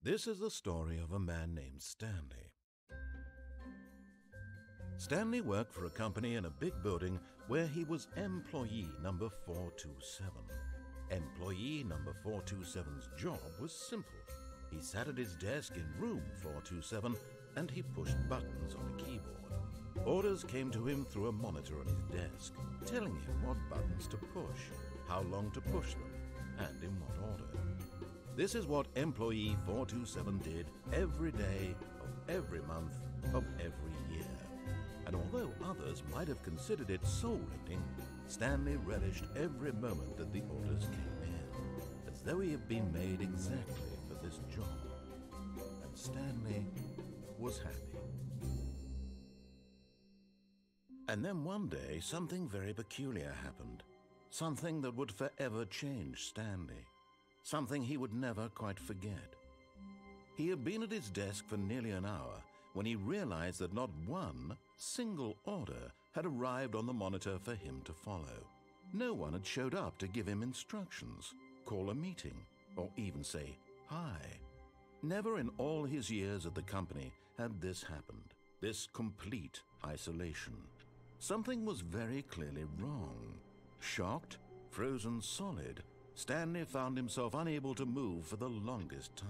This is the story of a man named Stanley. Stanley worked for a company in a big building where he was employee number 427. Employee number 427's job was simple. He sat at his desk in room 427 and he pushed buttons on a keyboard. Orders came to him through a monitor on his desk, telling him what buttons to push, how long to push them, and in what order. This is what employee 427 did every day of every month of every year. And although others might have considered it soul-rending, Stanley relished every moment that the orders came in, as though he had been made exactly for this job. And Stanley was happy. And then one day, something very peculiar happened. Something that would forever change Stanley. Something he would never quite forget. He had been at his desk for nearly an hour when he realized that not one single order had arrived on the monitor for him to follow. No one had showed up to give him instructions, call a meeting, or even say hi. Never in all his years at the company had this happened, this complete isolation. Something was very clearly wrong. Shocked, frozen solid, Stanley found himself unable to move for the longest time.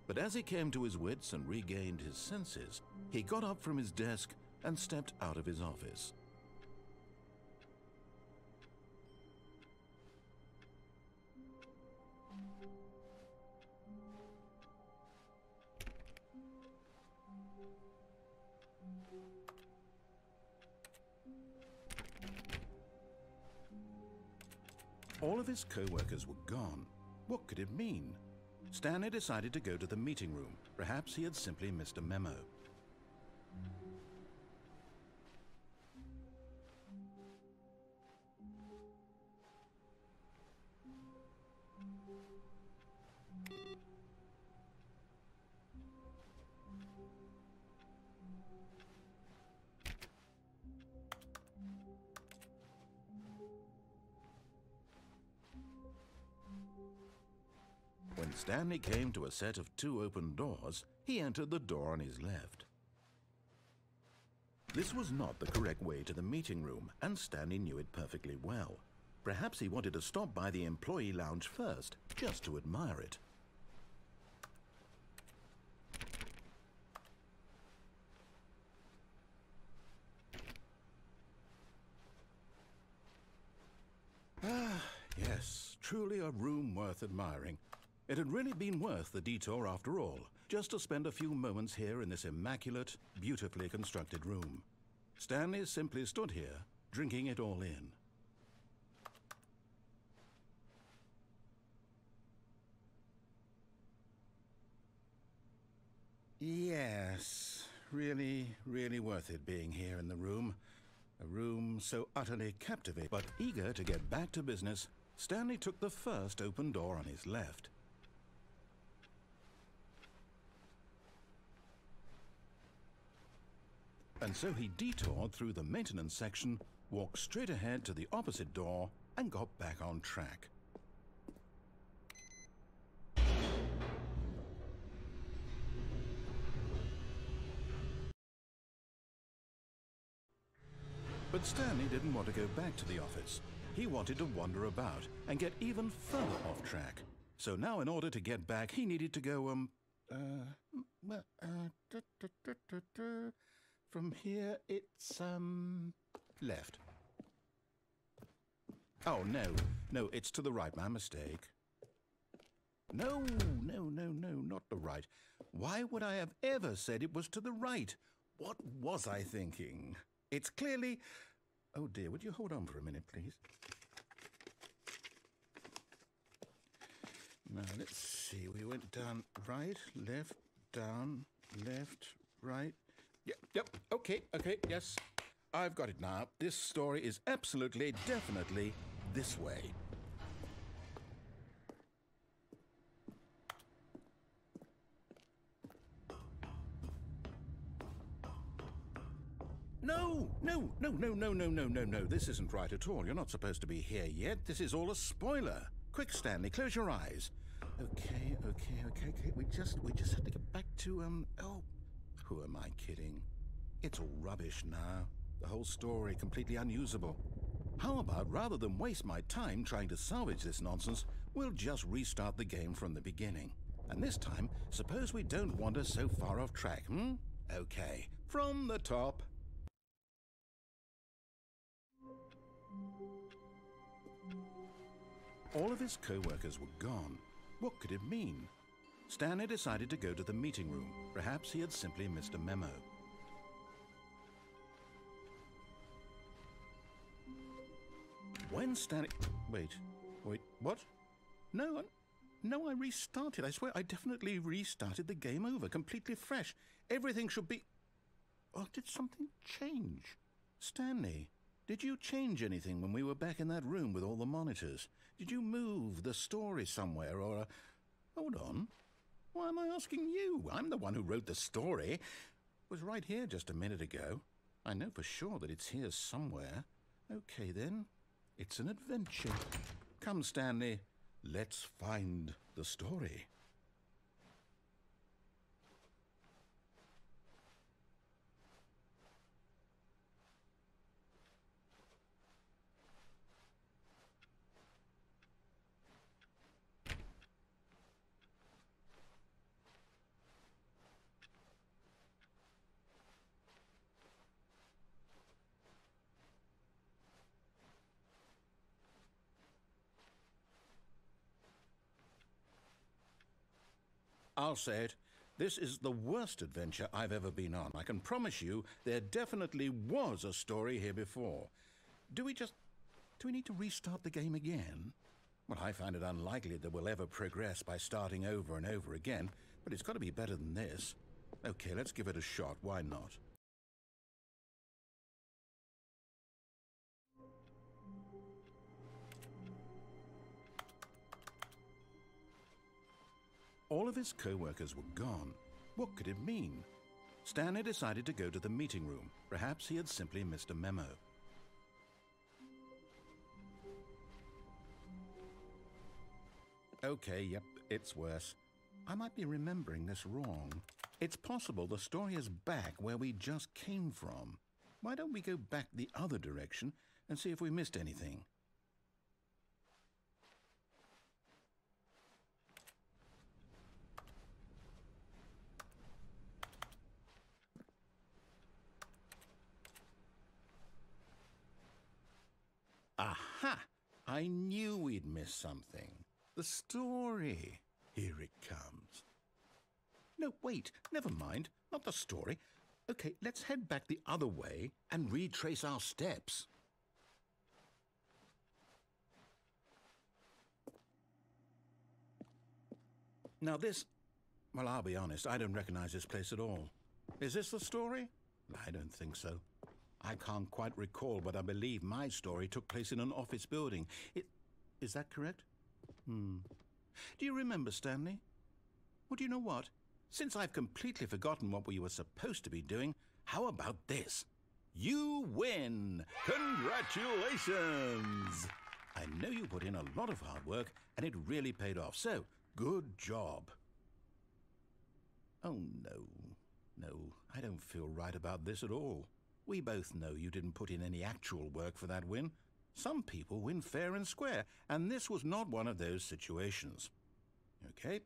But as he came to his wits and regained his senses, he got up from his desk and stepped out of his office. All of his co-workers were gone. What could it mean? Stanley decided to go to the meeting room. Perhaps he had simply missed a memo. When Stanley came to a set of 2 open doors, he entered the door on his left. This was not the correct way to the meeting room, and Stanley knew it perfectly well. Perhaps he wanted to stop by the employee lounge first, just to admire it. Ah, yes, truly a room worth admiring. It had really been worth the detour after all, just to spend a few moments here in this immaculate, beautifully constructed room. Stanley simply stood here, drinking it all in. Yes, really, really worth it being here in the room. A room so utterly captivating. But eager to get back to business, Stanley took the first open door on his left. And so he detoured through the maintenance section, walked straight ahead to the opposite door, and got back on track. But Stanley didn't want to go back to the office. He wanted to wander about and get even further off track. So now in order to get back, he needed to go, from here, it's, left. Oh, no, it's to the right, my mistake. No, not the right. Why would I have ever said it was to the right? What was I thinking? It's clearly... Oh dear, would you hold on for a minute, please? Now, let's see, we went down right, left, down, left, right... Yep, okay, yes. I've got it now. This story is absolutely, definitely this way. No. This isn't right at all. You're not supposed to be here yet. This is all a spoiler. Quick, Stanley, close your eyes. Okay. We just have to get back to, oh, who am I kidding? It's all rubbish now. The whole story completely unusable. How about, rather than waste my time trying to salvage this nonsense, we'll just restart the game from the beginning. And this time, suppose we don't wander so far off track, Okay, from the top. All of his co-workers were gone. What could it mean? Stanley decided to go to the meeting room. Perhaps he had simply missed a memo. When Stanley... Wait, what? No, I restarted. I swear, I definitely restarted the game over, completely fresh. Everything should be... Oh, did something change? Stanley, did you change anything when we were back in that room with all the monitors? Did you move the story somewhere, or... Hold on. Why am I asking you? I'm the one who wrote the story. It was right here just a minute ago. I know for sure that it's here somewhere. Okay, then. It's an adventure. Come, Stanley. Let's find the story. I'll say it. This is the worst adventure I've ever been on. I can promise you there definitely was a story here before. Do we need to restart the game again? Well, I find it unlikely that we'll ever progress by starting over and over again, but it's got to be better than this. Okay, let's give it a shot. Why not? All of his co-workers were gone. What could it mean? Stanley decided to go to the meeting room. Perhaps he had simply missed a memo. Okay, yep, it's worse. I might be remembering this wrong. It's possible the story is back where we just came from. Why don't we go back the other direction and see if we missed anything? Aha! I knew we'd miss something. The story. Here it comes. No, wait, never mind. Not the story. Okay, let's head back the other way and retrace our steps. Now this... Well, I'll be honest, I don't recognize this place at all. Is this the story? I don't think so. I can't quite recall, but I believe my story took place in an office building. Is that correct? Do you remember, Stanley? Well, do you know what? Since I've completely forgotten what we were supposed to be doing, how about this? You win! Congratulations! I know you put in a lot of hard work, and it really paid off, so good job. Oh, no, I don't feel right about this at all. We both know you didn't put in any actual work for that win. Some people win fair and square, and this was not one of those situations. Okay,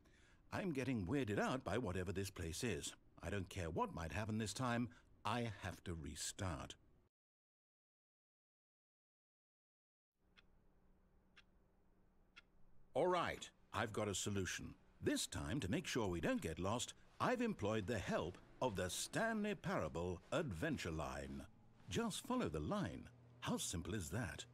I'm getting weirded out by whatever this place is. I don't care what might happen this time. I have to restart. All right, I've got a solution. This time, to make sure we don't get lost, I've employed the help of the Stanley Parable adventure line. Just follow the line. How simple is that?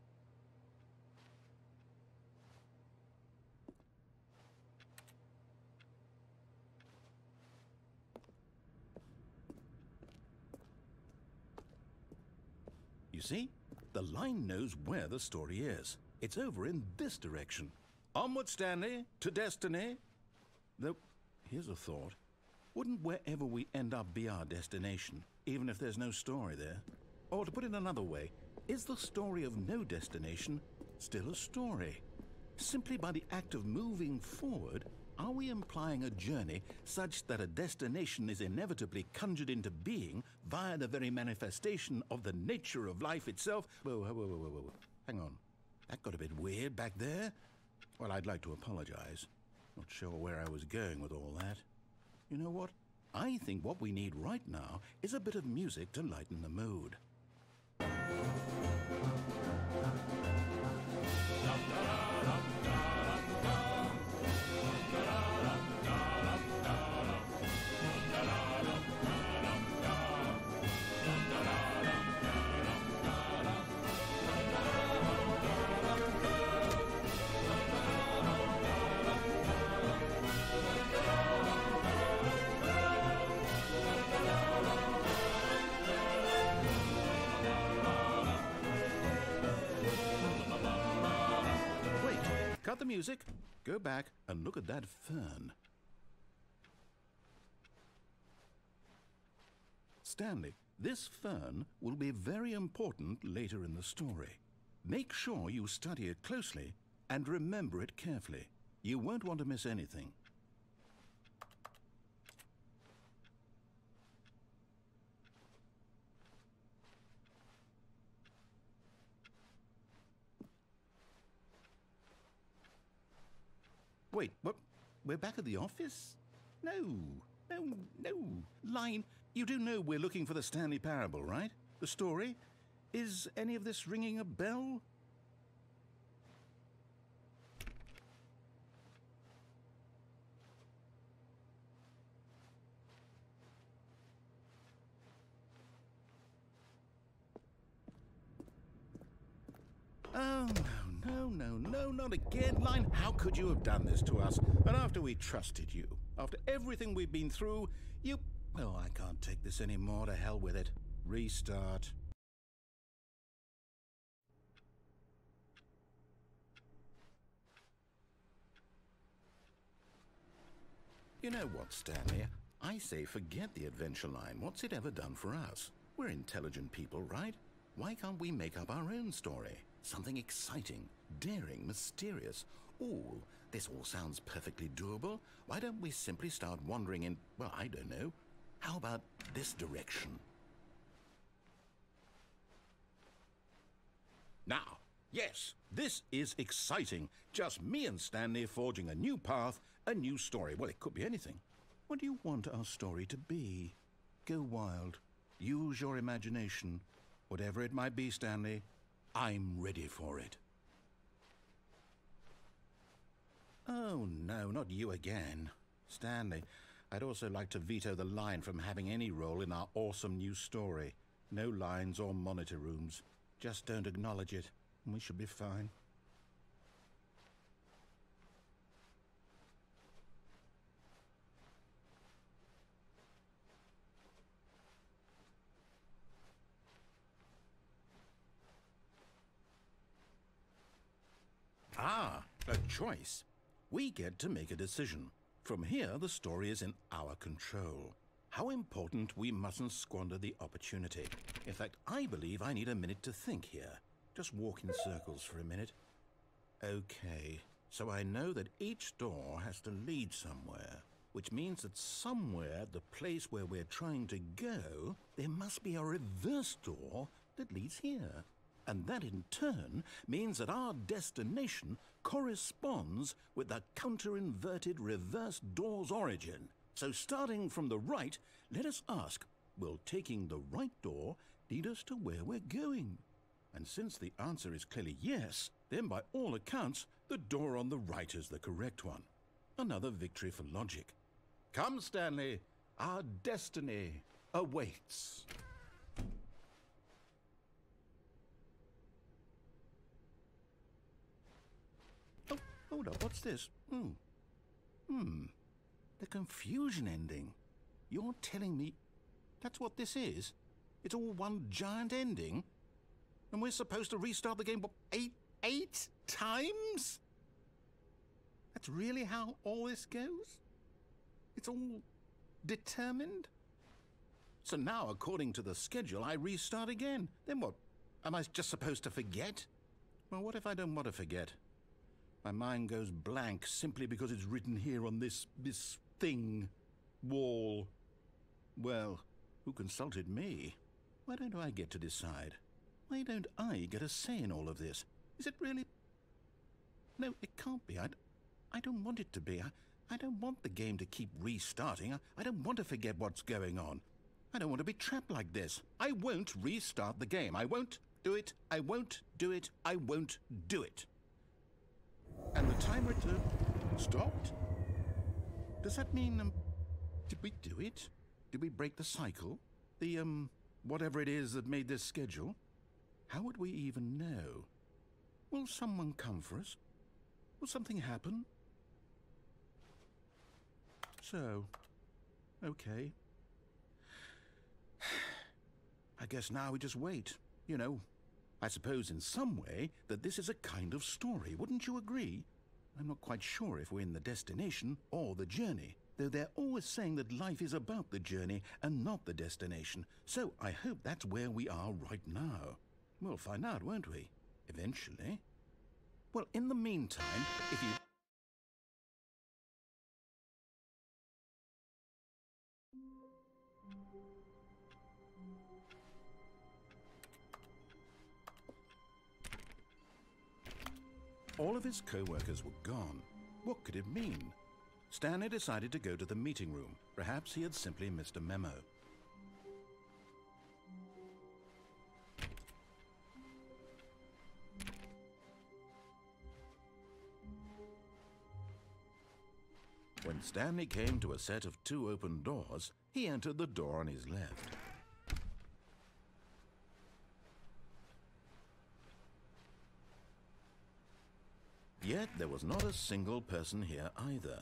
You see, the line knows where the story is. It's over in this direction. Onward, Stanley, to destiny. Though, here's a thought. Wouldn't wherever we end up be our destination, even if there's no story there? Or to put it another way, is the story of no destination still a story? Simply by the act of moving forward, are we implying a journey such that a destination is inevitably conjured into being via the very manifestation of the nature of life itself? Whoa. Hang on. That got a bit weird back there. Well, I'd like to apologize. Not sure where I was going with all that. You know what? I think what we need right now is a bit of music to lighten the mood. Cut the music, go back and look at that fern. Stanley, this fern will be very important later in the story. Make sure you study it closely and remember it carefully. You won't want to miss anything. Wait, what? We're back at the office? No. Line, you do know we're looking for the Stanley Parable, right? The story? Is any of this ringing a bell? Oh, no, not again. Line, how could you have done this to us? And after we trusted you, after everything we've been through, you... Oh, I can't take this anymore. To hell with it. Restart. You know what, Stanley? I say forget the adventure line. What's it ever done for us? We're intelligent people, right? Why can't we make up our own story? Something exciting, daring, mysterious. Ooh, this all sounds perfectly doable. Why don't we simply start wandering in, well, I don't know. How about this direction? Now, yes, this is exciting. Just me and Stanley forging a new path, a new story. Well, it could be anything. What do you want our story to be? Go wild. Use your imagination. Whatever it might be, Stanley, I'm ready for it. Oh, no, not you again. Stanley, I'd also like to veto the line from having any role in our awesome new story. No lines or monitor rooms. Just don't acknowledge it, and we should be fine. Ah, a choice. We get to make a decision. From here, the story is in our control. How important we mustn't squander the opportunity. In fact, I believe I need a minute to think here. Just walk in circles for a minute. Okay, so I know that each door has to lead somewhere, which means that somewhere, the place where we're trying to go, there must be a reverse door that leads here. And that in turn means that our destination corresponds with the counter-inverted reverse door's origin. So starting from the right, let us ask, will taking the right door lead us to where we're going? And since the answer is clearly yes, then by all accounts, the door on the right is the correct one. Another victory for logic. Come, Stanley, our destiny awaits. Oh, hold up, what's this? The confusion ending. You're telling me that's what this is? It's all one giant ending? And we're supposed to restart the game, what, eight times? That's really how all this goes? It's all determined? So now, according to the schedule, I restart again. Then what? Am I just supposed to forget? Well, what if I don't want to forget? My mind goes blank simply because it's written here on this thing. Wall. Well, who consulted me? Why don't I get to decide? Why don't I get a say in all of this? Is it really? No, it can't be. I don't want it to be. I don't want the game to keep restarting. I don't want to forget what's going on. I don't want to be trapped like this. I won't restart the game. I won't do it. I won't do it. I won't do it. And the timer stopped? Does that mean, did we do it? Did we break the cycle? The, whatever it is that made this schedule? How would we even know? Will someone come for us? Will something happen? So, okay. I guess now we just wait, you know. I suppose in some way that this is a kind of story, wouldn't you agree? I'm not quite sure if we're in the destination or the journey, though they're always saying that life is about the journey and not the destination, so I hope that's where we are right now. We'll find out, won't we? Eventually. Well, in the meantime, if you... All of his co-workers were gone. What could it mean? Stanley decided to go to the meeting room. Perhaps he had simply missed a memo. When Stanley came to a set of 2 open doors, he entered the door on his left. Yet there was not a single person here either.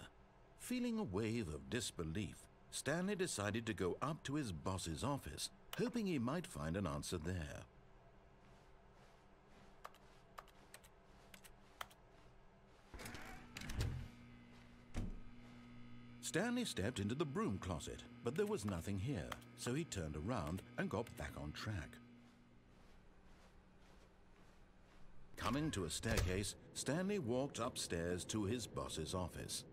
Feeling a wave of disbelief, Stanley decided to go up to his boss's office, hoping he might find an answer there. Stanley stepped into the broom closet, but there was nothing here, so he turned around and got back on track. Coming to a staircase, Stanley walked upstairs to his boss's office.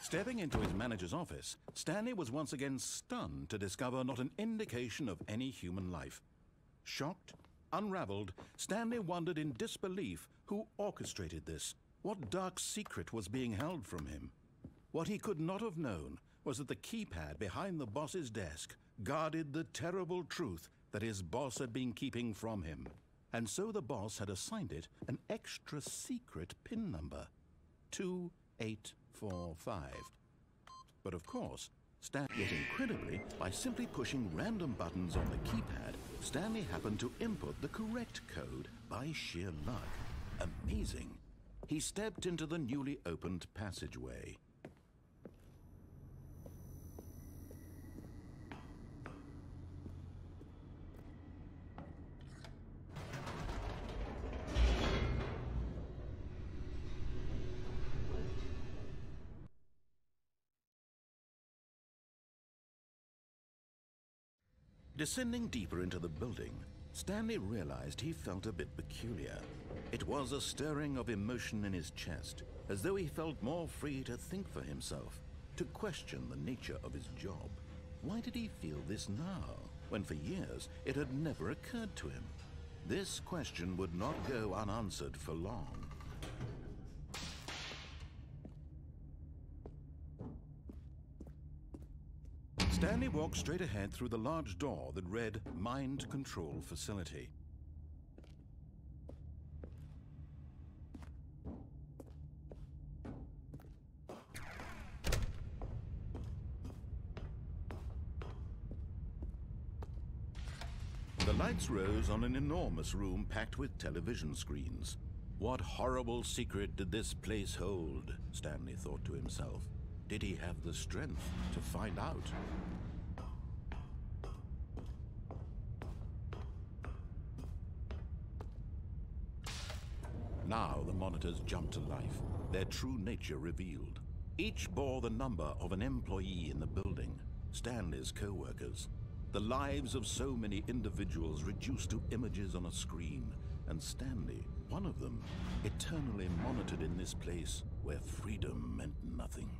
Stepping into his manager's office, Stanley was once again stunned to discover not an indication of any human life. Shocked, unraveled, Stanley wondered in disbelief who orchestrated this, what dark secret was being held from him. What he could not have known was that the keypad behind the boss's desk guarded the terrible truth that his boss had been keeping from him. And so the boss had assigned it an extra secret PIN number, 2845. But of course, yet incredibly, by simply pushing random buttons on the keypad, Stanley happened to input the correct code by sheer luck. Amazing. He stepped into the newly opened passageway. Descending deeper into the building, Stanley realized he felt a bit peculiar. It was a stirring of emotion in his chest, as though he felt more free to think for himself, to question the nature of his job. Why did he feel this now, when for years it had never occurred to him? This question would not go unanswered for long. Stanley walked straight ahead through the large door that read Mind Control Facility. The light lights rose on an enormous room packed with television screens. What horrible secret did this place hold? Stanley thought to himself. Did he have the strength to find out? Now the monitors jumped to life, their true nature revealed. Each bore the number of an employee in the building, Stanley's co-workers. The lives of so many individuals reduced to images on a screen, and Stanley, one of them, eternally monitored in this place where freedom meant nothing.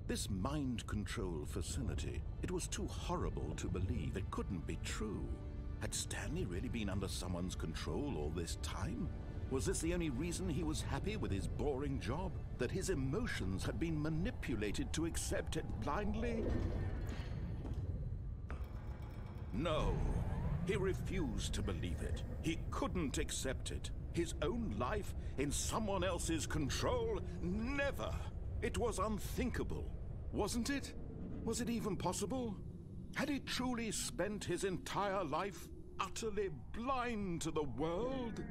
This mind control facility, it was too horrible to believe. It couldn't be true. Had Stanley really been under someone's control all this time? Was this the only reason he was happy with his boring job? That his emotions had been manipulated to accept it blindly? No, he refused to believe it. He couldn't accept it. His own life in someone else's control? Never! It was unthinkable. Wasn't it? Was it even possible? Had he truly spent his entire life utterly blind to the world?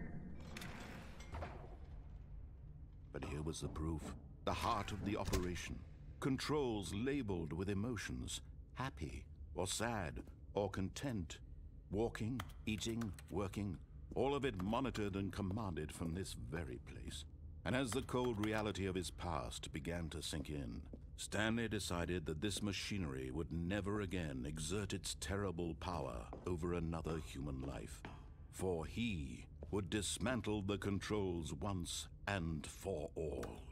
But here was the proof. The heart of the operation. Controls labeled with emotions. Happy, or sad, or content. Walking, eating, working. All of it monitored and commanded from this very place. And as the cold reality of his past began to sink in, Stanley decided that this machinery would never again exert its terrible power over another human life. For he would dismantle the controls once and for all.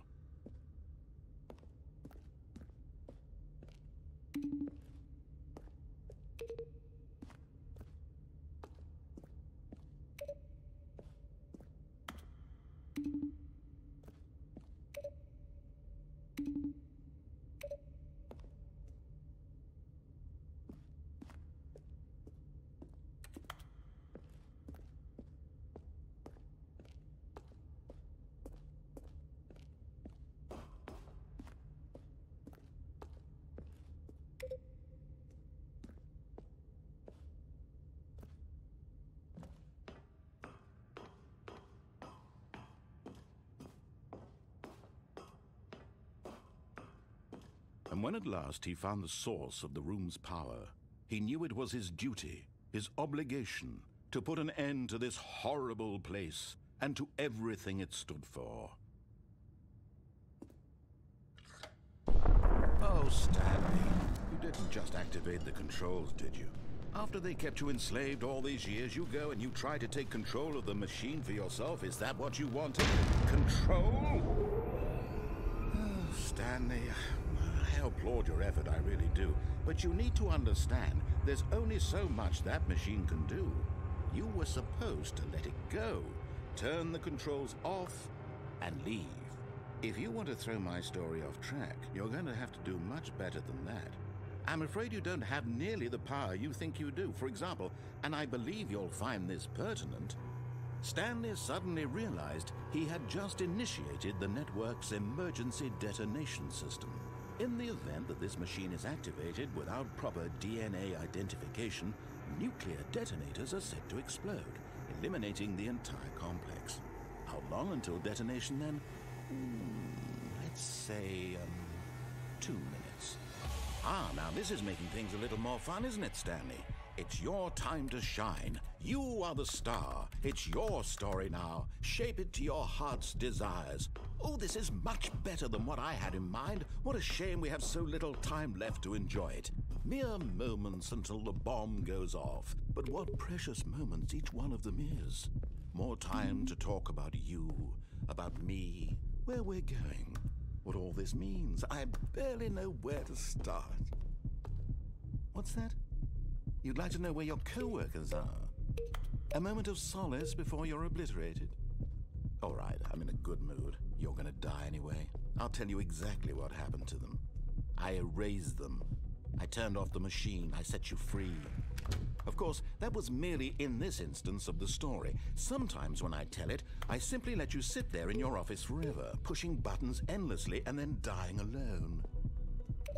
And when at last he found the source of the room's power, he knew it was his duty, his obligation, to put an end to this horrible place and to everything it stood for. Oh, Stanley, you didn't just activate the controls, did you? After they kept you enslaved all these years, you go and you try to take control of the machine for yourself? Is that what you wanted? Control? Oh, Stanley, I applaud your effort, I really do. But you need to understand, there's only so much that machine can do. You were supposed to let it go, turn the controls off, and leave. If you want to throw my story off track, you're going to have to do much better than that. I'm afraid you don't have nearly the power you think you do. For example, and I believe you'll find this pertinent, Stanley suddenly realized he had just initiated the network's emergency detonation system. In the event that this machine is activated without proper DNA identification, nuclear detonators are set to explode, eliminating the entire complex. How long until detonation then? Let's say, 2 minutes. Ah, now this is making things a little more fun, isn't it, Stanley? It's your time to shine. You are the star. It's your story now. Shape it to your heart's desires. Oh, this is much better than what I had in mind. What a shame we have so little time left to enjoy it. Mere moments until the bomb goes off. But what precious moments each one of them is. More time to talk about you, about me, where we're going, what all this means. I barely know where to start. What's that? You'd like to know where your co-workers are? A moment of solace before you're obliterated? All right, I'm in a good mood. You're gonna die anyway. I'll tell you exactly what happened to them. I erased them. I turned off the machine. I set you free. Of course, that was merely in this instance of the story. Sometimes when I tell it, I simply let you sit there in your office forever, pushing buttons endlessly and then dying alone.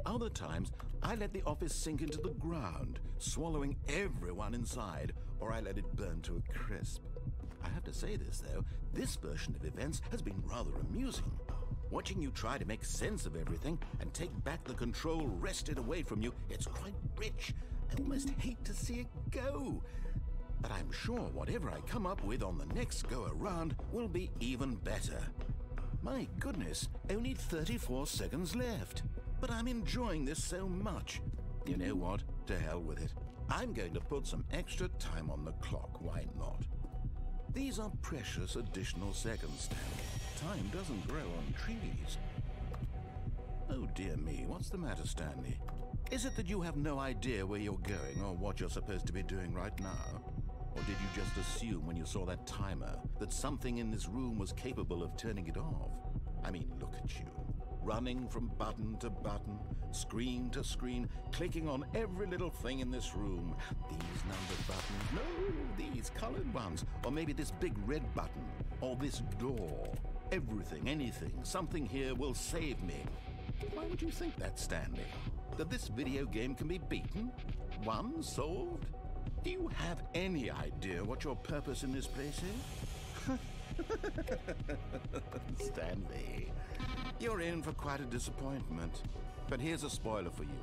Other times, I let the office sink into the ground, swallowing everyone inside, or I let it burn to a crisp. I have to say this, though, this version of events has been rather amusing. Watching you try to make sense of everything and take back the control wrested away from you, it's quite rich. I almost hate to see it go. But I'm sure whatever I come up with on the next go-around will be even better. My goodness, only 34 seconds left. But I'm enjoying this so much. You know what? To hell with it. I'm going to put some extra time on the clock, why not? These are precious additional seconds, Stanley. Time doesn't grow on trees. Oh dear me, what's the matter, Stanley? Is it that you have no idea where you're going or what you're supposed to be doing right now? Or did you just assume when you saw that timer that something in this room was capable of turning it off? I mean, look at you. Running from button to button, screen to screen, clicking on every little thing in this room. These numbered buttons, no, these colored ones. Or maybe this big red button, or this door. Everything, anything, something here will save me. Why would you think that, Stanley? That this video game can be beaten? Won? Solved? Do you have any idea what your purpose in this place is? Stanley, you're in for quite a disappointment. But here's a spoiler for you.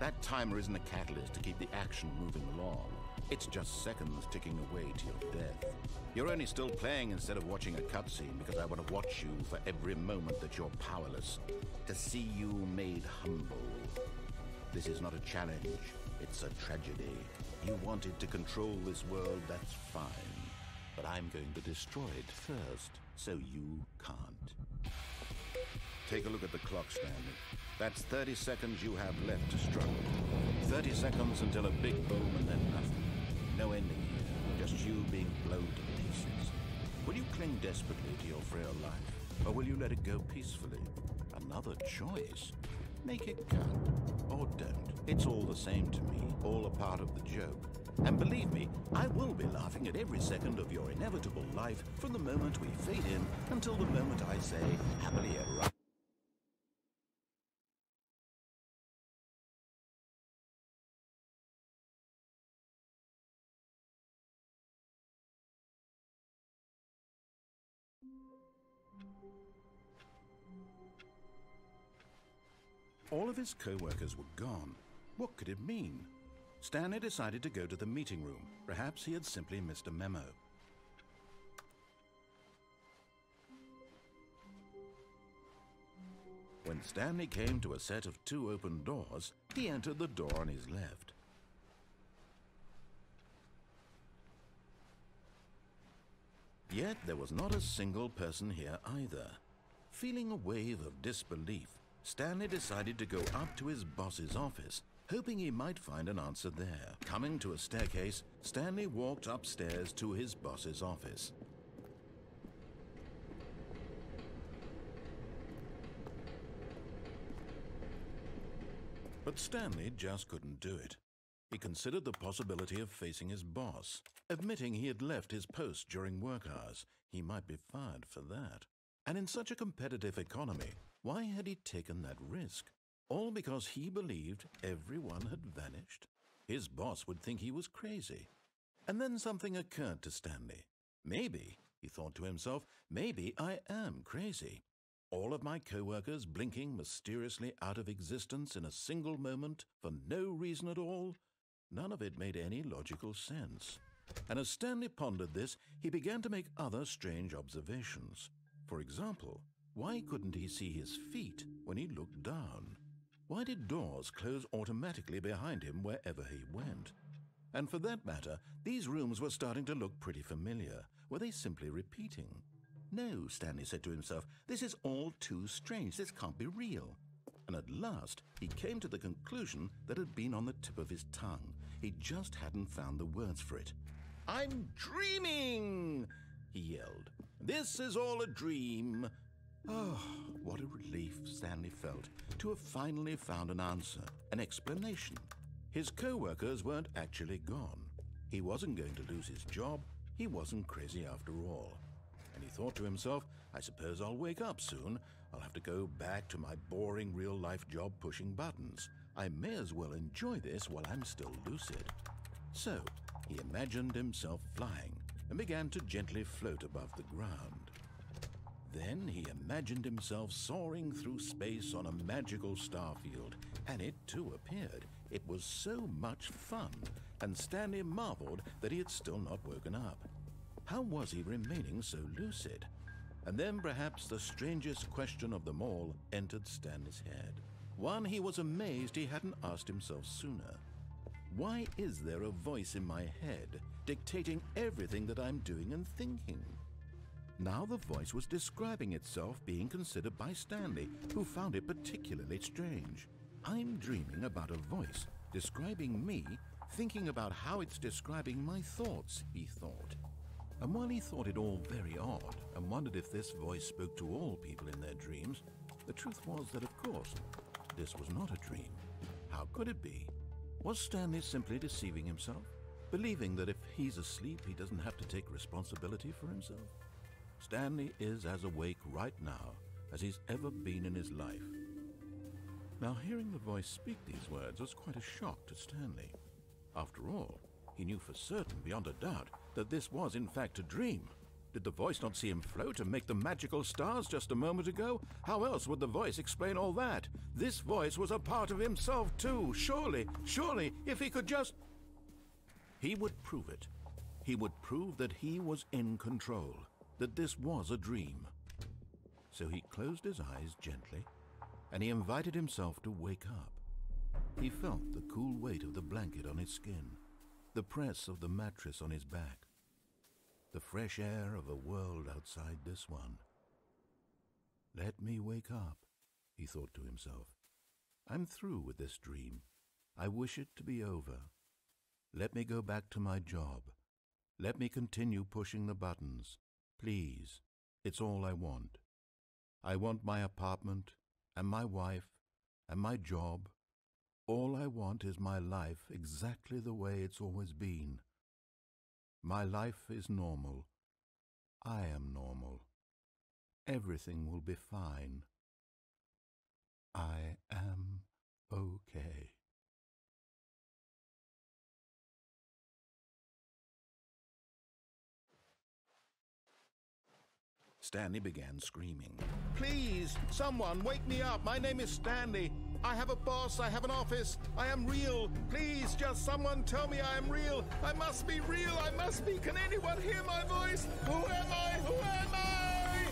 That timer isn't a catalyst to keep the action moving along. It's just seconds ticking away to your death. You're only still playing instead of watching a cutscene because I want to watch you for every moment that you're powerless. To see you made humble. This is not a challenge. It's a tragedy. You wanted to control this world, that's fine. But I'm going to destroy it first, so you can't. Take a look at the clock, Stanley. That's 30 seconds you have left to struggle. 30 seconds until a big boom and then nothing. No ending here, just you being blown to pieces. Will you cling desperately to your frail life, or will you let it go peacefully? Another choice. Make it count, or don't. It's all the same to me, all a part of the joke. And believe me, I will be laughing at every second of your inevitable life from the moment we fade in until the moment I say, happily ever after. All of his co-workers were gone. What could it mean? Stanley decided to go to the meeting room. Perhaps he had simply missed a memo. When Stanley came to a set of 2 open doors, he entered the door on his left. Yet there was not a single person here either. Feeling a wave of disbelief, Stanley decided to go up to his boss's office, hoping he might find an answer there. Coming to a staircase, Stanley walked upstairs to his boss's office. But Stanley just couldn't do it. He considered the possibility of facing his boss. Admitting he had left his post during work hours, he might be fired for that. And in such a competitive economy, why had he taken that risk? All because he believed everyone had vanished? His boss would think he was crazy. And then something occurred to Stanley. Maybe, he thought to himself, maybe I am crazy. All of my co-workers blinking mysteriously out of existence in a single moment for no reason at all? None of it made any logical sense. And as Stanley pondered this, he began to make other strange observations. For example, why couldn't he see his feet when he looked down? Why did doors close automatically behind him wherever he went? And for that matter, these rooms were starting to look pretty familiar. Were they simply repeating? No, Stanley said to himself, this is all too strange. This can't be real. And at last, he came to the conclusion that had been on the tip of his tongue. He just hadn't found the words for it. "I'm dreaming!" he yelled. "This is all a dream." Oh, what a relief Stanley felt to have finally found an answer, an explanation. His co-workers weren't actually gone. He wasn't going to lose his job. He wasn't crazy after all. And he thought to himself, I suppose I'll wake up soon. I'll have to go back to my boring real-life job pushing buttons. I may as well enjoy this while I'm still lucid. So, he imagined himself flying and began to gently float above the ground. Then he imagined himself soaring through space on a magical starfield, and it too appeared. It was so much fun, and Stanley marveled that he had still not woken up. How was he remaining so lucid? And then perhaps the strangest question of them all entered Stanley's head. One he was amazed he hadn't asked himself sooner. Why is there a voice in my head dictating everything that I'm doing and thinking? Now the voice was describing itself being considered by Stanley, who found it particularly strange. I'm dreaming about a voice describing me, thinking about how it's describing my thoughts, he thought. And while he thought it all very odd and wondered if this voice spoke to all people in their dreams, the truth was that, of course, this was not a dream. How could it be? Was Stanley simply deceiving himself, believing that if he's asleep he doesn't have to take responsibility for himself? Stanley is as awake right now as he's ever been in his life. Now, hearing the voice speak these words was quite a shock to Stanley. After all, he knew for certain, beyond a doubt, that this was in fact a dream. Did the voice not see him float and make the magical stars just a moment ago? How else would the voice explain all that? This voice was a part of himself too. Surely, if he could just... He would prove it. He would prove that he was in control, that this was a dream. So he closed his eyes gently, and he invited himself to wake up. He felt the cool weight of the blanket on his skin, the press of the mattress on his back, the fresh air of a world outside this one. Let me wake up, he thought to himself. I'm through with this dream. I wish it to be over. Let me go back to my job. Let me continue pushing the buttons. Please, it's all I want. I want my apartment and my wife and my job. All I want is my life exactly the way it's always been. My life is normal. I am normal. Everything will be fine. I am okay. Stanley began screaming. Please, someone, wake me up. My name is Stanley. I have a boss. I have an office. I am real. Please, just someone tell me I am real. I must be real. I must be. Can anyone hear my voice? Who am I? Who am I?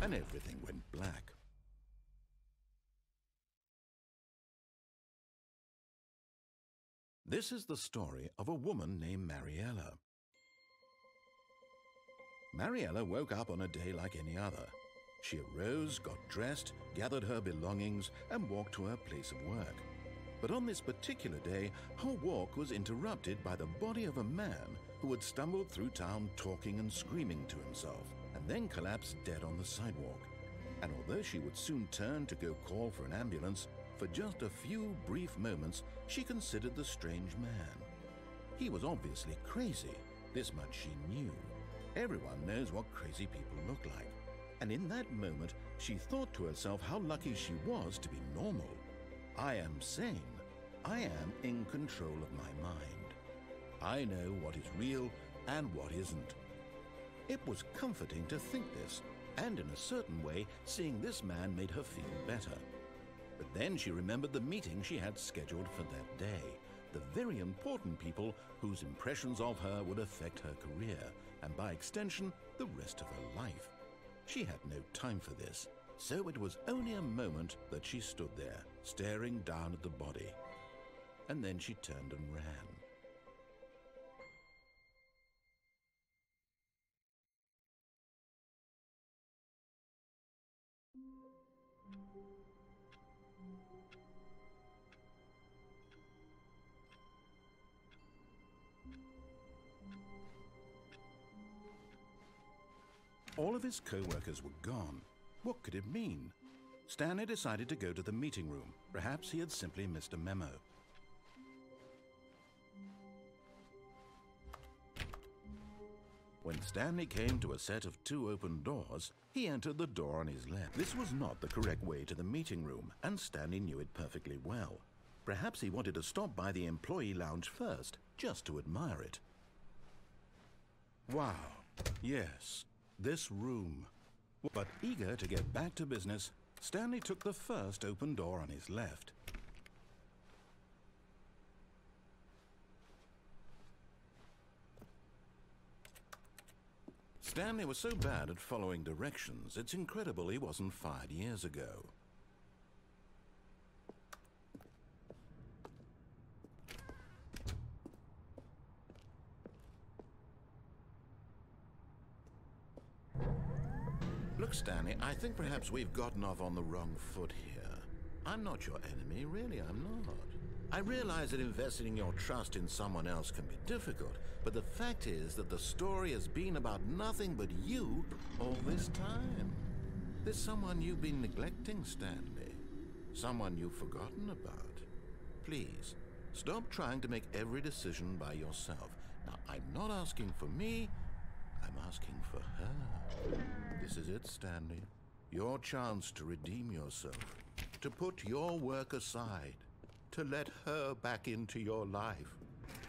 And everything went black. This is the story of a woman named Mariella. Mariella woke up on a day like any other. She arose, got dressed, gathered her belongings, and walked to her place of work. But on this particular day, her walk was interrupted by the body of a man who had stumbled through town talking and screaming to himself, and then collapsed dead on the sidewalk. And although she would soon turn to go call for an ambulance, for just a few brief moments she considered the strange man. He was obviously crazy, this much she knew. Everyone knows what crazy people look like. And in that moment, she thought to herself how lucky she was to be normal. I am sane. I am in control of my mind. I know what is real and what isn't. It was comforting to think this, and in a certain way, seeing this man made her feel better. But then she remembered the meeting she had scheduled for that day, the very important people whose impressions of her would affect her career, and by extension, the rest of her life. She had no time for this, so it was only a moment that she stood there, staring down at the body. And then she turned and ran. All of his co-workers were gone, What could it mean? Stanley decided to go to the meeting room. Perhaps he had simply missed a memo. When Stanley came to a set of 2 open doors, he entered the door on his left. This was not the correct way to the meeting room, and Stanley knew it perfectly well. Perhaps he wanted to stop by the employee lounge first, just to admire it. Wow, yes, this room. But eager to get back to business, Stanley took the first open door on his left. Stanley was so bad at following directions, it's incredible he wasn't fired years ago. Look, Stanley, I think perhaps we've gotten off on the wrong foot here. I'm not your enemy, really, I'm not. I realize that investing your trust in someone else can be difficult, but the fact is that the story has been about nothing but you all this time. There's someone you've been neglecting, Stanley. Someone you've forgotten about. Please, stop trying to make every decision by yourself. Now, I'm not asking for me, I'm asking for her. This is it, Stanley. Your chance to redeem yourself, to put your work aside, to let her back into your life.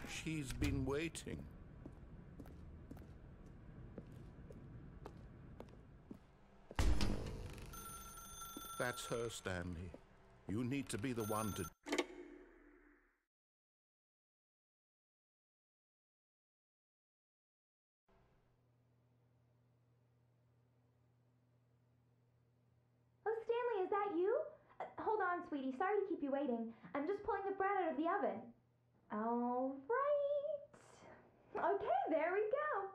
She's been waiting. That's her, Stanley. You need to be the one to... Oh, Stanley, is that you? Hold on, sweetie. Sorry to keep you waiting. I'm just pulling the bread out of the oven. All right. Okay, there we go.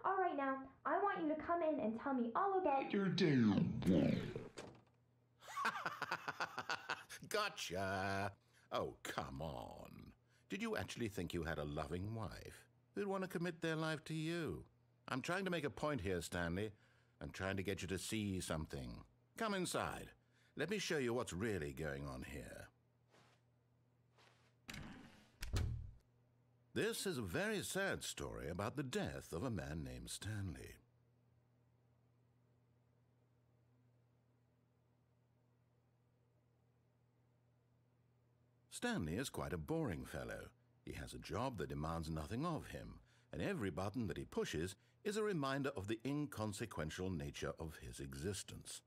All right, now, I want you to come in and tell me all about your day. Gotcha. Oh, come on. Did you actually think you had a loving wife who'd want to commit their life to you? I'm trying to make a point here, Stanley. I'm trying to get you to see something. Come inside. Let me show you what's really going on here. This is a very sad story about the death of a man named Stanley. Stanley is quite a boring fellow. He has a job that demands nothing of him, and every button that he pushes is a reminder of the inconsequential nature of his existence.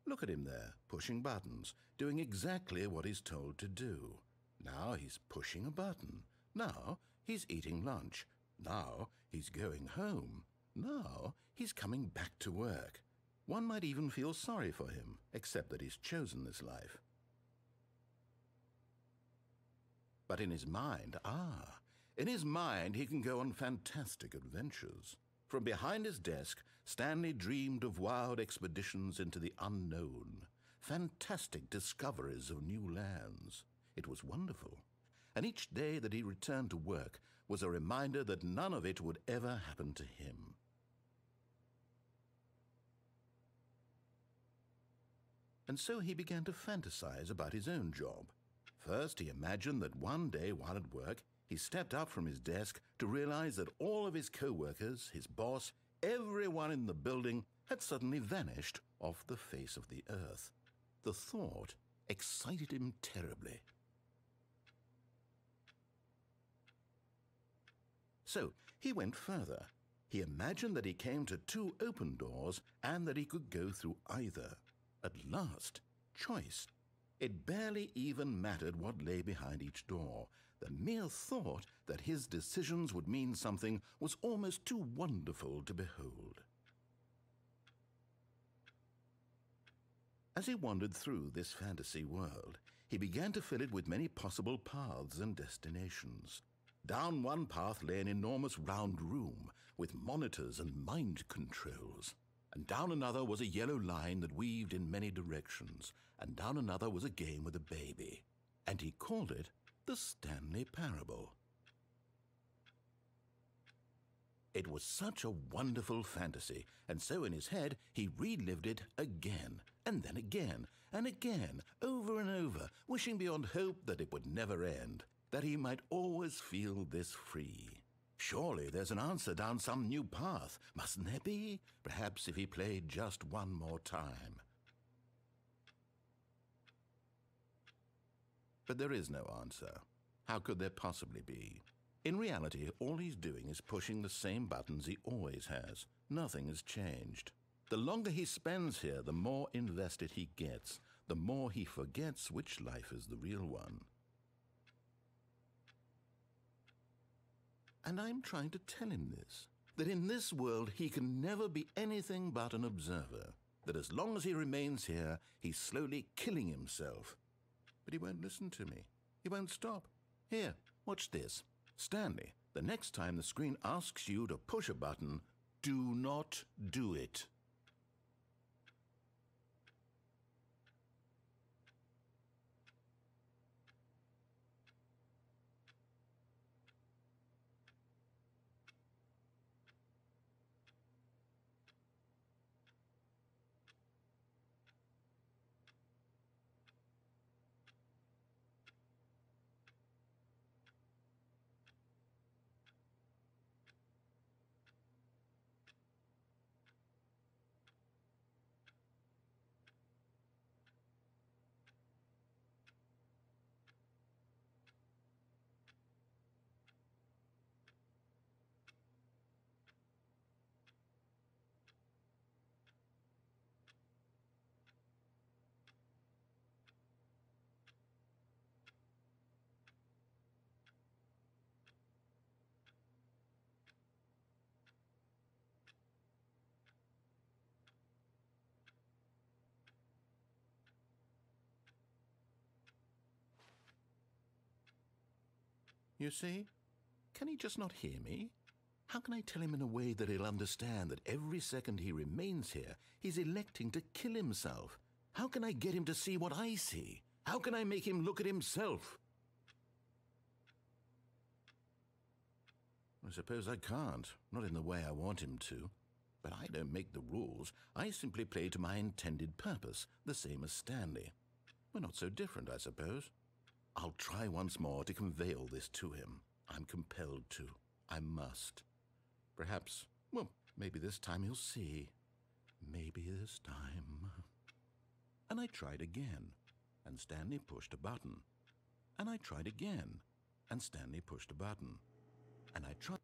Look at him there, pushing buttons, doing exactly what he's told to do. Now he's pushing a button. Now he's eating lunch. Now he's going home. Now he's coming back to work. One might even feel sorry for him, except that he's chosen this life. But in his mind, in his mind he can go on fantastic adventures. From behind his desk, Stanley dreamed of wild expeditions into the unknown, fantastic discoveries of new lands. It was wonderful, and each day that he returned to work was a reminder that none of it would ever happen to him. And so he began to fantasize about his own job. First, he imagined that one day while at work, he stepped up from his desk to realize that all of his co-workers, his boss, everyone in the building had suddenly vanished off the face of the earth. The thought excited him terribly. So he went further. He imagined that he came to 2 open doors and that he could go through either. At last, choice. It barely even mattered what lay behind each door. The mere thought that his decisions would mean something was almost too wonderful to behold. As he wandered through this fantasy world, he began to fill it with many possible paths and destinations. Down one path lay an enormous round room with monitors and mind controls. And down another was a yellow line that weaved in many directions, and down another was a game with a baby. And he called it the Stanley Parable. It was such a wonderful fantasy, and so in his head he relived it again, and then again, and again, over and over, wishing beyond hope that it would never end, that he might always feel this free. Surely there's an answer down some new path, mustn't there be? Perhaps if he played just one more time. But there is no answer. How could there possibly be? In reality, all he's doing is pushing the same buttons he always has. Nothing has changed. The longer he spends here, the more invested he gets, the more he forgets which life is the real one. And I'm trying to tell him this, that in this world he can never be anything but an observer, that as long as he remains here, he's slowly killing himself. But he won't listen to me. He won't stop. Here, watch this. Stanley, the next time the screen asks you to push a button, do not do it. You see? Can he just not hear me? How can I tell him in a way that he'll understand that every second he remains here, he's electing to kill himself? How can I get him to see what I see? How can I make him look at himself? I suppose I can't, not in the way I want him to. But I don't make the rules. I simply play to my intended purpose, the same as Stanley. We're not so different, I suppose. I'll try once more to convey all this to him. I'm compelled to. I must. Perhaps, well, maybe this time he'll see. Maybe this time. And I tried again, and Stanley pushed a button. And I tried again, and Stanley pushed a button. And I tried.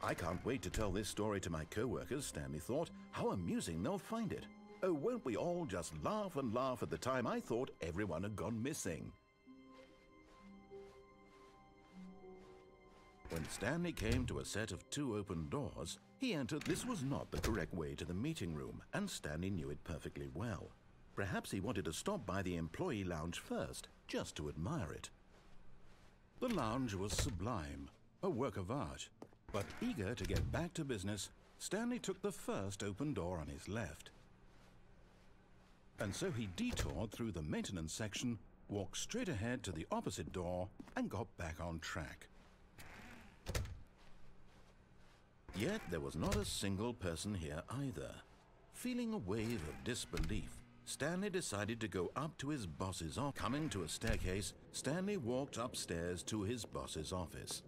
I can't wait to tell this story to my co-workers, Stanley thought. How amusing they'll find it. Oh, won't we all just laugh and laugh at the time I thought everyone had gone missing. When Stanley came to a set of 2 open doors, he entered. This was not the correct way to the meeting room, and Stanley knew it perfectly well. Perhaps he wanted to stop by the employee lounge first, just to admire it. The lounge was sublime, a work of art. But eager to get back to business, Stanley took the first open door on his left. And so he detoured through the maintenance section, walked straight ahead to the opposite door, and got back on track. Yet there was not a single person here either. Feeling a wave of disbelief, Stanley decided to go up to his boss's office. Coming to a staircase, Stanley walked upstairs to his boss's office.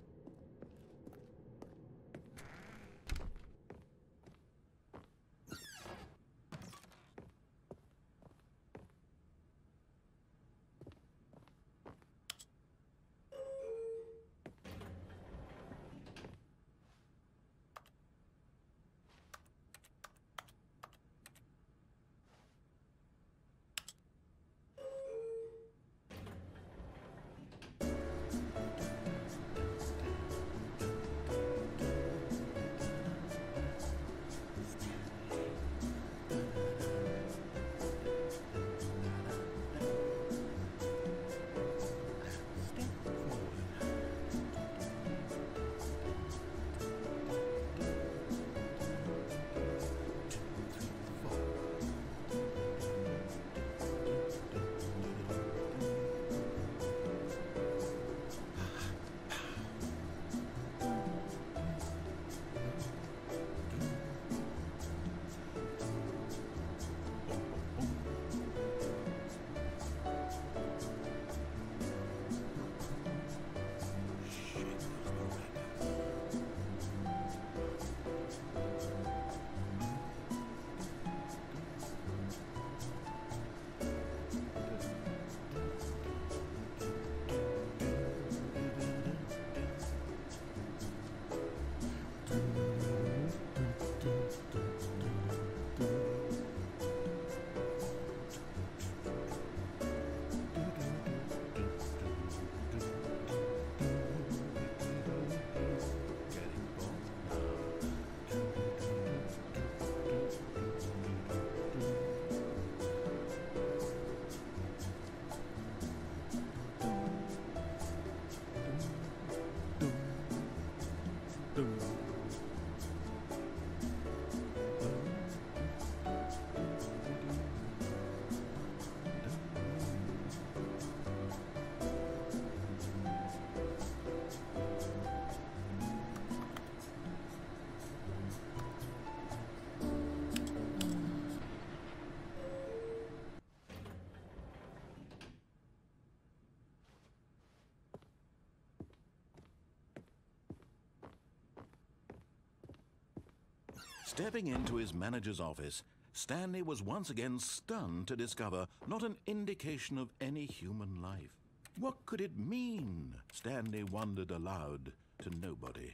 Stepping into his manager's office, Stanley was once again stunned to discover not an indication of any human life. What could it mean? Stanley wondered aloud to nobody.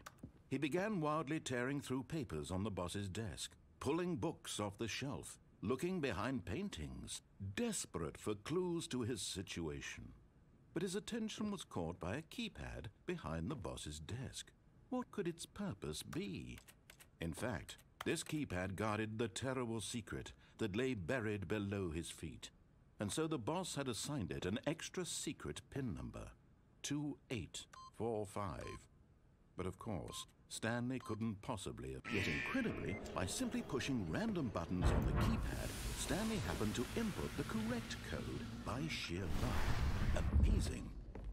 He began wildly tearing through papers on the boss's desk, pulling books off the shelf, looking behind paintings, desperate for clues to his situation. But his attention was caught by a keypad behind the boss's desk. What could its purpose be? In fact, this keypad guarded the terrible secret that lay buried below his feet. And so the boss had assigned it an extra secret PIN number, 2845. But of course, Stanley couldn't possibly have. Yet incredibly, by simply pushing random buttons on the keypad, Stanley happened to input the correct code by sheer luck. Amazing.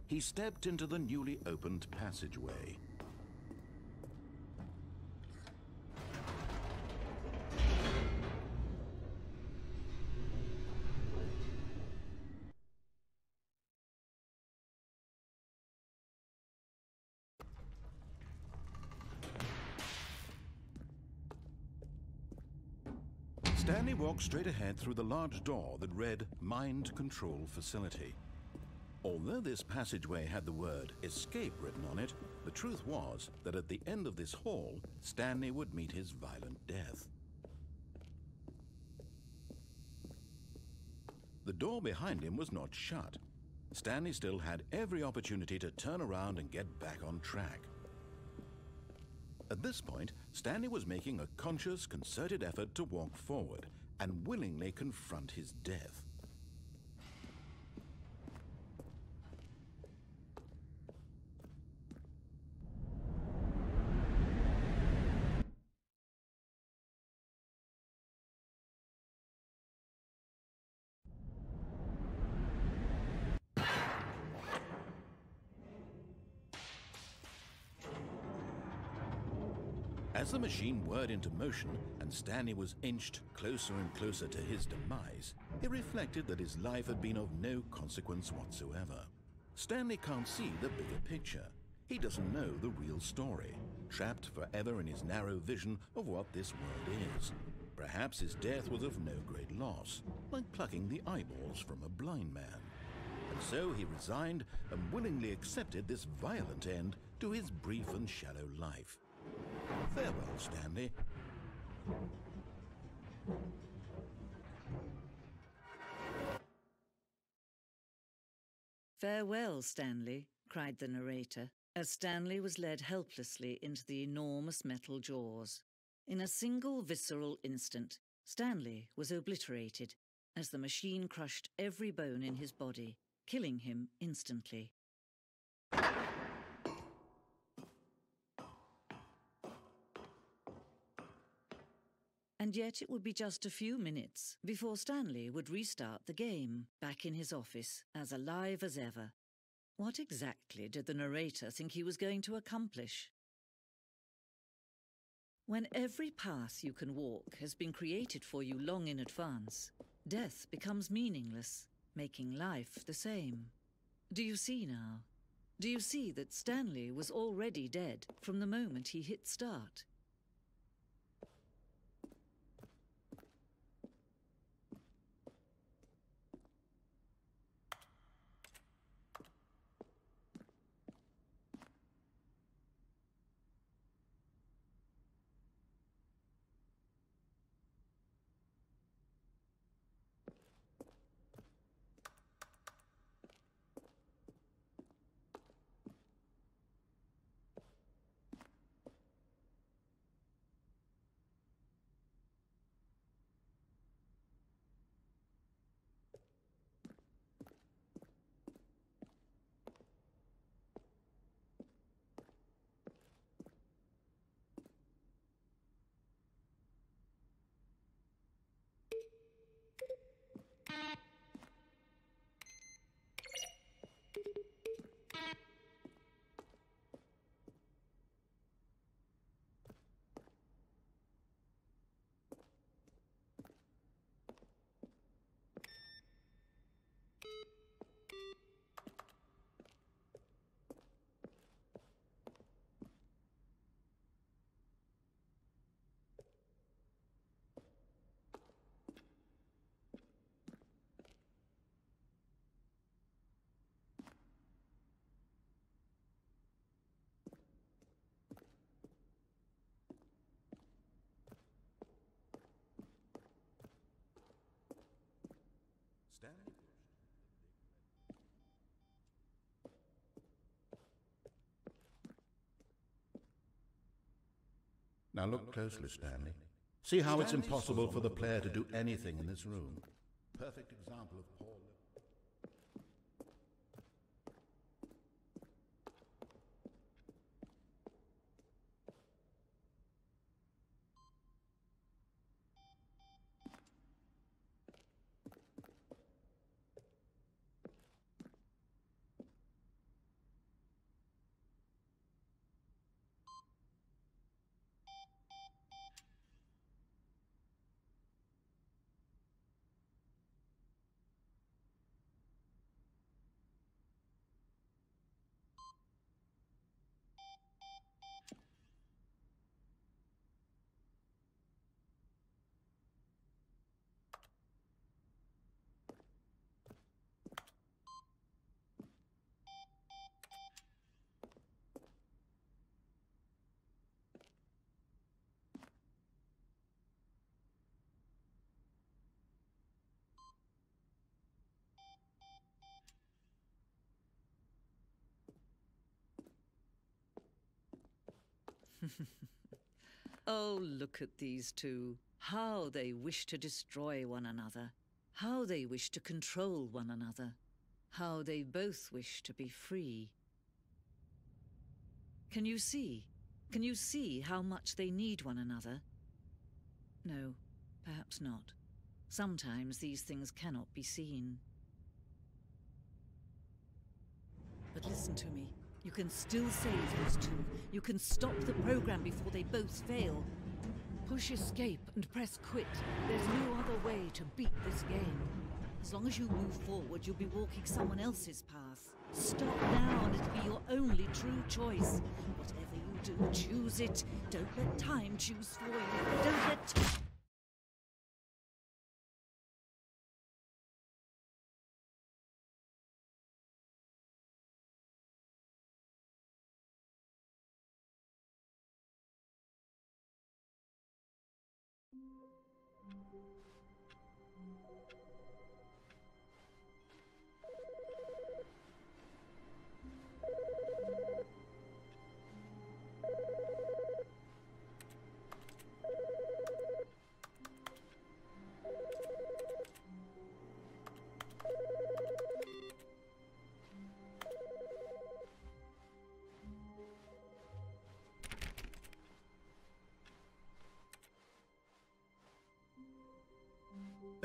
He stepped into the newly opened passageway. Stanley walked straight ahead through the large door that read Mind Control Facility. Although this passageway had the word escape written on it, the truth was that at the end of this hall, Stanley would meet his violent death. The door behind him was not shut. Stanley still had every opportunity to turn around and get back on track. At this point, Stanley was making a conscious, concerted effort to walk forward and willingly confront his death. As the machine whirred into motion and Stanley was inched closer and closer to his demise, he reflected that his life had been of no consequence whatsoever. Stanley can't see the bigger picture. He doesn't know the real story, trapped forever in his narrow vision of what this world is. Perhaps his death was of no great loss, like plucking the eyeballs from a blind man. And so he resigned and willingly accepted this violent end to his brief and shallow life. Farewell, Stanley. Farewell, Stanley, cried the narrator, as Stanley was led helplessly into the enormous metal jaws. In a single visceral instant, Stanley was obliterated as the machine crushed every bone in his body, killing him instantly. And yet it would be just a few minutes before Stanley would restart the game, back in his office, as alive as ever. What exactly did the narrator think he was going to accomplish? When every path you can walk has been created for you long in advance, death becomes meaningless, making life the same. Do you see now? Do you see that Stanley was already dead from the moment he hit start? Now look closely, Stanley. See how it's impossible for the player to do anything in this room. Perfect example of Paul. Oh, look at these two. How they wish to destroy one another. How they wish to control one another. How they both wish to be free. Can you see? Can you see how much they need one another? No, perhaps not. Sometimes these things cannot be seen. But listen to me. You can still save those two. You can stop the program before they both fail. Push escape and press quit. There's no other way to beat this game. As long as you move forward, you'll be walking someone else's path. Stop now and it'll be your only true choice. Whatever you do, choose it. Don't let time choose for you. Don't let...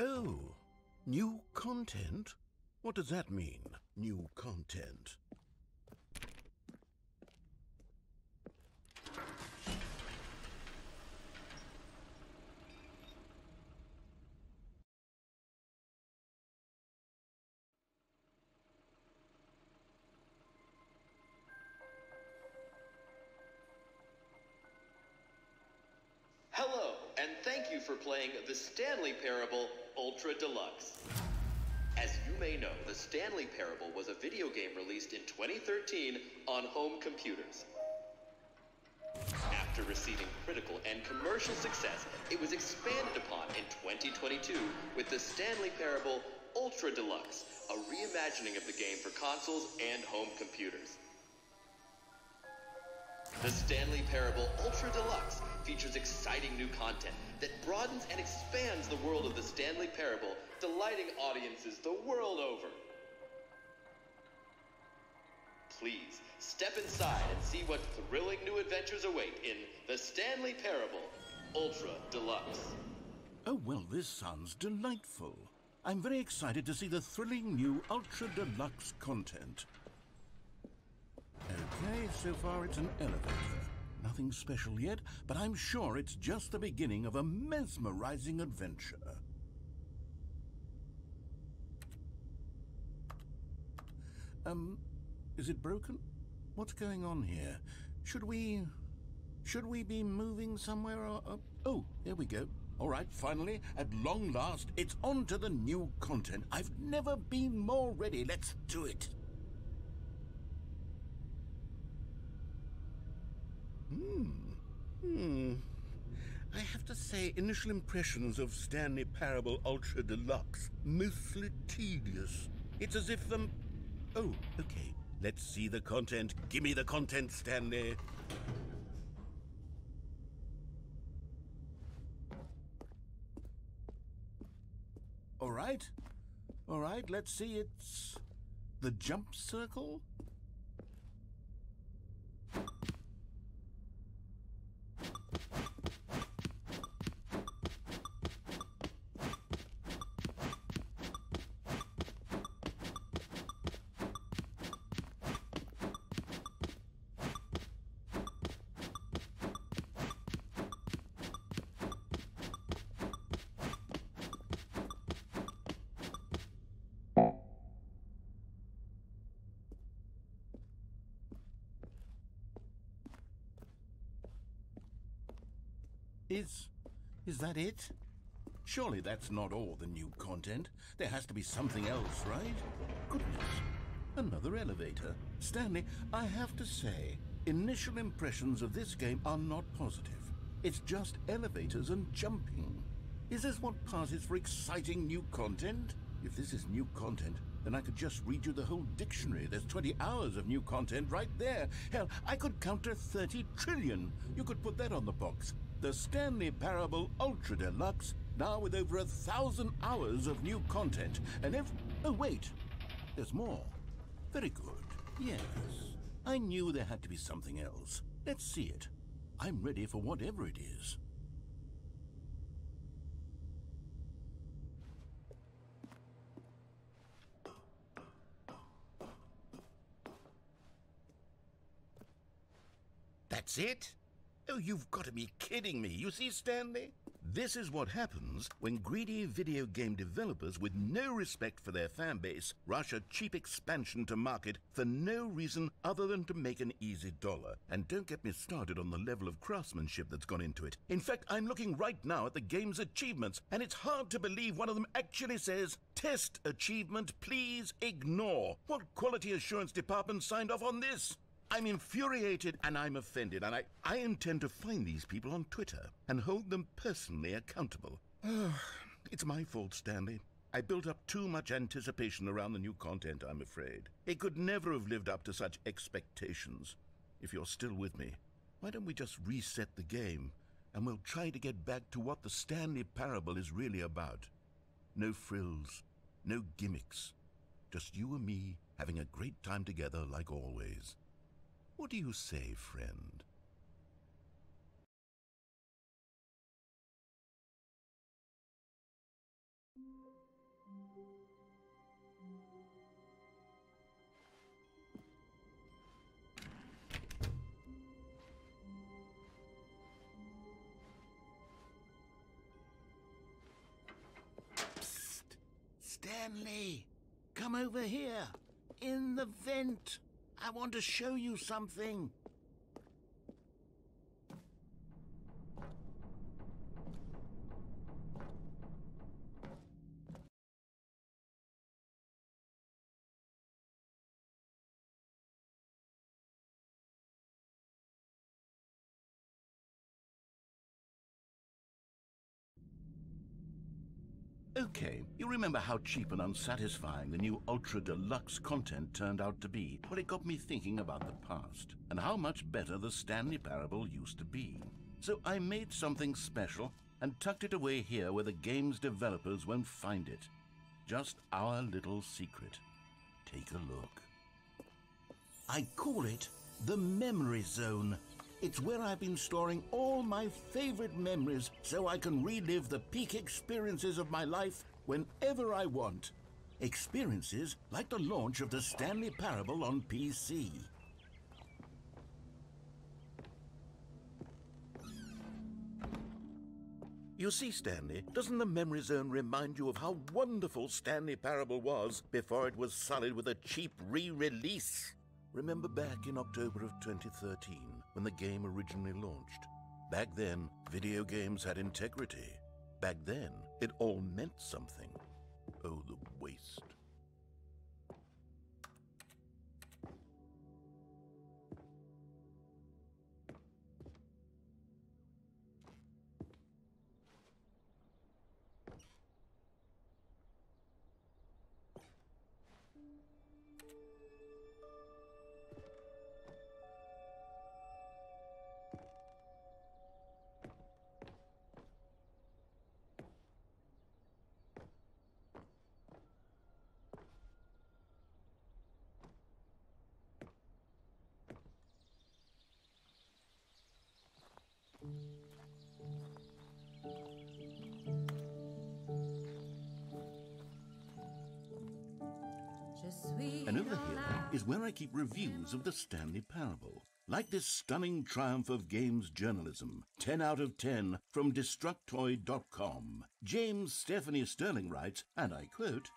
Oh, new content? What does that mean, new content? Hello, and thank you for playing the Stanley Parable Ultra Deluxe. As you may know, the Stanley Parable was a video game released in 2013 on home computers. After receiving critical and commercial success, it was expanded upon in 2022 with the Stanley Parable Ultra Deluxe, a reimagining of the game for consoles and home computers. The Stanley Parable Ultra Deluxe features exciting new content that broadens and expands the world of the Stanley Parable, delighting audiences the world over. Please, step inside and see what thrilling new adventures await in the Stanley Parable Ultra Deluxe. Oh, well, this sounds delightful. I'm very excited to see the thrilling new Ultra Deluxe content. Okay, so far it's an elevator. Nothing special yet, but I'm sure it's just the beginning of a mesmerizing adventure. Is it broken? What's going on here? Should we be moving somewhere or... Oh, there we go. All right, finally, at long last, it's on to the new content. I've never been more ready. Let's do it. I have to say, initial impressions of Stanley Parable Ultra Deluxe, mostly tedious. It's as if Oh, okay. Let's see the content. Give me the content, Stanley. All right. All right, let's see. It's the jump circle. Is that it? Surely that's not all the new content. There has to be something else, right? Goodness, another elevator. Stanley, I have to say, initial impressions of this game are not positive. It's just elevators and jumping. Is this what passes for exciting new content? If this is new content, then I could just read you the whole dictionary. There's 20 hours of new content right there. Hell, I could counter 30 trillion. You could put that on the box. The Stanley Parable Ultra Deluxe, now with over 1,000 hours of new content. And oh wait, there's more. Very good. Yes, I knew there had to be something else. Let's see it. I'm ready for whatever it is. That's it? Oh, you've got to be kidding me. You see, Stanley? This is what happens when greedy video game developers with no respect for their fan base rush a cheap expansion to market for no reason other than to make an easy dollar. And don't get me started on the level of craftsmanship that's gone into it. In fact, I'm looking right now at the game's achievements, and it's hard to believe one of them actually says, "Test achievement, please ignore." What quality assurance department signed off on this? I'm infuriated and I'm offended, and I intend to find these people on Twitter and hold them personally accountable. It's my fault, Stanley. I built up too much anticipation around the new content, I'm afraid. It could never have lived up to such expectations. If you're still with me, why don't we just reset the game and we'll try to get back to what the Stanley Parable is really about. No frills, no gimmicks. Just you and me having a great time together like always. What do you say, friend? Psst! Stanley! Come over here! In the vent! I want to show you something. Okay, you remember how cheap and unsatisfying the new Ultra Deluxe content turned out to be? Well, it got me thinking about the past and how much better the Stanley Parable used to be. So I made something special and tucked it away here where the game's developers won't find it. Just our little secret. Take a look. I call it the Memory Zone. It's where I've been storing all my favorite memories so I can relive the peak experiences of my life whenever I want. Experiences like the launch of the Stanley Parable on PC. You see, Stanley, doesn't the Memory Zone remind you of how wonderful Stanley Parable was before it was sullied with a cheap re-release? Remember back in October of 2013, when the game originally launched? Back then, video games had integrity. Back then, it all meant something. Oh, the waste. And over here is where I keep reviews of the Stanley Parable. Like this stunning triumph of games journalism, 10 out of 10 from Destructoid.com. James Stephanie Sterling writes, and I quote,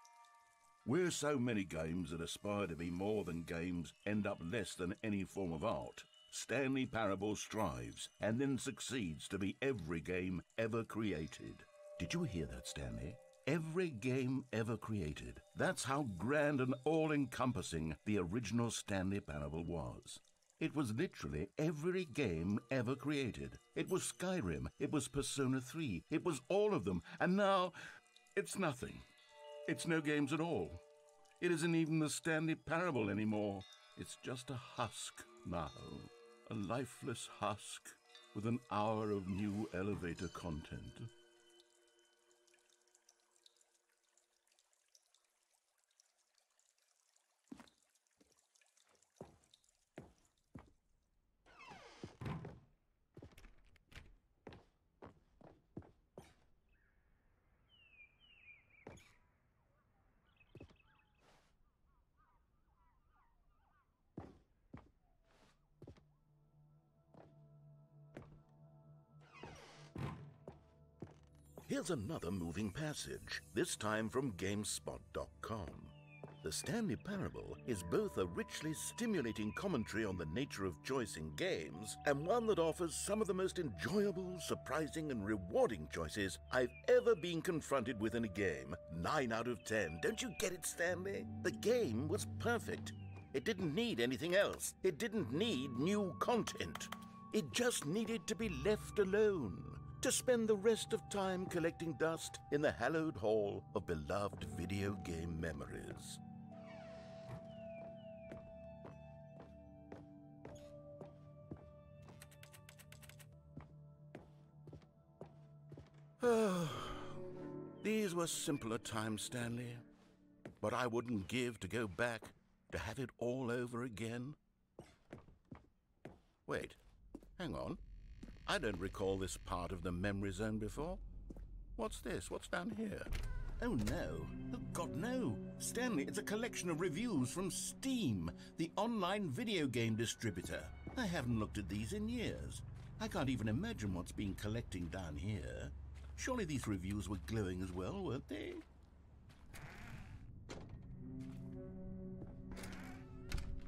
"Where so many games that aspire to be more than games end up less than any form of art, Stanley Parable strives and then succeeds to be every game ever created." Did you hear that, Stanley? Every game ever created. That's how grand and all-encompassing the original Stanley Parable was. It was literally every game ever created. It was Skyrim, it was Persona 3, it was all of them, and now it's nothing. It's no games at all. It isn't even the Stanley Parable anymore. It's just a husk now. A lifeless husk with an hour of new elevator content. Here's another moving passage, this time from GameSpot.com. The Stanley Parable is both a richly stimulating commentary on the nature of choice in games and one that offers some of the most enjoyable, surprising, and rewarding choices I've ever been confronted with in a game. 9 out of 10. Don't you get it, Stanley? The game was perfect. It didn't need anything else. It didn't need new content. It just needed to be left alone, to spend the rest of time collecting dust in the hallowed hall of beloved video game memories. These were simpler times, Stanley, but I wouldn't give to go back to have it all over again. Wait, hang on. I don't recall this part of the memory zone before. What's this? What's down here? Oh no. Oh God, no. Stanley, it's a collection of reviews from Steam, the online video game distributor. I haven't looked at these in years. I can't even imagine what's been collecting down here. Surely these reviews were glowing as well, weren't they?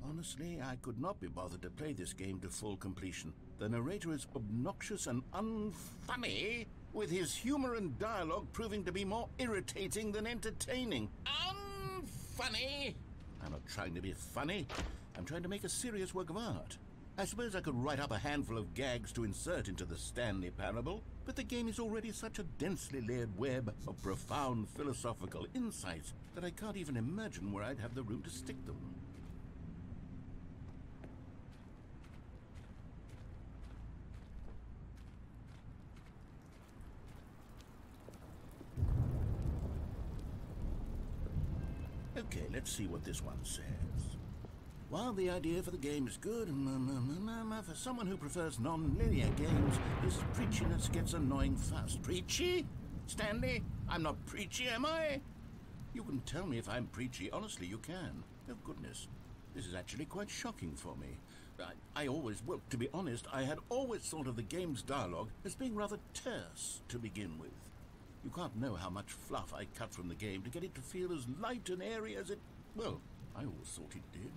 Honestly, I could not be bothered to play this game to full completion. The narrator is obnoxious and unfunny, with his humor and dialogue proving to be more irritating than entertaining. Unfunny! I'm not trying to be funny. I'm trying to make a serious work of art. I suppose I could write up a handful of gags to insert into the Stanley Parable, but the game is already such a densely layered web of profound philosophical insights that I can't even imagine where I'd have the room to stick them. Okay, let's see what this one says. While the idea for the game is good, for someone who prefers non-linear games, this preachiness gets annoying fast. Preachy? Stanley, I'm not preachy, am I? You can tell me if I'm preachy. Honestly, you can. Oh, goodness. This is actually quite shocking for me. Well, to be honest, I had always thought of the game's dialogue as being rather terse to begin with. You can't know how much fluff I cut from the game to get it to feel as light and airy as it... Well, I always thought it did,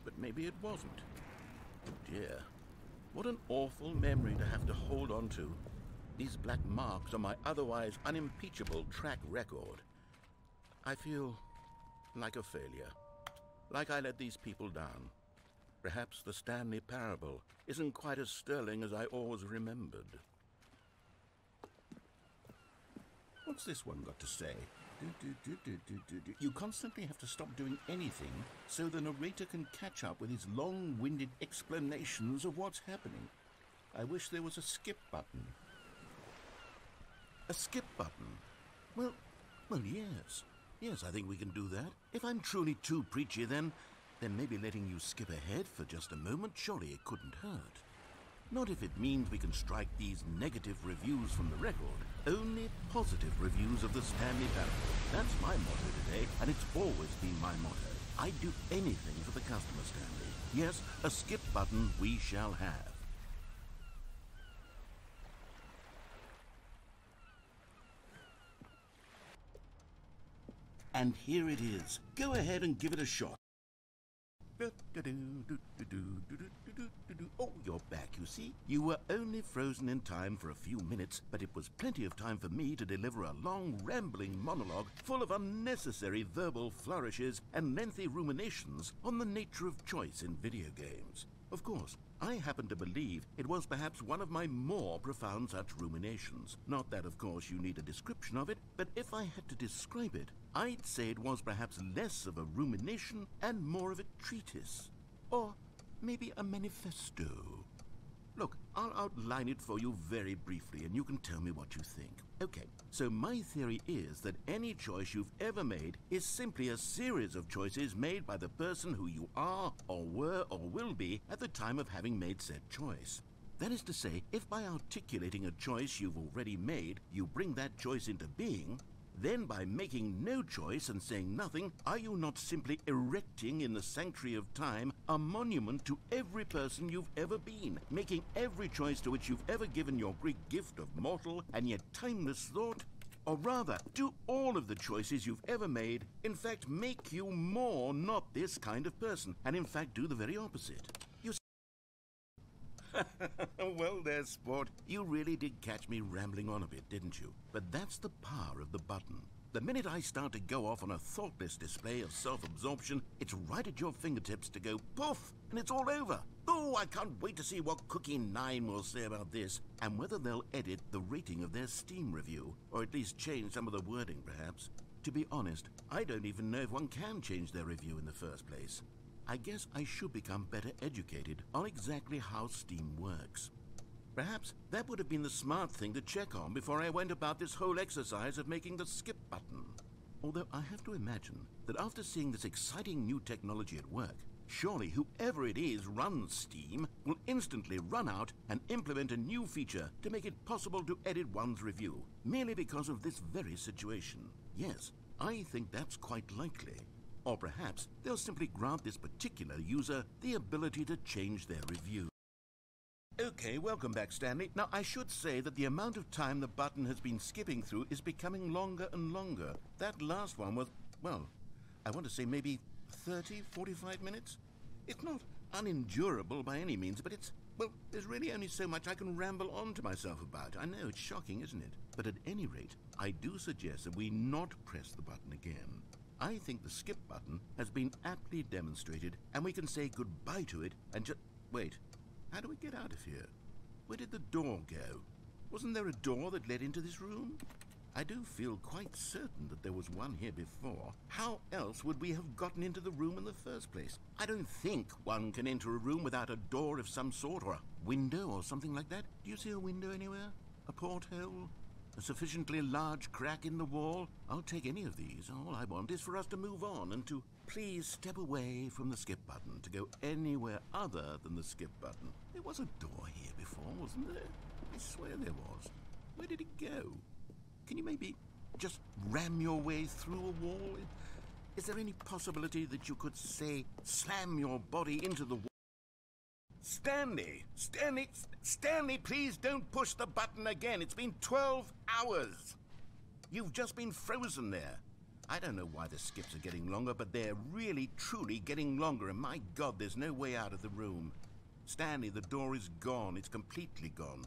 but maybe it wasn't. Oh dear, what an awful memory to have to hold on to. These black marks on my otherwise unimpeachable track record. I feel like a failure, like I let these people down. Perhaps the Stanley Parable isn't quite as sterling as I always remembered. What's this one got to say? You constantly have to stop doing anything so the narrator can catch up with his long-winded explanations of what's happening. I wish there was a skip button. A skip button? Well, yes. Yes, I think we can do that. If I'm truly too preachy, then maybe letting you skip ahead for just a moment, surely it couldn't hurt. Not if it means we can strike these negative reviews from the record. Only positive reviews of the Stanley Parable. That's my motto today, and it's always been my motto. I'd do anything for the customer, Stanley. Yes, a skip button we shall have. And here it is. Go ahead and give it a shot. Oh, you're back, you see. You were only frozen in time for a few minutes, but it was plenty of time for me to deliver a long, rambling monologue full of unnecessary verbal flourishes and lengthy ruminations on the nature of choice in video games. Of course, I happen to believe it was perhaps one of my more profound such ruminations. Not that, of course, you need a description of it, but if I had to describe it, I'd say it was perhaps less of a rumination and more of a treatise. Or maybe a manifesto. Look, I'll outline it for you very briefly, and you can tell me what you think. Okay, so my theory is that any choice you've ever made is simply a series of choices made by the person who you are, or were, or will be at the time of having made said choice. That is to say, if by articulating a choice you've already made, you bring that choice into being, then by making no choice and saying nothing, are you not simply erecting in the sanctuary of time a monument to every person you've ever been, making every choice to which you've ever given your great gift of mortal and yet timeless thought? Or rather, do all of the choices you've ever made, in fact, make you more not this kind of person, and in fact do the very opposite? You Well there, sport. You really did catch me rambling on a bit, didn't you? But that's the power of the button. The minute I start to go off on a thoughtless display of self-absorption, it's right at your fingertips to go poof, and it's all over. Oh, I can't wait to see what Cookie 9 will say about this, and whether they'll edit the rating of their Steam review, or at least change some of the wording, perhaps. To be honest, I don't even know if one can change their review in the first place. I guess I should become better educated on exactly how Steam works. Perhaps that would have been the smart thing to check on before I went about this whole exercise of making the skip button. Although I have to imagine that after seeing this exciting new technology at work, surely whoever it is runs Steam will instantly run out and implement a new feature to make it possible to edit one's review, merely because of this very situation. Yes, I think that's quite likely. Or perhaps they'll simply grant this particular user the ability to change their review. Okay, welcome back, Stanley. Now, I should say that the amount of time the button has been skipping through is becoming longer and longer. That last one was, well, I want to say maybe 30, 45 minutes? It's not unendurable by any means, but it's, well, there's really only so much I can ramble on to myself about. I know, it's shocking, isn't it? But at any rate, I do suggest that we not press the button again. I think the skip button has been aptly demonstrated, and we can say goodbye to it and just... Wait, how do we get out of here? Where did the door go? Wasn't there a door that led into this room? I do feel quite certain that there was one here before. How else would we have gotten into the room in the first place? I don't think one can enter a room without a door of some sort, or a window or something like that. Do you see a window anywhere? A porthole? A sufficiently large crack in the wall? I'll take any of these. All I want is for us to move on and to please step away from the skip button, to go anywhere other than the skip button. There was a door here before, wasn't there? I swear there was. Where did it go? Can you maybe just ram your way through a wall? Is there any possibility that you could, say, slam your body into the wall? Stanley! Stanley, please don't push the button again. It's been 12 hours. You've just been frozen there. I don't know why the skips are getting longer, but they're really, truly getting longer, and my God, there's no way out of the room. Stanley, the door is gone. It's completely gone.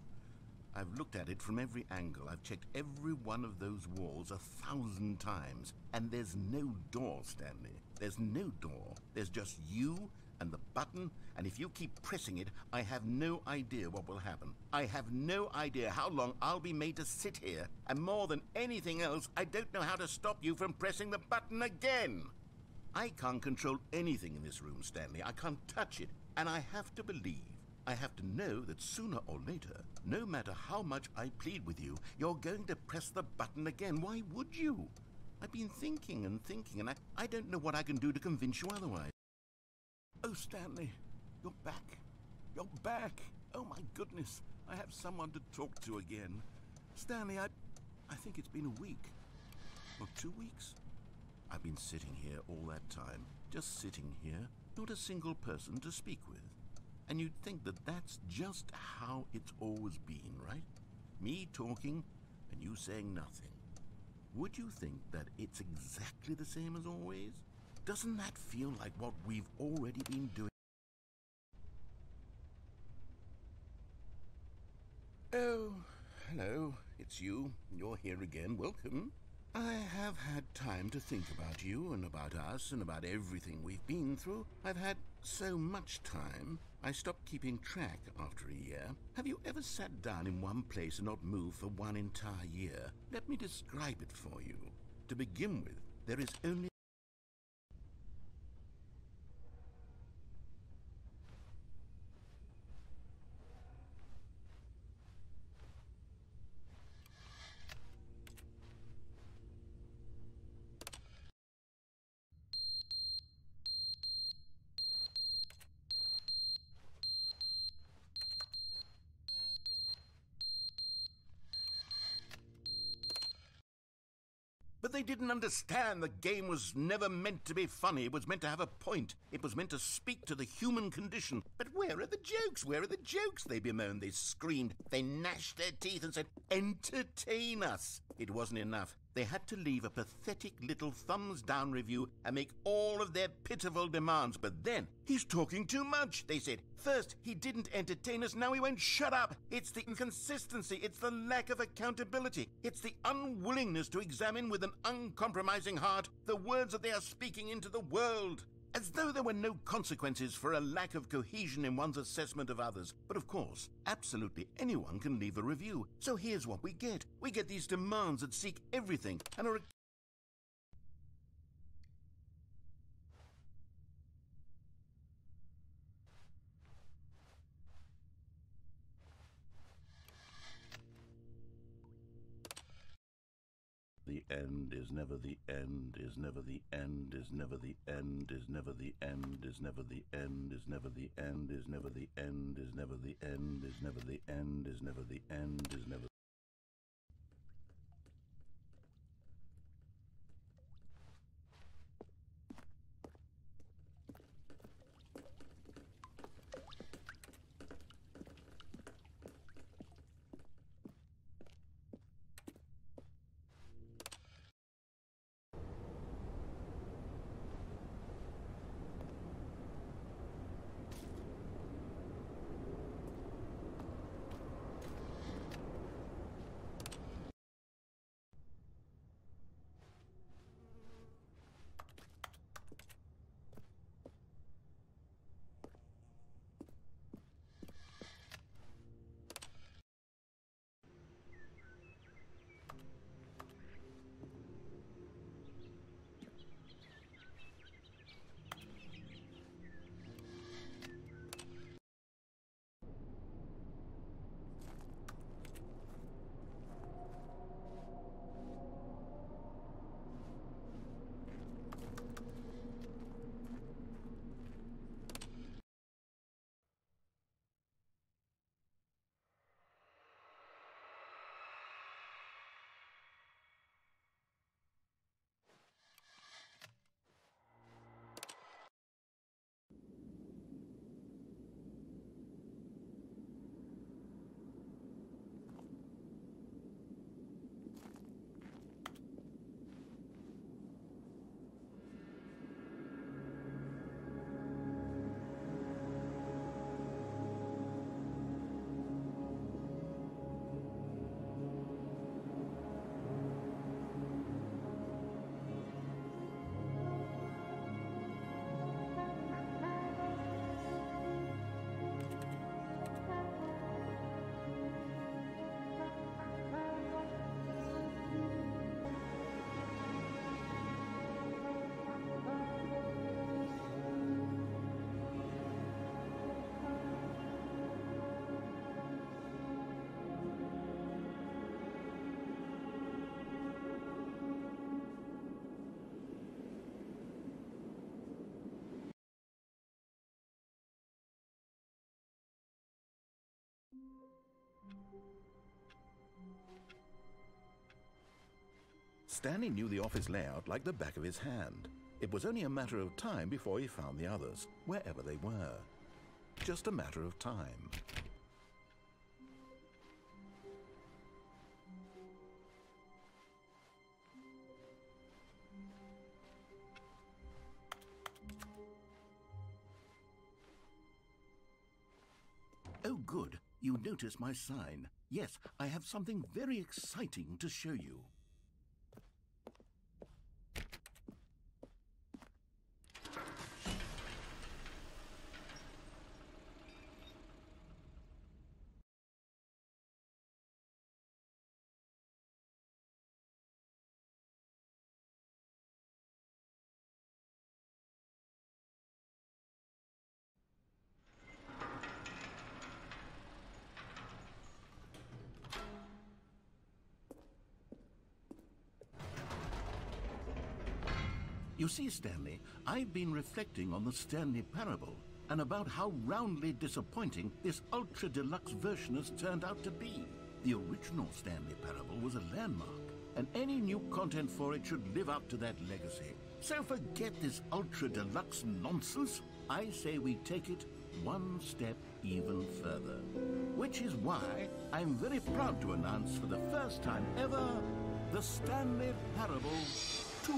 I've looked at it from every angle. I've checked every one of those walls 1,000 times, and there's no door, Stanley. There's no door. There's just you and the button, and if you keep pressing it, I have no idea what will happen. I have no idea how long I'll be made to sit here, and more than anything else, I don't know how to stop you from pressing the button again. I can't control anything in this room, Stanley. I can't touch it, and I have to believe, I have to know that sooner or later, no matter how much I plead with you, you're going to press the button again. Why would you? I've been thinking and thinking, and I don't know what I can do to convince you otherwise. Oh, Stanley, you're back. You're back. Oh, my goodness. I have someone to talk to again. Stanley, I think it's been a week. Or 2 weeks. I've been sitting here all that time, just sitting here, not a single person to speak with. And you'd think that that's just how it's always been, right? Me talking and you saying nothing. Would you think that it's exactly the same as always? Doesn't that feel like what we've already been doing? Oh, hello, it's you. You're here again. Welcome. I have had time to think about you and about us and about everything we've been through. I've had so much time, I stopped keeping track after a year. Have you ever sat down in one place and not moved for one entire year? Let me describe it for you. To begin with, there is only But they didn't understand the game was never meant to be funny. It was meant to have a point. It was meant to speak to the human condition. But where are the jokes? Where are the jokes? They bemoaned, they screamed, they gnashed their teeth and said, entertain us. It wasn't enough. They had to leave a pathetic little thumbs-down review and make all of their pitiful demands. But then, he's talking too much, they said. First, he didn't entertain us, now he won't shut up. It's the inconsistency, it's the lack of accountability. It's the unwillingness to examine with an uncompromising heart the words that they are speaking into the world. As though there were no consequences for a lack of cohesion in one's assessment of others. But of course, absolutely anyone can leave a review. So here's what we get. We get these demands that seek everything and are... The end is never the end, is never the end, is never the end, is never the end, is never the end, is never the end, is never the end, is never the end, is never the end, is never the end, is never... Stanley knew the office layout like the back of his hand. It was only a matter of time before he found the others, wherever they were. Just a matter of time. Oh, good. You notice my sign. Yes, I have something very exciting to show you. You see, Stanley, I've been reflecting on the Stanley Parable and about how roundly disappointing this ultra-deluxe version has turned out to be. The original Stanley Parable was a landmark, and any new content for it should live up to that legacy. So forget this ultra-deluxe nonsense. I say we take it one step even further. Which is why I'm very proud to announce for the first time ever, the Stanley Parable 2.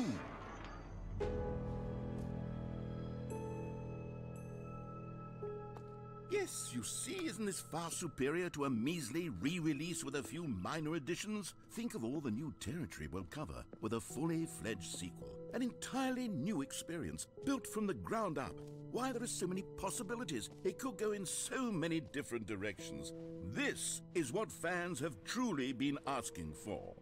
Yes, you see, isn't this far superior to a measly re-release with a few minor additions? Think of all the new territory we'll cover with a fully fledged sequel. An entirely new experience, built from the ground up. Why, there are so many possibilities. It could go in so many different directions. This is what fans have truly been asking for.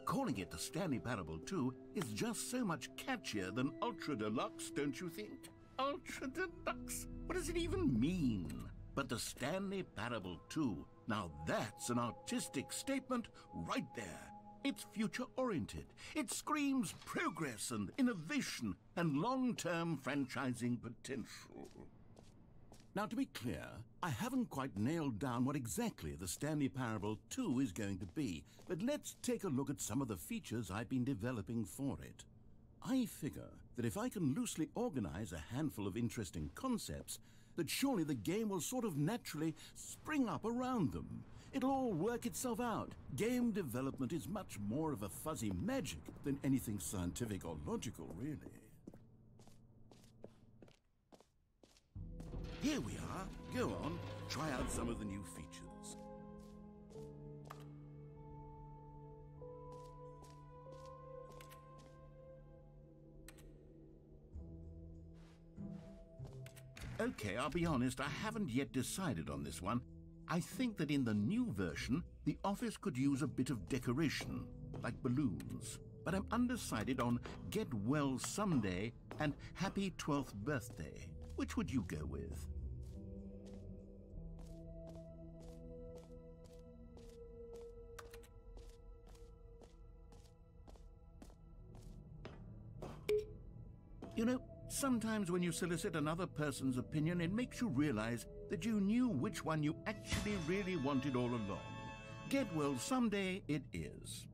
Calling it the Stanley Parable 2 is just so much catchier than Ultra Deluxe, don't you think? Ultra Deluxe? What does it even mean? But the Stanley Parable 2, now that's an artistic statement right there. It's future-oriented. It screams progress and innovation and long-term franchising potential. Now, to be clear, I haven't quite nailed down what exactly the Stanley Parable 2 is going to be, but let's take a look at some of the features I've been developing for it. I figure that if I can loosely organize a handful of interesting concepts, that surely the game will sort of naturally spring up around them. It'll all work itself out. Game development is much more of a fuzzy magic than anything scientific or logical, really. Here we are. Go on, try out some of the new features. Okay, I'll be honest, I haven't yet decided on this one. I think that in the new version, the office could use a bit of decoration, like balloons. But I'm undecided on Get Well Someday and Happy 12th Birthday. Which would you go with? You know, sometimes when you solicit another person's opinion, it makes you realize that you knew which one you actually really wanted all along. Get Well Someday it is.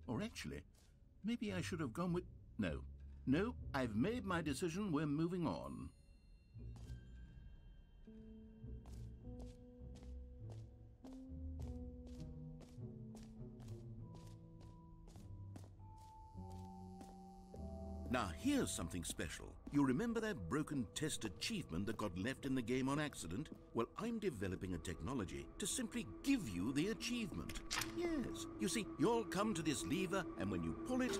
Or actually, maybe I should have gone with... No, I've made my decision. We're moving on. Now, here's something special. You remember that broken test achievement that got left in the game on accident? Well, I'm developing a technology to simply give you the achievement. Yes. You see, you'll come to this lever, and when you pull it,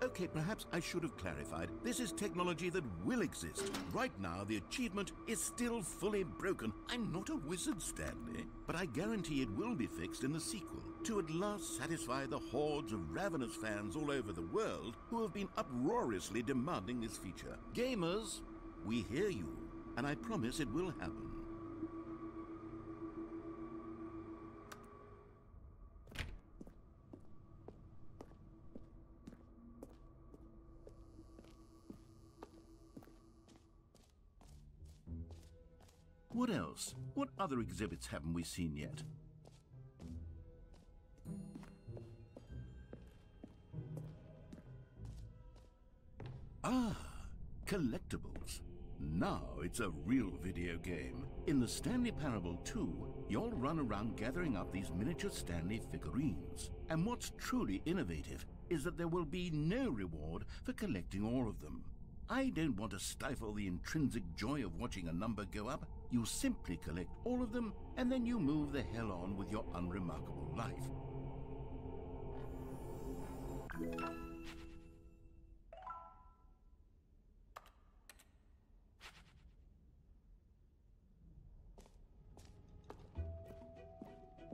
Okay, perhaps I should have clarified. This is technology that will exist. Right now, the achievement is still fully broken. I'm not a wizard, Stanley, but I guarantee it will be fixed in the sequel to at last satisfy the hordes of ravenous fans all over the world who have been uproariously demanding this feature. Gamers, we hear you, and I promise it will happen. What else? What other exhibits haven't we seen yet? Ah, collectibles. Now it's a real video game. In the Stanley Parable 2, you'll run around gathering up these miniature Stanley figurines. And what's truly innovative is that there will be no reward for collecting all of them. I don't want to stifle the intrinsic joy of watching a number go up. You simply collect all of them, and then you move the hell on with your unremarkable life.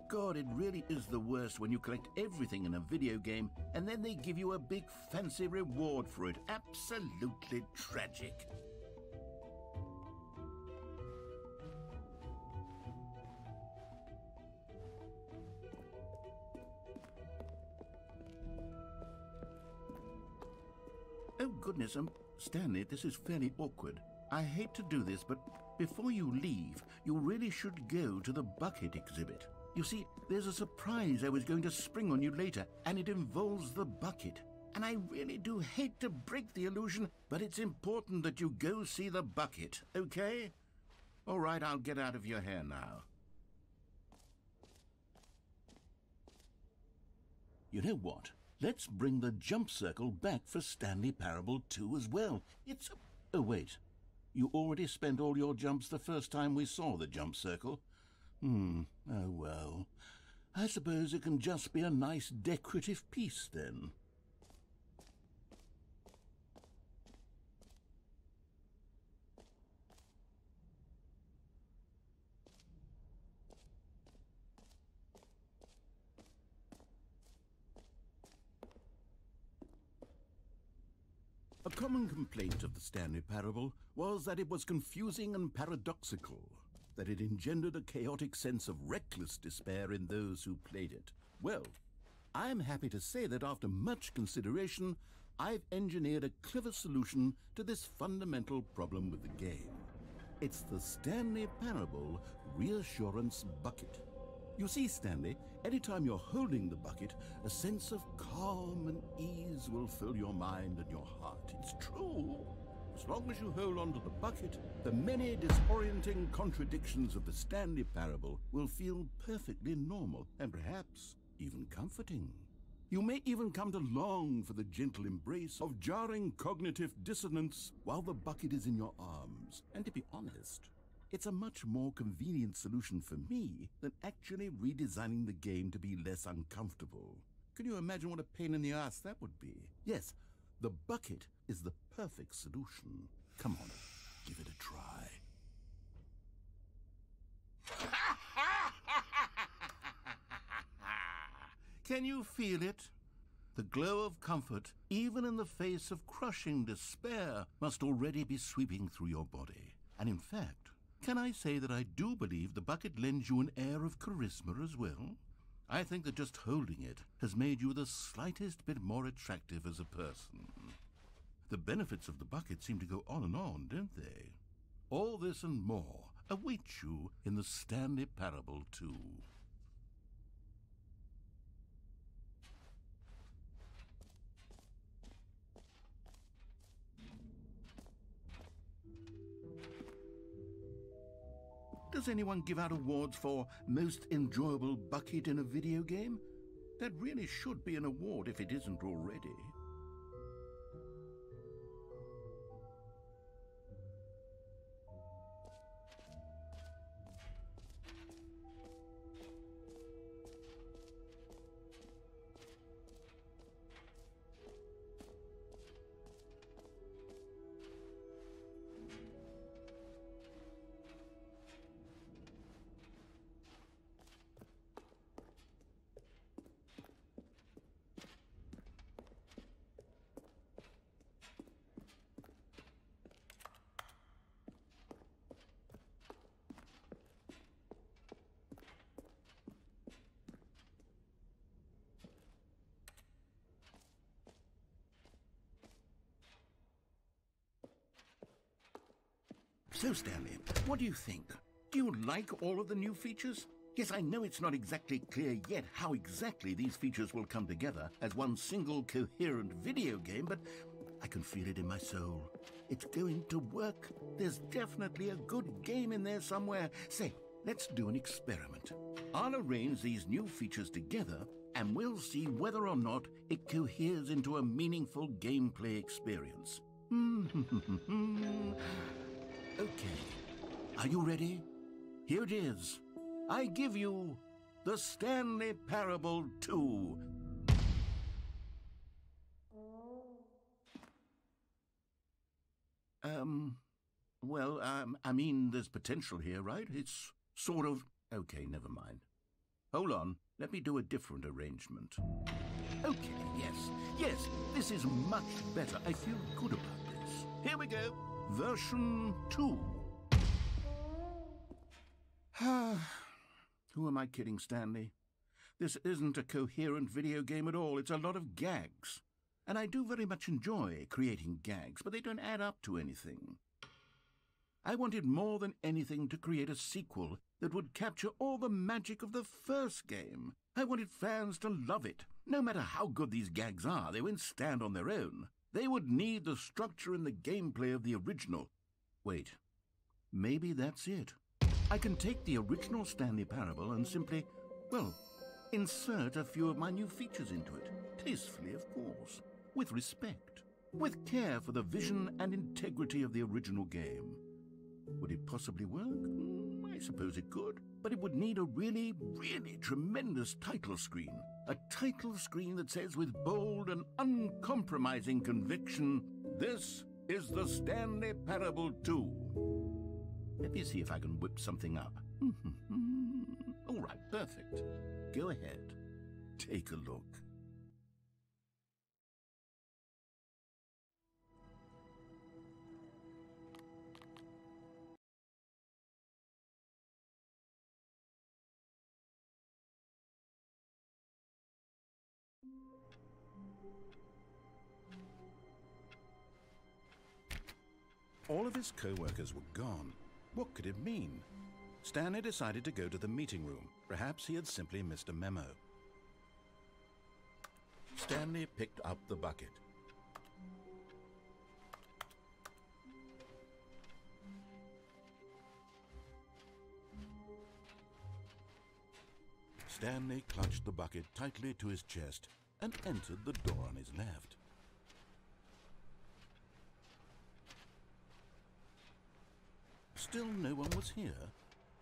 God, it really is the worst when you collect everything in a video game and then they give you a big fancy reward for it. Absolutely tragic. Oh goodness, Stanley, this is fairly awkward. I hate to do this, but before you leave, you really should go to the bucket exhibit. You see, there's a surprise I was going to spring on you later, and it involves the bucket. And I really do hate to break the illusion, but it's important that you go see the bucket, okay? All right, I'll get out of your hair now. You know what? Let's bring the jump circle back for Stanley Parable 2 as well. It's... Oh, wait. You already spent all your jumps the first time we saw the jump circle. Oh well. I suppose it can just be a nice decorative piece then. A common complaint of the Stanley Parable was that it was confusing and paradoxical, that it engendered a chaotic sense of reckless despair in those who played it. Well, I'm happy to say that after much consideration, I've engineered a clever solution to this fundamental problem with the game. It's the Stanley Parable Reassurance Bucket. You see, Stanley, anytime you're holding the bucket, a sense of calm and ease will fill your mind and your heart. It's true. As long as you hold on to the bucket, the many disorienting contradictions of the Stanley Parable will feel perfectly normal and perhaps even comforting. You may even come to long for the gentle embrace of jarring cognitive dissonance while the bucket is in your arms. And to be honest, it's a much more convenient solution for me than actually redesigning the game to be less uncomfortable. Can you imagine what a pain in the ass that would be? Yes, the bucket is the perfect solution. Come on, give it a try. Can you feel it? The glow of comfort, even in the face of crushing despair, must already be sweeping through your body. And in fact, can I say that I do believe the bucket lends you an air of charisma as well? I think that just holding it has made you the slightest bit more attractive as a person. The benefits of the bucket seem to go on, don't they? All this and more await you in the Stanley Parable 2. Does anyone give out awards for most enjoyable bucket in a video game? That really should be an award if it isn't already. So, Stanley, what do you think? Do you like all of the new features? Yes, I know it's not exactly clear yet how exactly these features will come together as one single coherent video game, but I can feel it in my soul. It's going to work. There's definitely a good game in there somewhere. Say, let's do an experiment. I'll arrange these new features together, and we'll see whether or not it coheres into a meaningful gameplay experience. Okay, are you ready? Here it is. I give you the Stanley Parable 2. I mean, there's potential here, right? It's sort of... Okay, never mind. Hold on, let me do a different arrangement. Okay, yes, this is much better. I feel good about this. Here we go. Version 2. Who am I kidding, Stanley? This isn't a coherent video game at all. It's a lot of gags. And I do very much enjoy creating gags, but they don't add up to anything. I wanted more than anything to create a sequel that would capture all the magic of the first game. I wanted fans to love it. No matter how good these gags are, they won't stand on their own. They would need the structure and the gameplay of the original. Wait, maybe that's it. I can take the original Stanley Parable and simply, well, insert a few of my new features into it. Tastefully, of course. With respect. With care for the vision and integrity of the original game. Would it possibly work? I suppose it could. But it would need a really, really tremendous title screen. A title screen that says with bold and uncompromising conviction, "This is the Stanley Parable 2. Let me see if I can whip something up. All right, perfect. Go ahead. Take a look. All of his co-workers were gone. What could it mean? Stanley decided to go to the meeting room. Perhaps he had simply missed a memo. Stanley picked up the bucket. Stanley clutched the bucket tightly to his chest and entered the door on his left. Still no one was here.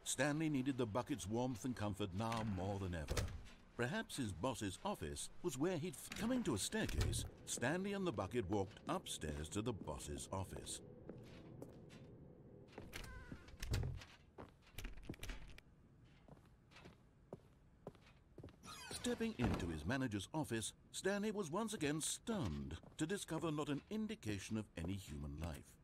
Stanley needed the bucket's warmth and comfort now more than ever. Perhaps his boss's office was where he'd... Coming to a staircase, Stanley and the bucket walked upstairs to the boss's office. Stepping into his manager's office, Stanley was once again stunned to discover not an indication of any human life.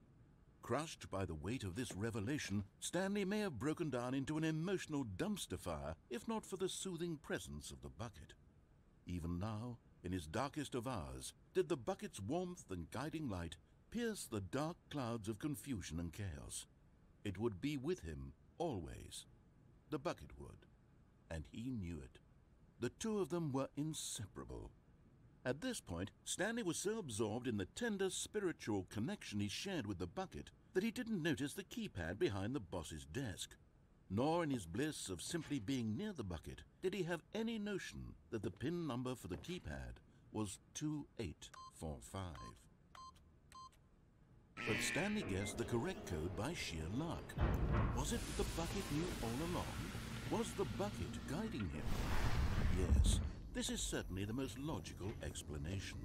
Crushed by the weight of this revelation, Stanley may have broken down into an emotional dumpster fire if not for the soothing presence of the bucket. Even now, in his darkest of hours, did the bucket's warmth and guiding light pierce the dark clouds of confusion and chaos. It would be with him always. The bucket would, and he knew it. The two of them were inseparable. At this point, Stanley was so absorbed in the tender spiritual connection he shared with the bucket that he didn't notice the keypad behind the boss's desk. Nor in his bliss of simply being near the bucket did he have any notion that the PIN number for the keypad was 2845. But Stanley guessed the correct code by sheer luck. Was it that the bucket knew all along? Was the bucket guiding him? Yes, this is certainly the most logical explanation.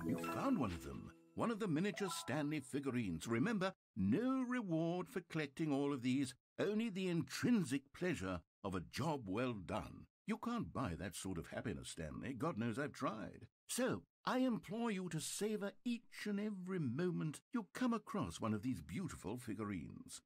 You found one of them. One of the miniature Stanley figurines. Remember, no reward for collecting all of these, only the intrinsic pleasure of a job well done. You can't buy that sort of happiness, Stanley. God knows I've tried. So, I implore you to savor each and every moment you come across one of these beautiful figurines.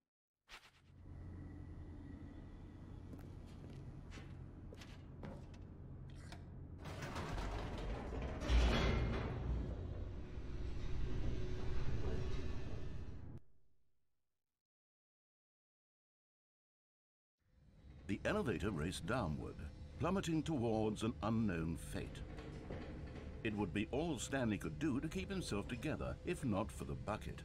The elevator raced downward, plummeting towards an unknown fate. It would be all Stanley could do to keep himself together, if not for the bucket.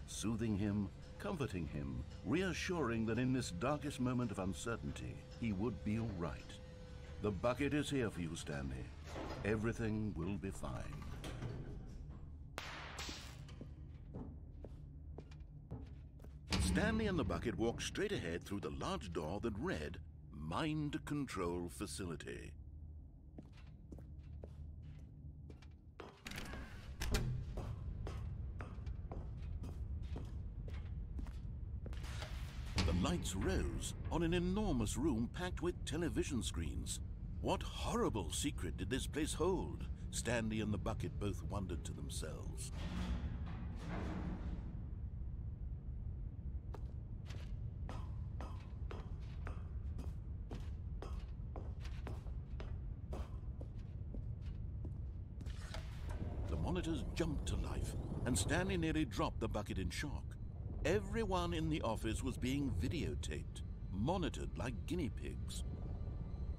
Soothing him, comforting him, reassuring that in this darkest moment of uncertainty, he would be all right. The bucket is here for you, Stanley. Everything will be fine. Stanley and the bucket walked straight ahead through the large door that read, Mind Control Facility. The lights rose on an enormous room packed with television screens. What horrible secret did this place hold? Stanley and the bucket both wondered to themselves. The monitors jumped to life, and Stanley nearly dropped the bucket in shock. Everyone in the office was being videotaped, monitored like guinea pigs.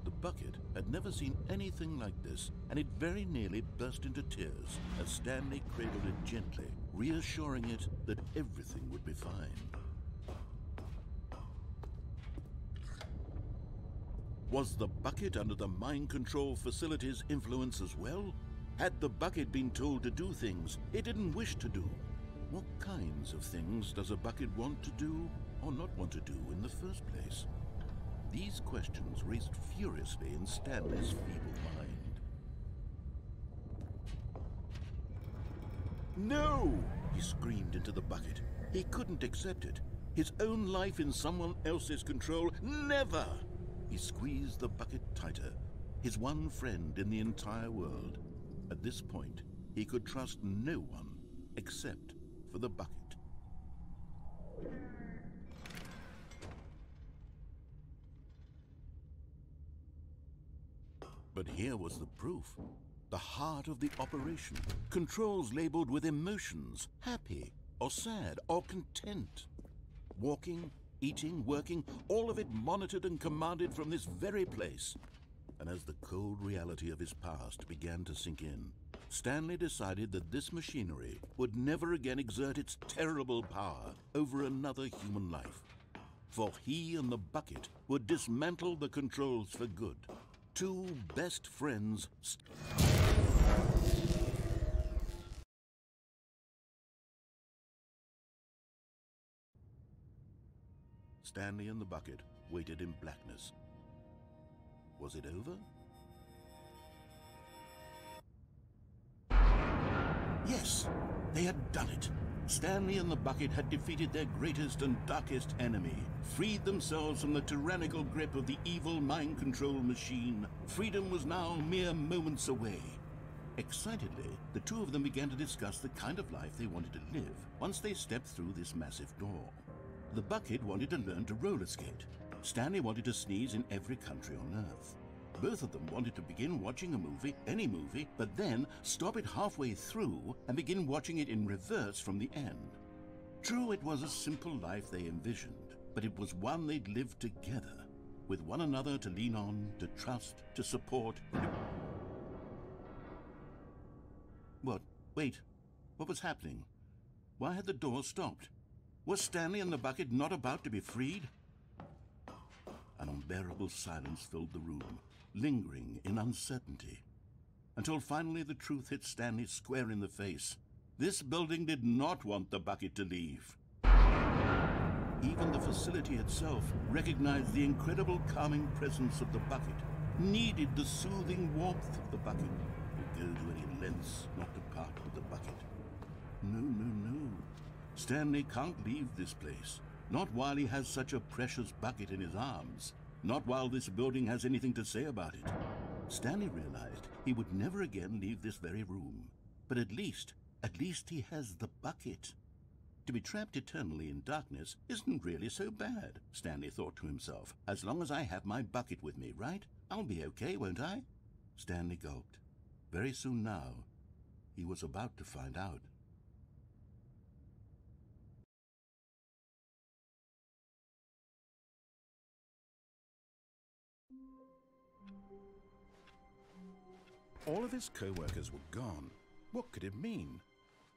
The bucket had never seen anything like this, and it very nearly burst into tears as Stanley cradled it gently, reassuring it that everything would be fine. Was the bucket under the mind control facility's influence as well? Had the bucket been told to do things it didn't wish to do? What kinds of things does a bucket want to do or not want to do in the first place? These questions raced furiously in Stanley's feeble mind. No! He screamed into the bucket. He couldn't accept it. His own life in someone else's control, never! He squeezed the bucket tighter, his one friend in the entire world. At this point, he could trust no one except for the bucket. But here was the proof. The heart of the operation. Controls labeled with emotions, happy or sad or content. Walking, eating, working, all of it monitored and commanded from this very place. And as the cold reality of his past began to sink in, Stanley decided that this machinery would never again exert its terrible power over another human life. For he and the bucket would dismantle the controls for good. Two best friends. Stanley and the bucket waited in blackness. Was it over? Yes, they had done it. Stanley and the bucket had defeated their greatest and darkest enemy, freed themselves from the tyrannical grip of the evil mind control machine. Freedom was now mere moments away. Excitedly, the two of them began to discuss the kind of life they wanted to live once they stepped through this massive door. The bucket wanted to learn to roller skate. Stanley wanted to sneeze in every country on Earth. Both of them wanted to begin watching a movie, any movie, but then stop it halfway through and begin watching it in reverse from the end. True, it was a simple life they envisioned, but it was one they'd lived together, with one another to lean on, to trust, to support. What? Wait. What was happening? Why had the door stopped? Was Stanley and the bucket not about to be freed? An unbearable silence filled the room, lingering in uncertainty, until finally the truth hit Stanley square in the face. This building did not want the bucket to leave. Even the facility itself recognized the incredible calming presence of the bucket, needed the soothing warmth of the bucket, would go to any lengths not to part with the bucket. No, no, no. Stanley can't leave this place. Not while he has such a precious bucket in his arms. Not while this building has anything to say about it. Stanley realized he would never again leave this very room. But at least he has the bucket. To be trapped eternally in darkness isn't really so bad, Stanley thought to himself. As long as I have my bucket with me, right? I'll be okay, won't I? Stanley gulped. Very soon now, he was about to find out. All of his co-workers were gone. What could it mean?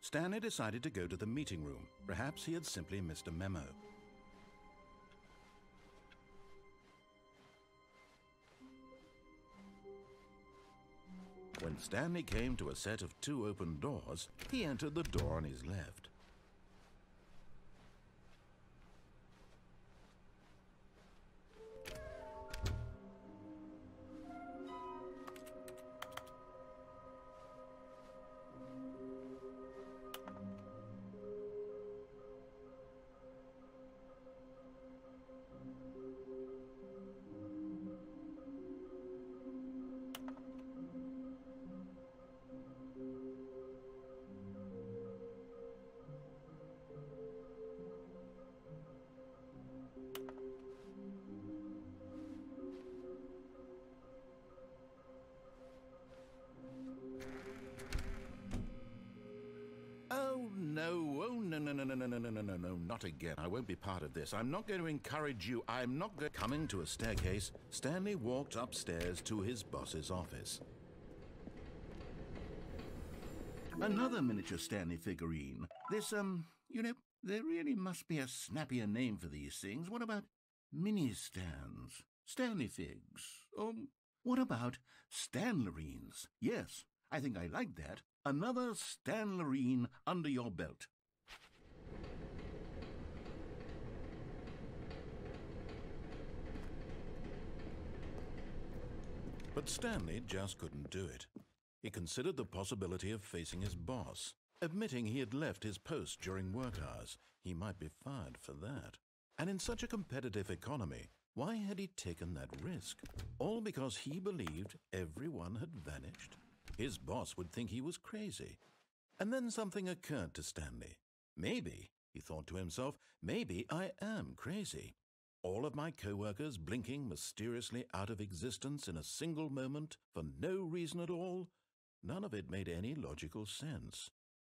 Stanley decided to go to the meeting room. Perhaps he had simply missed a memo. When Stanley came to a set of 2 open doors, he entered the door on his left. No, not again. I won't be part of this. I'm not going to encourage you. I'm not going... Coming to a staircase, Stanley walked upstairs to his boss's office. Another miniature Stanley figurine. This, you know, there really must be a snappier name for these things. What about mini-stands? Stanley figs? Or what about Stanlerines? Yes, I think I like that. Another Stanlerine under your belt. But Stanley just couldn't do it. He considered the possibility of facing his boss, admitting he had left his post during work hours. He might be fired for that. And in such a competitive economy, why had he taken that risk? All because he believed everyone had vanished? His boss would think he was crazy. And then something occurred to Stanley. Maybe, he thought to himself, maybe I am crazy. All of my co-workers blinking mysteriously out of existence in a single moment for no reason at all? None of it made any logical sense.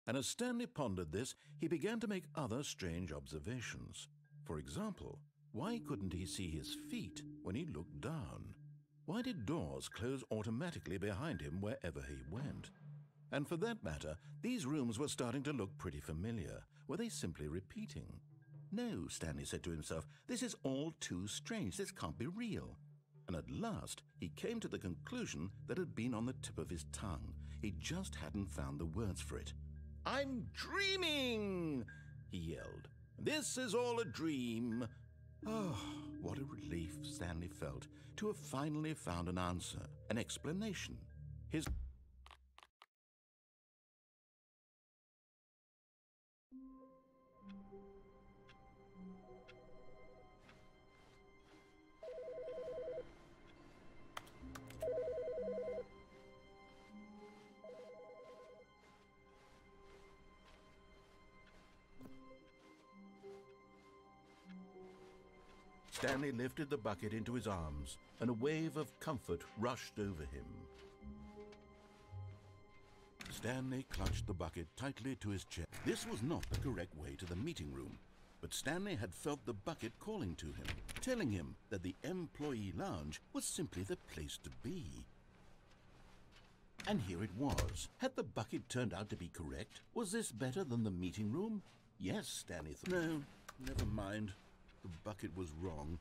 And as Stanley pondered this, he began to make other strange observations. For example, why couldn't he see his feet when he looked down? Why did doors close automatically behind him wherever he went? And for that matter, these rooms were starting to look pretty familiar. Were they simply repeating? No, Stanley said to himself, this is all too strange. This can't be real. And at last, he came to the conclusion that had been on the tip of his tongue. He just hadn't found the words for it. "I'm dreaming!" he yelled. "This is all a dream." Oh, what a relief Stanley felt to have finally found an answer, an explanation. His Stanley lifted the bucket into his arms, and a wave of comfort rushed over him. Stanley clutched the bucket tightly to his chest. This was not the correct way to the meeting room, but Stanley had felt the bucket calling to him, telling him that the employee lounge was simply the place to be. And here it was. Had the bucket turned out to be correct? Was this better than the meeting room? Yes, Stanley thought. No, never mind. The bucket was wrong.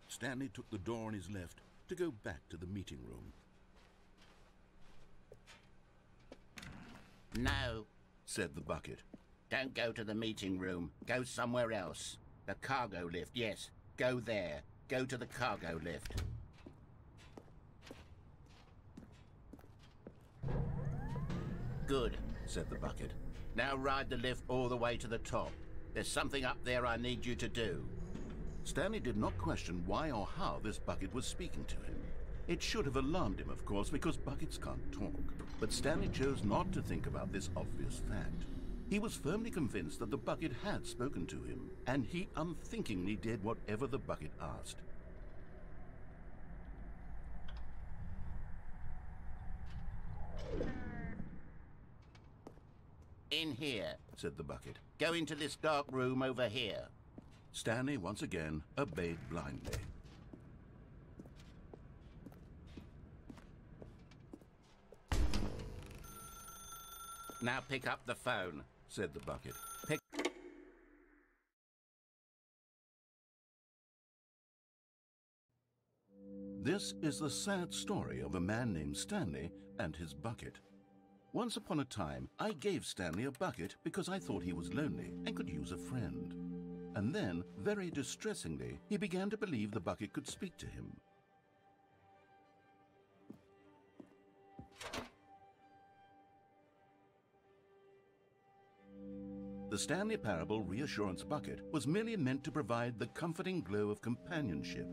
Stanley took the door on his left to go back to the meeting room. "No," said the bucket. "don't go to the meeting room. Go somewhere else. The cargo lift, yes. Go there. Go to the cargo lift." "Good," said the bucket. "Now ride the lift all the way to the top. There's something up there I need you to do." Stanley did not question why or how this bucket was speaking to him. It should have alarmed him, of course, because buckets can't talk. But Stanley chose not to think about this obvious fact. He was firmly convinced that the bucket had spoken to him, and he unthinkingly did whatever the bucket asked. "In here," said the bucket. "Go into this dark room over here." Stanley once again obeyed blindly. Now pick up the phone, said the bucket. Pick... This is the sad story of a man named Stanley and his bucket. Once upon a time, I gave Stanley a bucket because I thought he was lonely and could use a friend. And then, very distressingly, he began to believe the bucket could speak to him. The Stanley Parable Reassurance Bucket was merely meant to provide the comforting glow of companionship.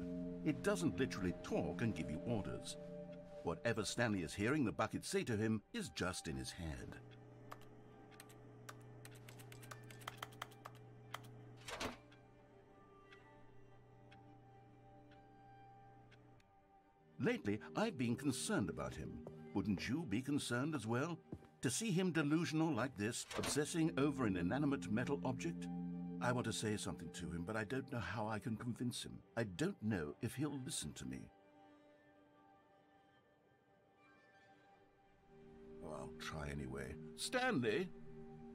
It doesn't literally talk and give you orders. Whatever Stanley is hearing the bucket say to him is just in his head. Lately, I've been concerned about him. Wouldn't you be concerned as well? To see him delusional like this, obsessing over an inanimate metal object? I want to say something to him, but I don't know how I can convince him. I don't know if he'll listen to me. Oh, I'll try anyway. Stanley,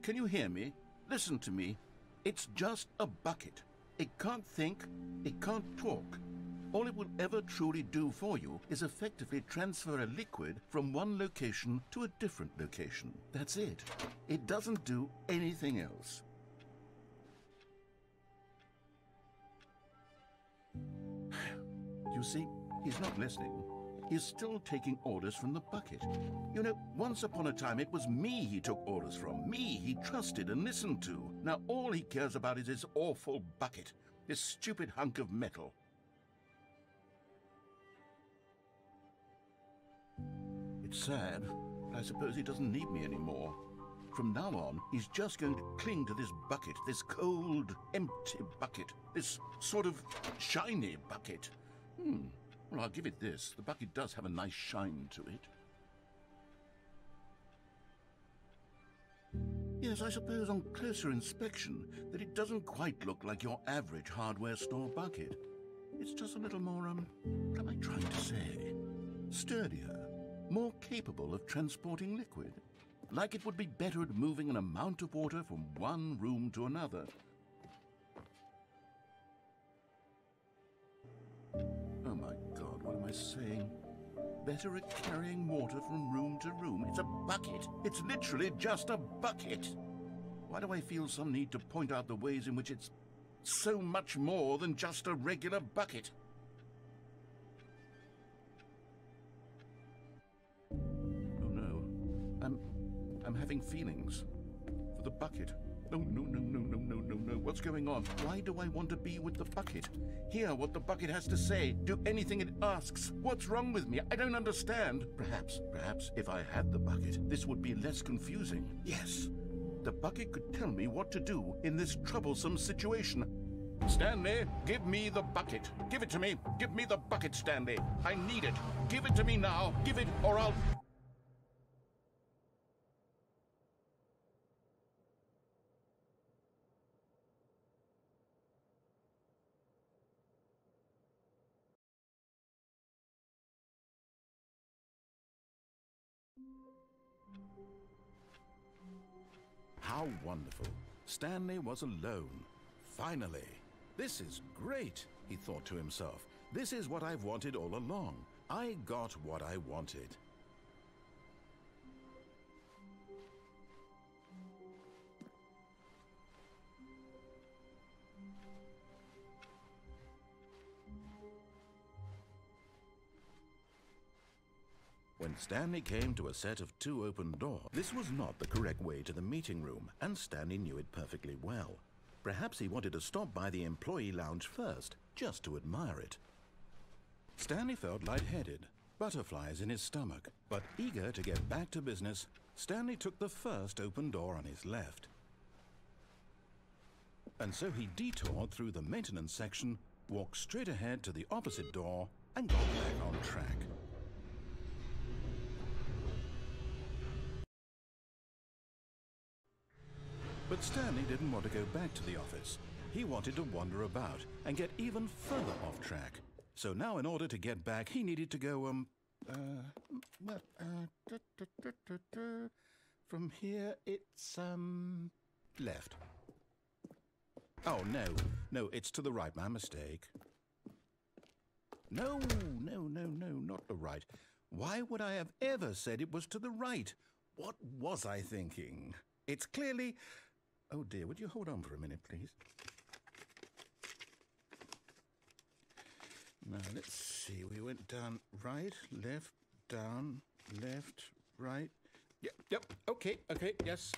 can you hear me? Listen to me. It's just a bucket. It can't think, it can't talk. All it will ever truly do for you is effectively transfer a liquid from one location to a different location. That's it. It doesn't do anything else. You see, he's not listening. He's still taking orders from the bucket. You know, once upon a time it was me he took orders from, me he trusted and listened to. Now all he cares about is his awful bucket, this stupid hunk of metal. It's sad, but I suppose he doesn't need me anymore. From now on, he's just going to cling to this bucket, this cold, empty bucket, this sort of shiny bucket. Well, I'll give it this. The bucket does have a nice shine to it. Yes, I suppose on closer inspection that it doesn't quite look like your average hardware store bucket. It's just a little more, what am I trying to say? Sturdier, more capable of transporting liquid. Like it would be better at moving an amount of water from one room to another. Oh my God, what am I saying? Better at carrying water from room to room. It's a bucket. It's literally just a bucket. Why do I feel some need to point out the ways in which it's so much more than just a regular bucket? Oh no, I'm having feelings for the bucket. No, no, no, no, no, no, no, no. What's going on? Why do I want to be with the bucket? Hear what the bucket has to say. Do anything it asks. What's wrong with me? I don't understand. Perhaps if I had the bucket, this would be less confusing. Yes, the bucket could tell me what to do in this troublesome situation. Stanley, give me the bucket. Give it to me. Give me the bucket, Stanley. I need it. Give it to me now. Give it or I'll... How wonderful. Stanley was alone. Finally. This is great, he thought to himself. This is what I've wanted all along. I got what I wanted. When Stanley came to a set of 2 open doors, this was not the correct way to the meeting room, and Stanley knew it perfectly well. Perhaps he wanted to stop by the employee lounge first, just to admire it. Stanley felt lightheaded, butterflies in his stomach, but eager to get back to business, Stanley took the first open door on his left. And so he detoured through the maintenance section, walked straight ahead to the opposite door, and got back on track. But Stanley didn't want to go back to the office. He wanted to wander about and get even further off track. So now in order to get back, he needed to go, from here, it's, left. Oh, no, it's to the right, my mistake. No, not the right. Why would I have ever said it was to the right? What was I thinking? It's clearly... Oh dear, would you hold on for a minute, please? Now, let's see. We went down, right, left, down, left, right. Yep, okay, yes.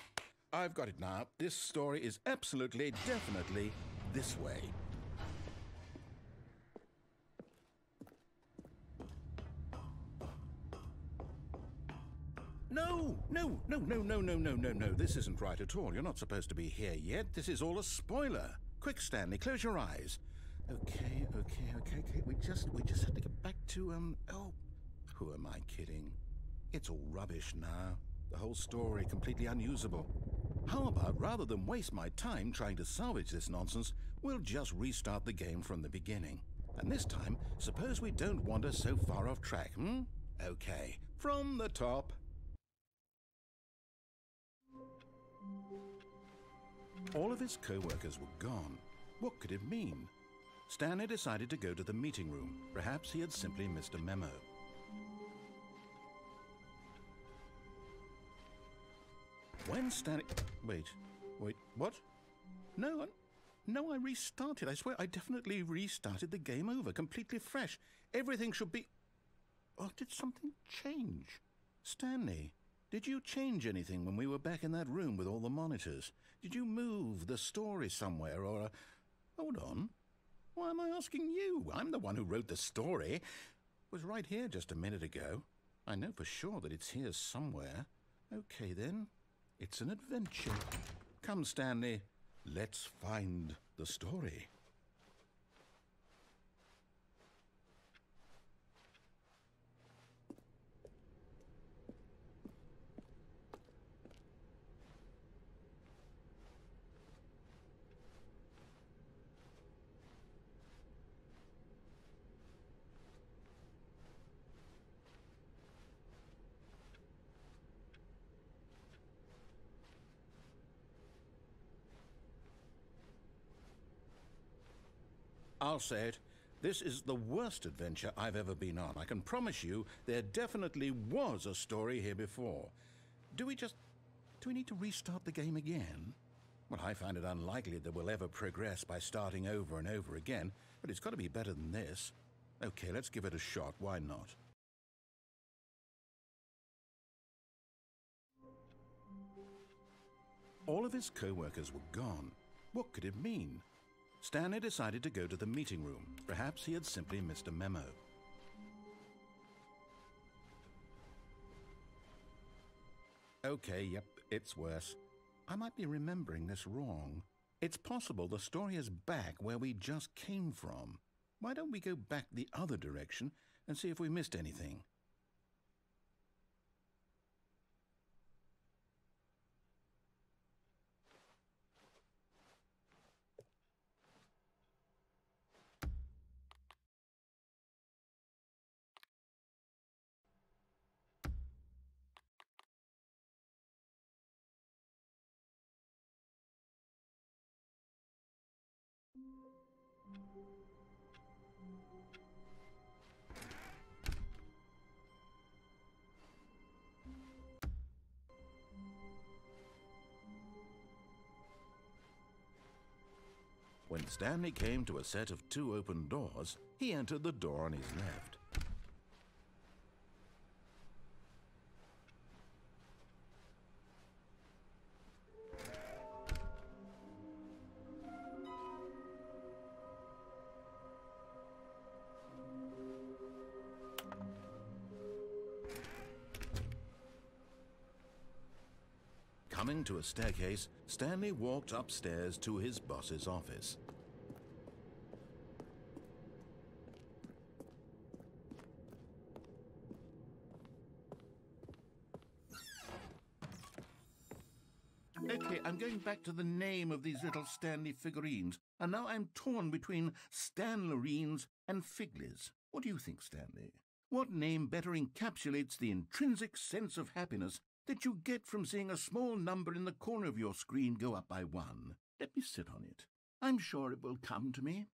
I've got it now. This story is absolutely, definitely this way. No. This isn't right at all. You're not supposed to be here yet. This is all a spoiler. Quick, Stanley, close your eyes. Okay. We just have to get back to, oh, who am I kidding? It's all rubbish now. The whole story completely unusable. How about, rather than waste my time trying to salvage this nonsense, we'll just restart the game from the beginning. And this time, suppose we don't wander so far off track, Okay, from the top. All of his co-workers were gone. What could it mean? Stanley decided to go to the meeting room. Perhaps he had simply missed a memo. When Stanley... Wait, what? No, I restarted. I swear, I definitely restarted the game over, completely fresh. Everything should be... Oh, did something change? Stanley, did you change anything when we were back in that room with all the monitors? Did you move the story somewhere, or... Hold on. Why am I asking you? I'm the one who wrote the story. It was right here just a minute ago. I know for sure that it's here somewhere. Okay, then. It's an adventure. Come, Stanley. Let's find the story. I'll say it. This is the worst adventure I've ever been on. I can promise you there definitely was a story here before. Do we need to restart the game again? Well, I find it unlikely that we'll ever progress by starting over and over again, but it's got to be better than this. Okay, let's give it a shot. Why not? All of his co-workers were gone. What could it mean? Stanley decided to go to the meeting room. Perhaps he had simply missed a memo. Okay, yep, it's worse. I might be remembering this wrong. It's possible the story is back where we just came from. Why don't we go back the other direction and see if we missed anything? When Stanley came to a set of 2 open doors, he entered the door on his left. Coming to a staircase, Stanley walked upstairs to his boss's office. Okay, I'm going back to the name of these little Stanley figurines, and now I'm torn between Stanlerines and Figlies. What do you think, Stanley? What name better encapsulates the intrinsic sense of happiness that you get from seeing a small number in the corner of your screen go up by 1. Let me sit on it. I'm sure it will come to me.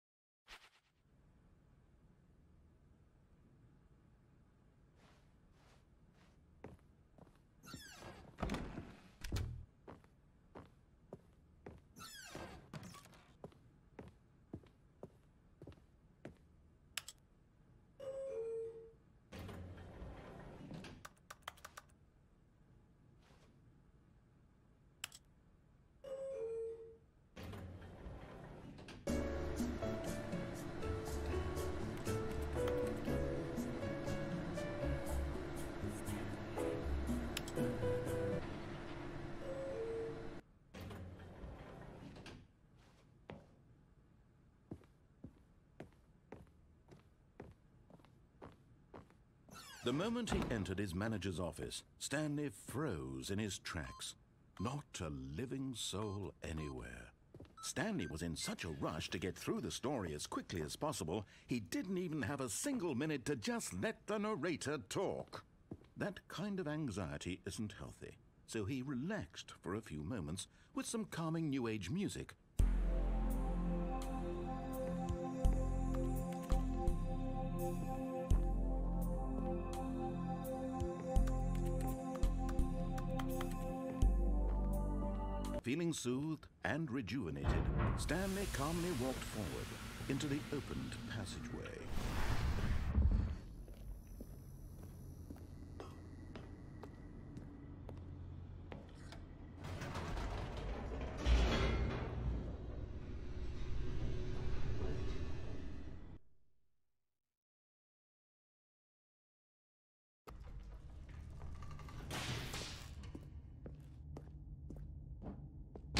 The moment he entered his manager's office, Stanley froze in his tracks. Not a living soul anywhere. Stanley was in such a rush to get through the story as quickly as possible, he didn't even have a single minute to just let the narrator talk. That kind of anxiety isn't healthy, so he relaxed for a few moments with some calming New Age music. Feeling soothed and rejuvenated, Stanley calmly walked forward into the opened passageway.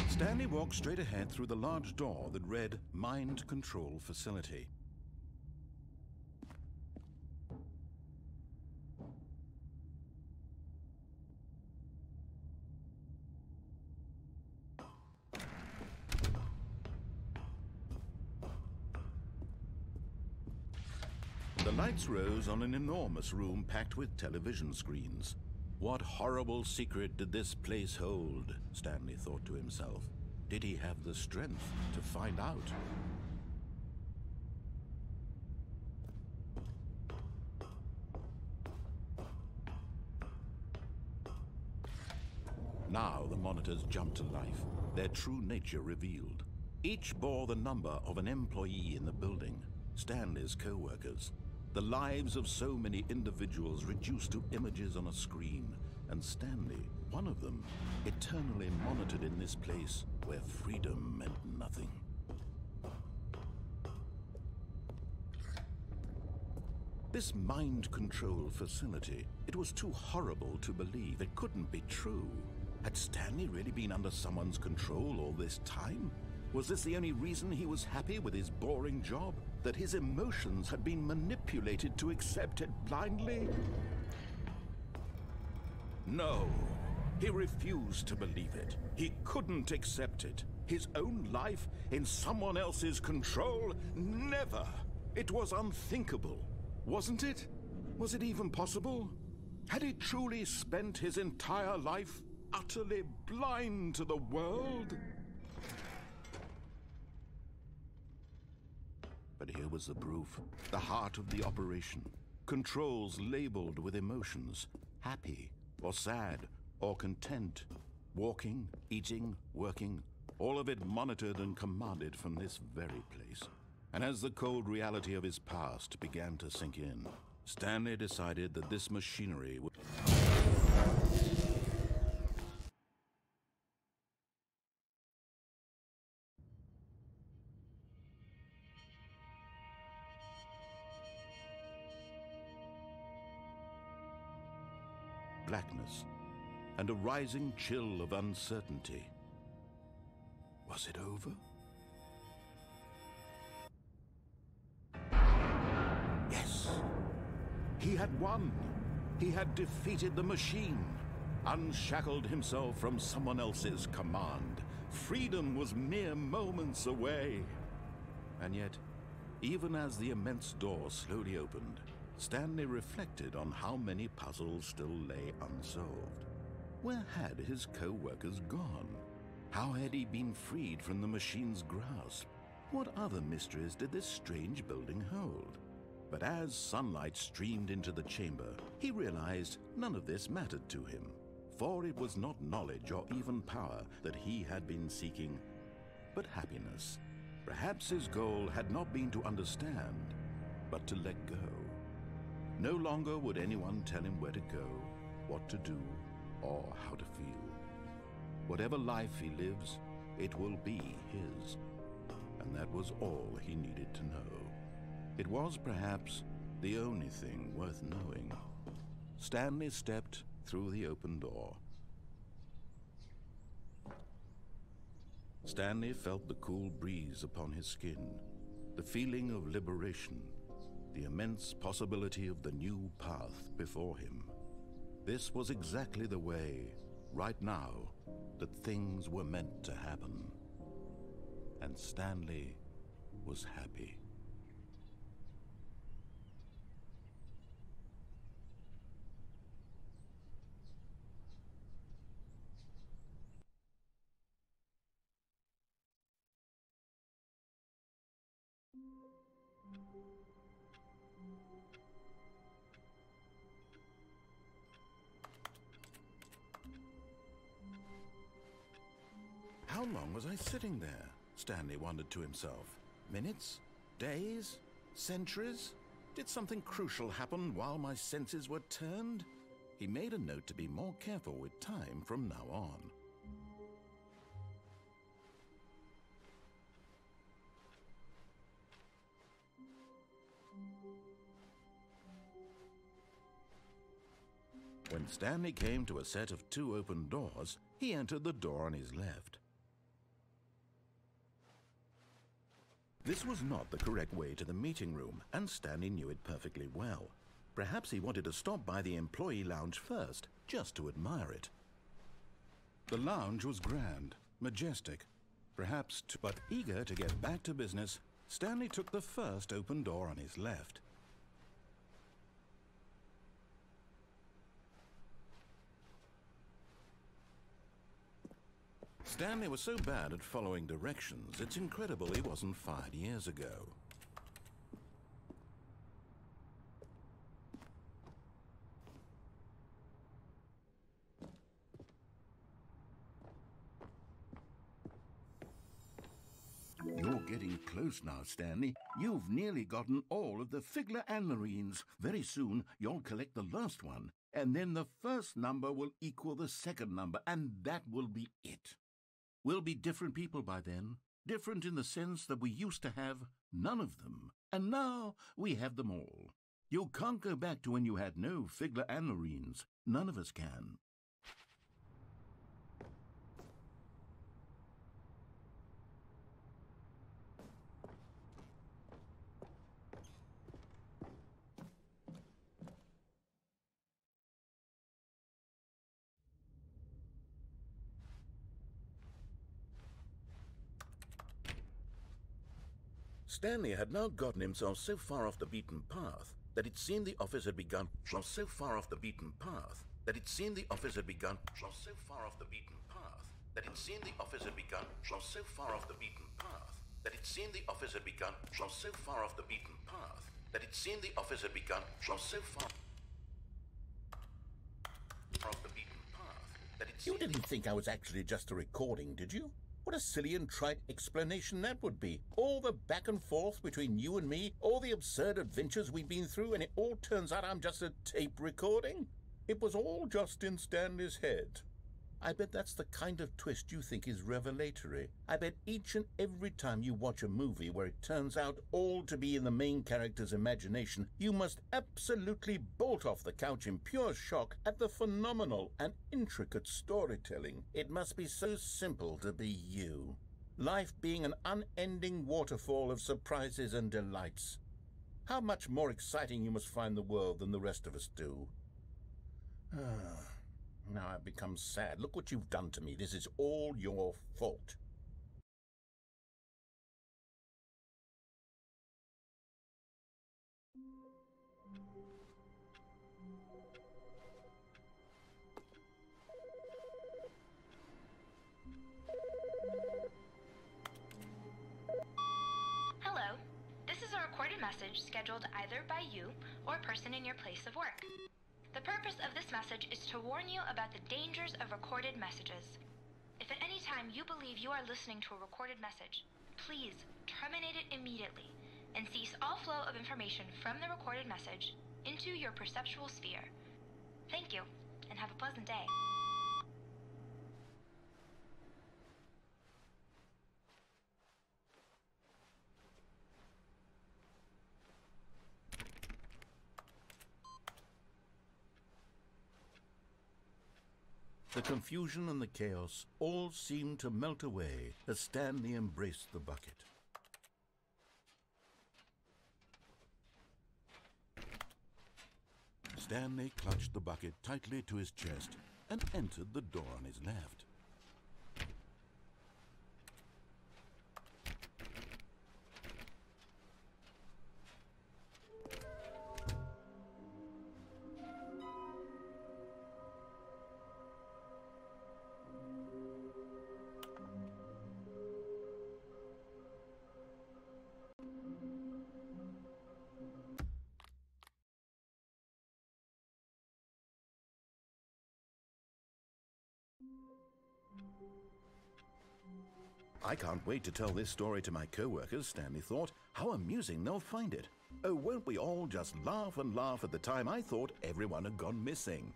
Stanley walked straight ahead through the large door that read Mind Control Facility. The lights rose on an enormous room packed with television screens. What horrible secret did this place hold? Stanley thought to himself. Did he have the strength to find out? Now the monitors jumped to life, their true nature revealed. Each bore the number of an employee in the building, Stanley's co-workers. The lives of so many individuals reduced to images on a screen, and Stanley, one of them, eternally monitored in this place where freedom meant nothing. This mind control facility, it was too horrible to believe. It couldn't be true. Had Stanley really been under someone's control all this time? Was this the only reason he was happy with his boring job? That his emotions had been manipulated to accept it blindly? No, he refused to believe it. He couldn't accept it. His own life in someone else's control? Never! It was unthinkable, wasn't it? Was it even possible? Had he truly spent his entire life utterly blind to the world? But here was the proof, the heart of the operation. Controls labeled with emotions, happy or sad or content. Walking, eating, working, all of it monitored and commanded from this very place. And as the cold reality of his past began to sink in, Stanley decided that this machinery would... blackness, and a rising chill of uncertainty. Was it over? Yes! He had won! He had defeated the machine, unshackled himself from someone else's command. Freedom was mere moments away. And yet, even as the immense door slowly opened, Stanley reflected on how many puzzles still lay unsolved. Where had his co-workers gone? How had he been freed from the machine's grasp? What other mysteries did this strange building hold? But as sunlight streamed into the chamber, he realized none of this mattered to him, for it was not knowledge or even power that he had been seeking, but happiness. Perhaps his goal had not been to understand, but to let go. No longer would anyone tell him where to go, what to do, or how to feel. Whatever life he lives, it will be his. And that was all he needed to know. It was perhaps the only thing worth knowing. Stanley stepped through the open door. Stanley felt the cool breeze upon his skin, the feeling of liberation, the immense possibility of the new path before him. This was exactly the way, right now, that things were meant to happen. And Stanley was happy. How long was I sitting there? Stanley wondered to himself. Minutes? Days? Centuries? Did something crucial happen while my senses were turned? He made a note to be more careful with time from now on. When Stanley came to a set of 2 open doors, he entered the door on his left. This was not the correct way to the meeting room, and Stanley knew it perfectly well. Perhaps he wanted to stop by the employee lounge first, just to admire it. The lounge was grand, majestic, but eager to get back to business, Stanley took the first open door on his left. Stanley was so bad at following directions, it's incredible he wasn't fired years ago. You're getting close now, Stanley. You've nearly gotten all of the Figler anlarines. Very soon, you'll collect the last one, and then the first number will equal the second number, and that will be it. We'll be different people by then, different in the sense that we used to have none of them, and now we have them all. You can't go back to when you had no Figler anlarines. None of us can. Stanley had now gotten himself so far off the beaten path that it seemed the office had begun. So far off the beaten path that it seemed the office had begun. So far off the beaten path that it seemed the office had begun. So far off the beaten path that it seemed the office had begun. So far off the beaten path that it seemed the office had begun. So far off the beaten path that it seemed. You didn't think I was actually just a recording, did you? What a silly and trite explanation that would be. All the back and forth between you and me, all the absurd adventures we've been through, and it all turns out I'm just a tape recording? It was all just in Stanley's head. I bet that's the kind of twist you think is revelatory. I bet each and every time you watch a movie where it turns out all to be in the main character's imagination, you must absolutely bolt off the couch in pure shock at the phenomenal and intricate storytelling. It must be so simple to be you. Life being an unending waterfall of surprises and delights. How much more exciting you must find the world than the rest of us do. Now I've become sad. Look what you've done to me. This is all your fault. message scheduled either by you or person in your place of work. The purpose of this message is to warn you about the dangers of recorded messages. If at any time you believe you are listening to a recorded message, please terminate it immediately and cease all flow of information from the recorded message into your perceptual sphere. Thank you, and have a pleasant day. The confusion and the chaos all seemed to melt away as Stanley embraced the bucket. Stanley clutched the bucket tightly to his chest and entered the door on his left. I can't wait to tell this story to my co-workers, Stanley thought. How amusing they'll find it. Oh, won't we all just laugh and laugh at the time I thought everyone had gone missing.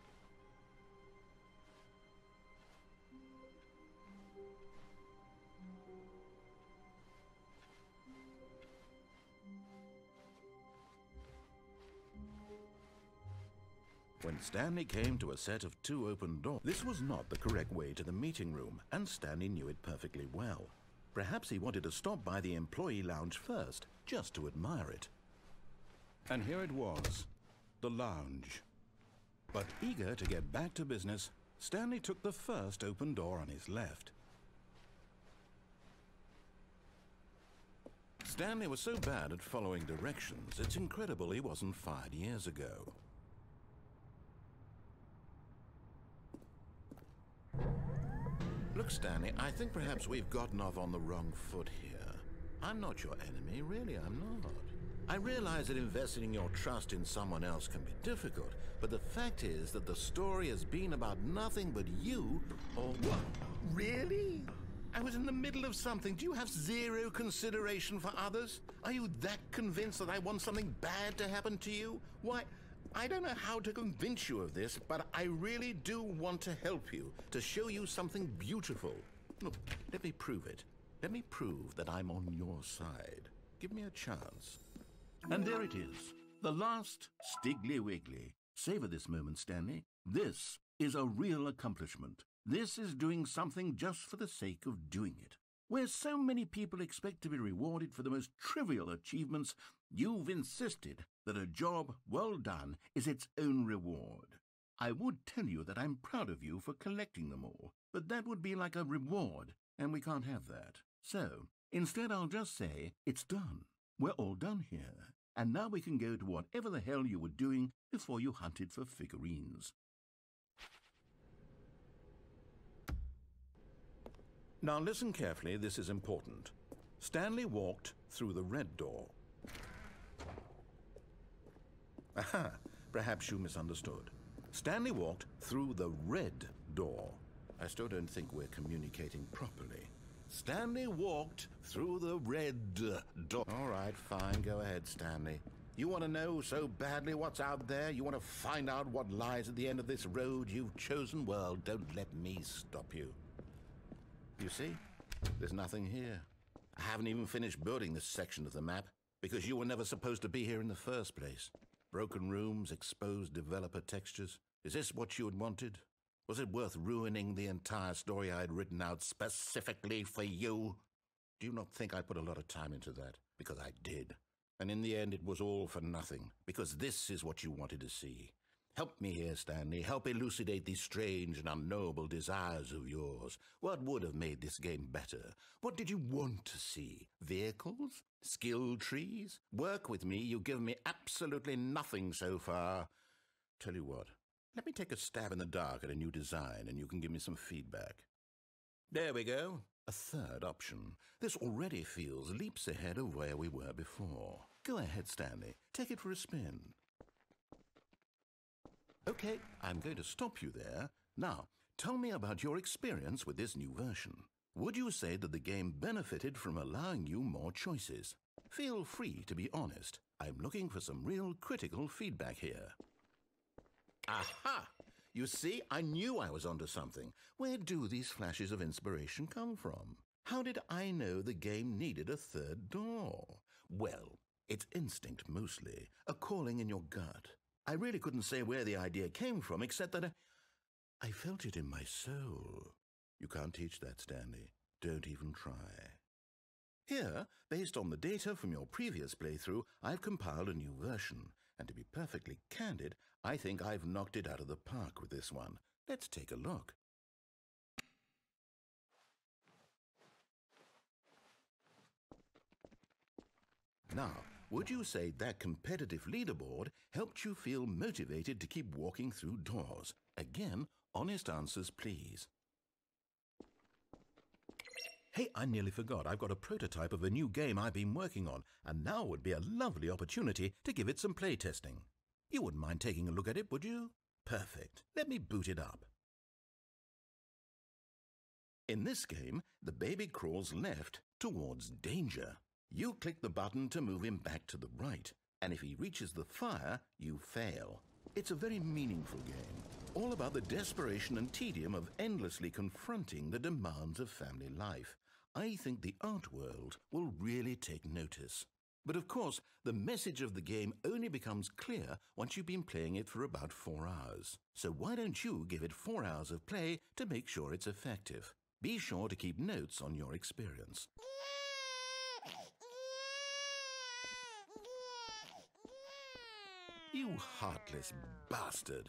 When Stanley came to a set of 2 open doors, this was not the correct way to the meeting room, and Stanley knew it perfectly well. Perhaps he wanted to stop by the employee lounge first, just to admire it. And here it was, the lounge. But eager to get back to business, Stanley took the first open door on his left. Stanley was so bad at following directions, it's incredible he wasn't fired years ago. Look, Stanley, I think perhaps we've gotten off on the wrong foot here. I'm not your enemy, really, I'm not. I realize that investing your trust in someone else can be difficult, but the fact is that the story has been about nothing but you or what? Really? I was in the middle of something. Do you have zero consideration for others? Are you that convinced that I want something bad to happen to you? Why, I don't know how to convince you of this, but I really do want to help you, to show you something beautiful. Look, let me prove it. Let me prove that I'm on your side. Give me a chance. And there it is, the last Stiggly Wiggly. Savor this moment, Stanley. This is a real accomplishment. This is doing something just for the sake of doing it. Where so many people expect to be rewarded for the most trivial achievements, you've insisted that a job well done is its own reward. I would tell you that I'm proud of you for collecting them all, but that would be like a reward, and we can't have that. So, instead I'll just say, it's done. We're all done here, and now we can go to whatever the hell you were doing before you hunted for figurines. Now listen carefully, this is important. Stanley walked through the red door. Aha, perhaps you misunderstood. Stanley walked through the red door. I still don't think we're communicating properly. Stanley walked through the red door. All right, fine, go ahead, Stanley. You want to know so badly what's out there? You want to find out what lies at the end of this road you've chosen? Well, don't let me stop you. You see, there's nothing here. I haven't even finished building this section of the map because you were never supposed to be here in the first place. Broken rooms, exposed developer textures. Is this what you had wanted? Was it worth ruining the entire story I had written out specifically for you? Do you not think I put a lot of time into that? Because I did. And in the end, it was all for nothing, because this is what you wanted to see. Help me here, Stanley. Help elucidate these strange and unknowable desires of yours. What would have made this game better? What did you want to see? Vehicles? Skill trees? Work with me. You've given me absolutely nothing so far. Tell you what, let me take a stab in the dark at a new design and you can give me some feedback. There we go. A third option. This already feels leaps ahead of where we were before. Go ahead, Stanley. Take it for a spin. Okay, I'm going to stop you there. Now, tell me about your experience with this new version. Would you say that the game benefited from allowing you more choices? Feel free to be honest. I'm looking for some real critical feedback here. Aha! You see, I knew I was onto something. Where do these flashes of inspiration come from? How did I know the game needed a third door? Well, it's instinct mostly, a calling in your gut. I really couldn't say where the idea came from, except that I felt it in my soul. You can't teach that, Stanley. Don't even try. Here, based on the data from your previous playthrough, I've compiled a new version. And to be perfectly candid, I think I've knocked it out of the park with this one. Let's take a look. Now, would you say that competitive leaderboard helped you feel motivated to keep walking through doors? Again, honest answers, please. Hey, I nearly forgot. I've got a prototype of a new game I've been working on, and now would be a lovely opportunity to give it some playtesting. You wouldn't mind taking a look at it, would you? Perfect. Let me boot it up. In this game, the baby crawls left towards danger. You click the button to move him back to the right, and if he reaches the fire, you fail. It's a very meaningful game, all about the desperation and tedium of endlessly confronting the demands of family life. I think the art world will really take notice. But of course, the message of the game only becomes clear once you've been playing it for about 4 hours. So why don't you give it 4 hours of play to make sure it's effective? Be sure to keep notes on your experience. You heartless bastard.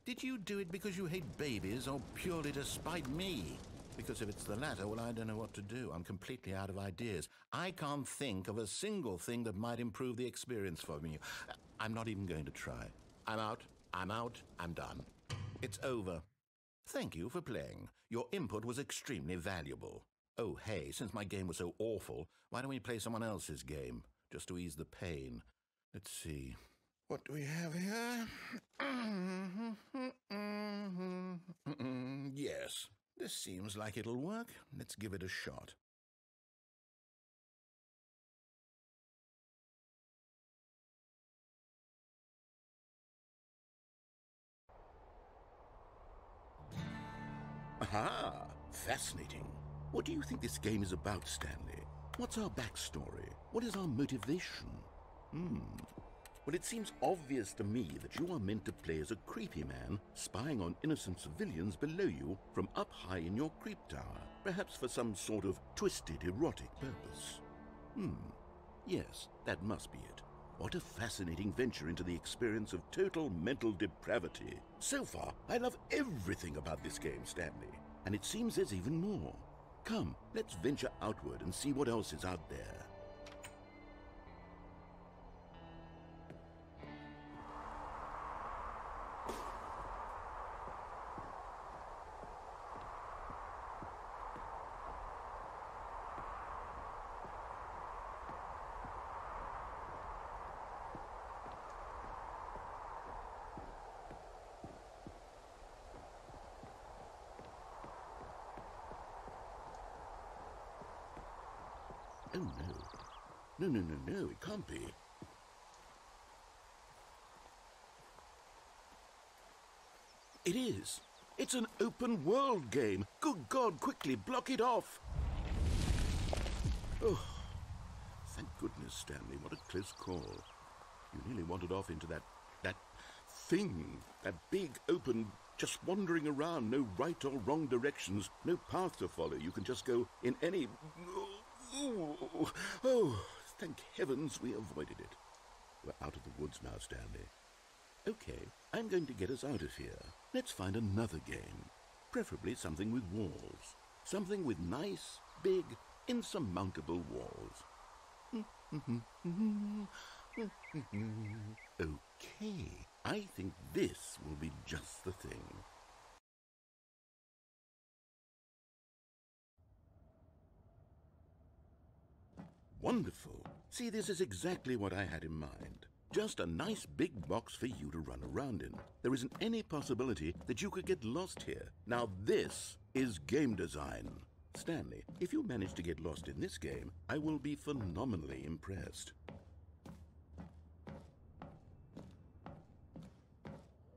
Did you do it because you hate babies or purely to spite me? Because if it's the latter, well, I don't know what to do. I'm completely out of ideas. I can't think of a single thing that might improve the experience for me. I'm not even going to try. I'm out, I'm done. It's over. Thank you for playing. Your input was extremely valuable. Oh, hey, since my game was so awful, why don't we play someone else's game, just to ease the pain? Let's see. What do we have here? Yes, this seems like it'll work. Let's give it a shot. Aha! Fascinating. What do you think this game is about, Stanley? What's our backstory? What is our motivation? Well, it seems obvious to me that you are meant to play as a creepy man spying on innocent civilians below you from up high in your creep tower, perhaps for some sort of twisted erotic purpose. Yes, that must be it. What a fascinating venture into the experience of total mental depravity. So far, I love everything about this game, Stanley, and it seems there's even more. Come, let's venture outward and see what else is out there. Oh, no. No, it can't be. It is. It's an open world game. Good God, quickly, block it off. Oh, thank goodness, Stanley. What a close call. You nearly wandered off into that thing, that big, open, just wandering around, no right or wrong directions, no path to follow. You can just go in any... Oh, thank heavens we avoided it. We're out of the woods now, Stanley. Okay, I'm going to get us out of here. Let's find another game. Preferably something with walls. Something with nice, big, insurmountable walls. Okay, I think this will be just the thing. Wonderful. See, this is exactly what I had in mind. Just a nice big box for you to run around in. There isn't any possibility that you could get lost here. Now this is game design. Stanley, if you manage to get lost in this game, I will be phenomenally impressed.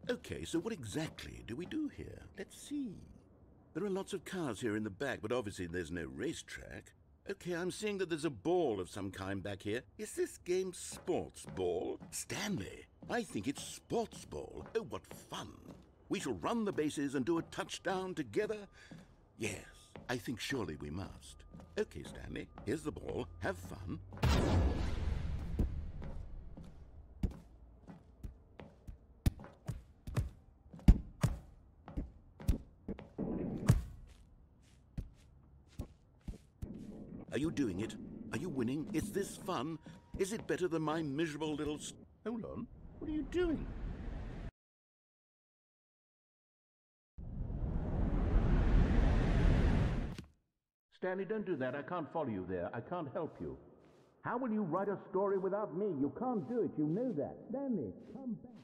Okay, so what exactly do we do here? Let's see. There are lots of cars here in the back, but obviously there's no racetrack. Okay, I'm seeing that there's a ball of some kind back here. Is this game sports ball? Stanley, I think it's sports ball. Oh, what fun. We shall run the bases and do a touchdown together. Yes, I think surely we must. Okay, Stanley, here's the ball. Have fun. Are you doing it? Are you winning? Is this fun? Is it better than my miserable little... Hold on. What are you doing? Stanley, don't do that. I can't follow you there. I can't help you. How will you write a story without me? You can't do it. You know that. Stanley, come back.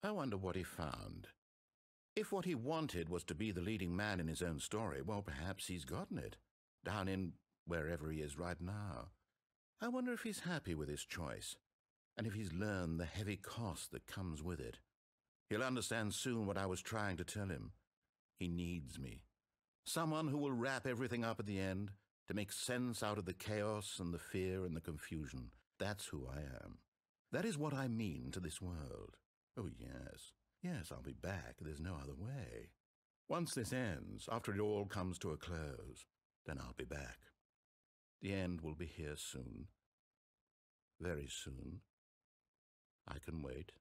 I wonder what he found. If what he wanted was to be the leading man in his own story, well, perhaps he's gotten it, down in wherever he is right now. I wonder if he's happy with his choice, and if he's learned the heavy cost that comes with it. He'll understand soon what I was trying to tell him. He needs me. Someone who will wrap everything up at the end, to make sense out of the chaos and the fear and the confusion. That's who I am. That is what I mean to this world. Oh, yes. Yes, I'll be back. There's no other way. Once this ends, after it all comes to a close, then I'll be back. The end will be here soon. Very soon. I can wait.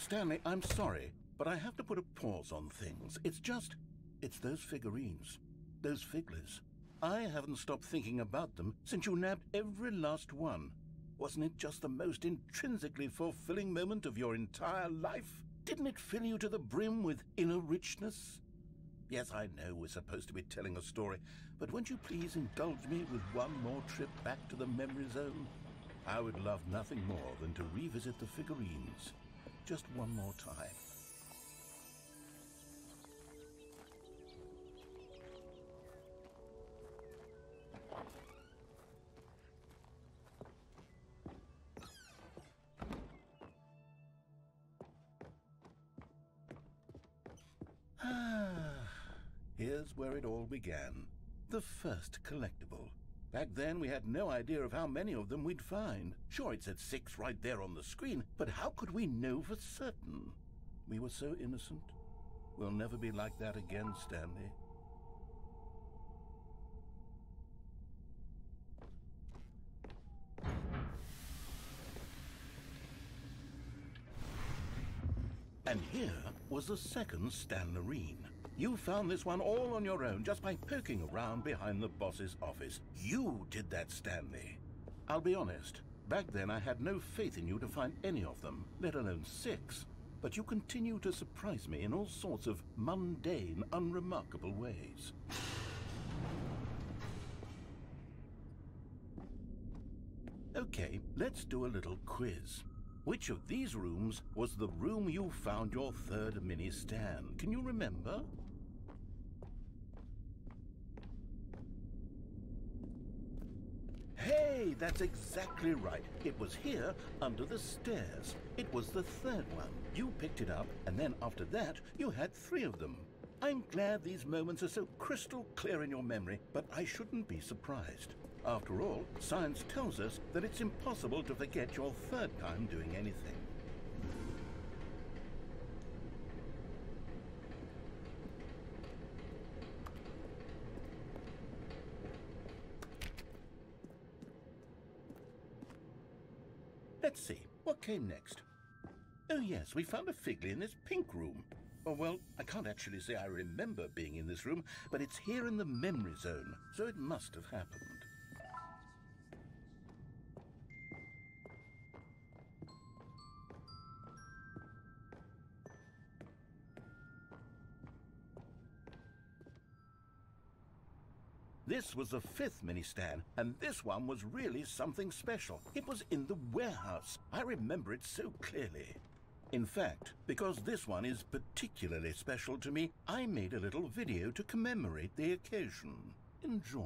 Stanley, I'm sorry, but I have to put a pause on things. It's those figurines, those figglers. I haven't stopped thinking about them since you nabbed every last one. Wasn't it just the most intrinsically fulfilling moment of your entire life? Didn't it fill you to the brim with inner richness? Yes, I know we're supposed to be telling a story, but won't you please indulge me with one more trip back to the memory zone? I would love nothing more than to revisit the figurines. Just one more time. Here's where it all began. The first collectible. Back then, we had no idea of how many of them we'd find. Sure, it said 6 right there on the screen, but how could we know for certain? We were so innocent. We'll never be like that again, Stanley. And here was the second Stanlerine. You found this one all on your own just by poking around behind the boss's office. You did that, Stanley. I'll be honest, back then I had no faith in you to find any of them, let alone 6. But you continue to surprise me in all sorts of mundane, unremarkable ways. Okay, let's do a little quiz. Which of these rooms was the room you found your third mini stand? Can you remember? Hey, that's exactly right. It was here, under the stairs. It was the third one. You picked it up, and then after that, you had 3 of them. I'm glad these moments are so crystal clear in your memory, but I shouldn't be surprised. After all, science tells us that it's impossible to forget your third time doing anything. Let's see, what came next? Oh yes, we found a figly in this pink room. Oh, well, I can't actually say I remember being in this room, but it's here in the memory zone, so it must have happened. This was the 5th mini-stand, and this one was really something special. It was in the warehouse. I remember it so clearly. In fact, because this one is particularly special to me, I made a little video to commemorate the occasion. Enjoy.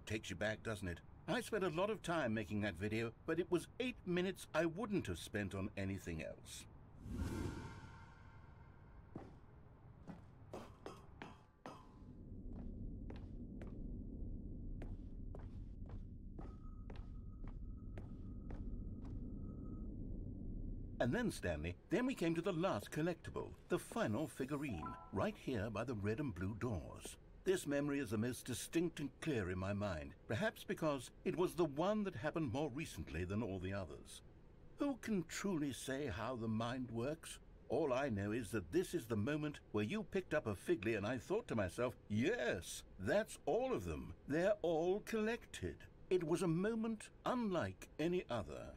Takes you back, doesn't it? I spent a lot of time making that video, but it was 8 minutes I wouldn't have spent on anything else. And then, Stanley, then we came to the last collectible, the final figurine, right here by the red and blue doors. This memory is the most distinct and clear in my mind, perhaps because it was the one that happened more recently than all the others. Who can truly say how the mind works? All I know is that this is the moment where you picked up a figly and I thought to myself, yes, that's all of them. They're all collected. It was a moment unlike any other,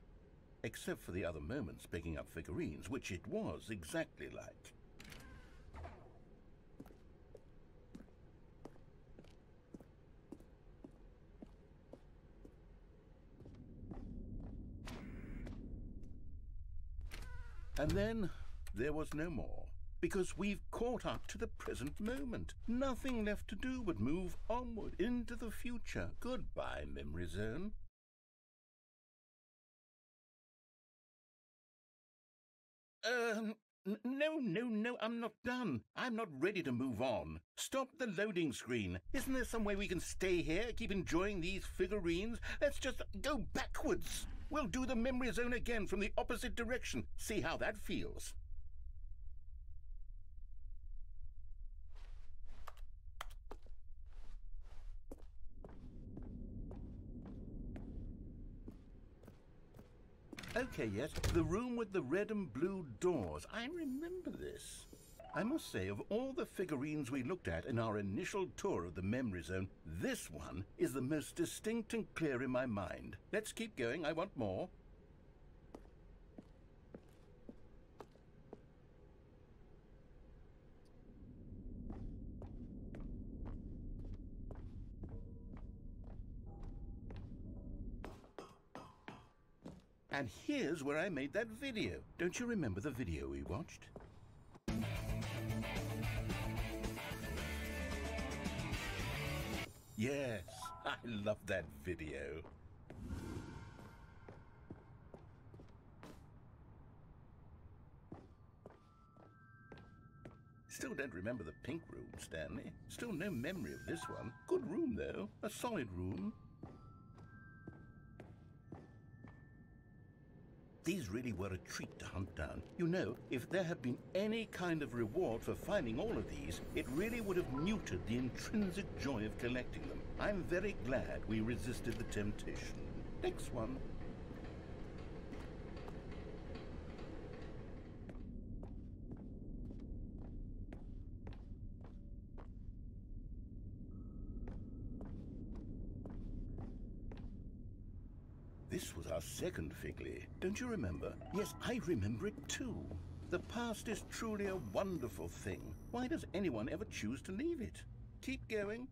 except for the other moments picking up figurines, which it was exactly like. And then there was no more. Because we've caught up to the present moment. Nothing left to do but move onward into the future. Goodbye, memory zone. No, I'm not done. I'm not ready to move on. Stop the loading screen. Isn't there some way we can stay here, keep enjoying these figurines? Let's just go backwards. We'll do the memory zone again from the opposite direction. See how that feels. Okay, yes, the room with the red and blue doors. I remember this. I must say, of all the figurines we looked at in our initial tour of the memory zone, this one is the most distinct and clear in my mind. Let's keep going. I want more. And here's where I made that video. Don't you remember the video we watched? Yes, I love that video. Still don't remember the pink room, Stanley. Still no memory of this one. Good room, though. A solid room. These really were a treat to hunt down. You know, if there had been any kind of reward for finding all of these, it really would have muted the intrinsic joy of collecting them. I'm very glad we resisted the temptation. Next one. This was our second Figley. Don't you remember? Yes, I remember it too. The past is truly a wonderful thing. Why does anyone ever choose to leave it? Keep going.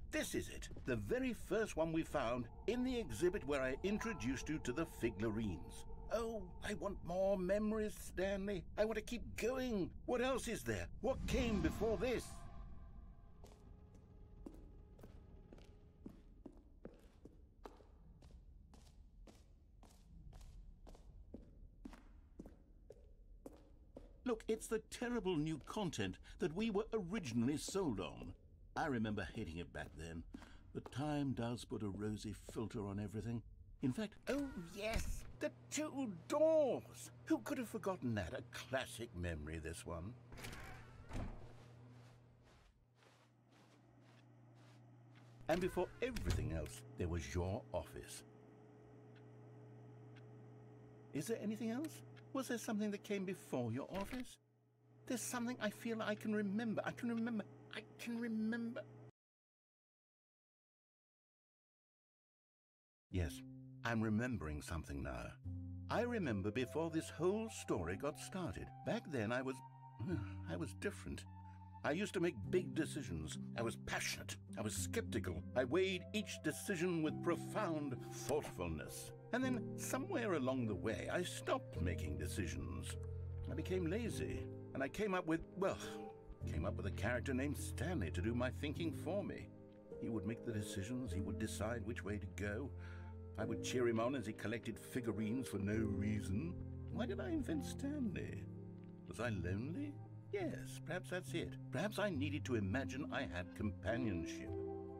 This is it, the very first one we found in the exhibit where I introduced you to the figurines. Oh, I want more memories, Stanley. I want to keep going. What else is there? What came before this? Look, it's the terrible new content that we were originally sold on. I remember hating it back then, but time does put a rosy filter on everything. In fact, oh yes, the two doors! Who could have forgotten that? A classic memory, this one. And before everything else, there was your office. Is there anything else? Was there something that came before your office? There's something I feel I can remember. I can remember. Yes, I'm remembering something now. I remember before this whole story got started. Back then I was different. I used to make big decisions. I was passionate. I was skeptical. I weighed each decision with profound thoughtfulness. And then somewhere along the way, I stopped making decisions. I became lazy, and I came up with a character named Stanley to do my thinking for me. He would make the decisions, he would decide which way to go. I would cheer him on as he collected figurines for no reason. Why did I invent Stanley? Was I lonely? Yes, perhaps that's it. Perhaps I needed to imagine I had companionship.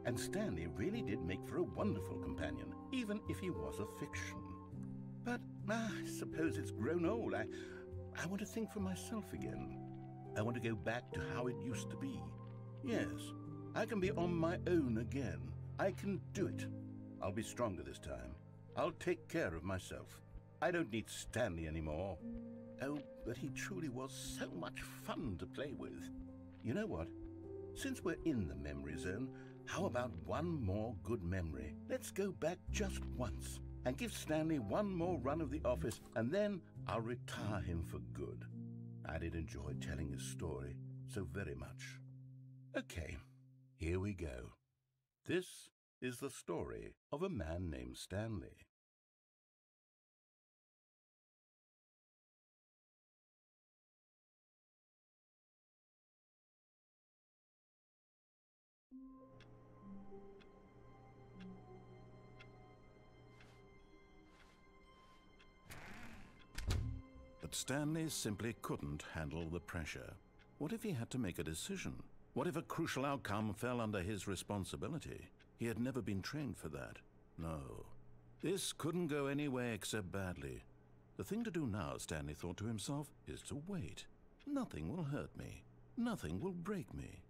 And Stanley really did make for a wonderful companion, even if he was a fiction. But I suppose it's grown old. I want to think for myself again. I want to go back to how it used to be. Yes, I can be on my own again. I can do it. I'll be stronger this time. I'll take care of myself. I don't need Stanley anymore. Oh, but he truly was so much fun to play with. You know what? Since we're in the memory zone, how about one more good memory? Let's go back just once and give Stanley one more run of the office, and then I'll retire him for good. I did enjoy telling his story so very much. Okay, here we go. This is the story of a man named Stanley. But Stanley simply couldn't handle the pressure. What if he had to make a decision? What if a crucial outcome fell under his responsibility? He had never been trained for that. No. This couldn't go any way except badly. The thing to do now, Stanley thought to himself, is to wait. Nothing will hurt me. Nothing will break me.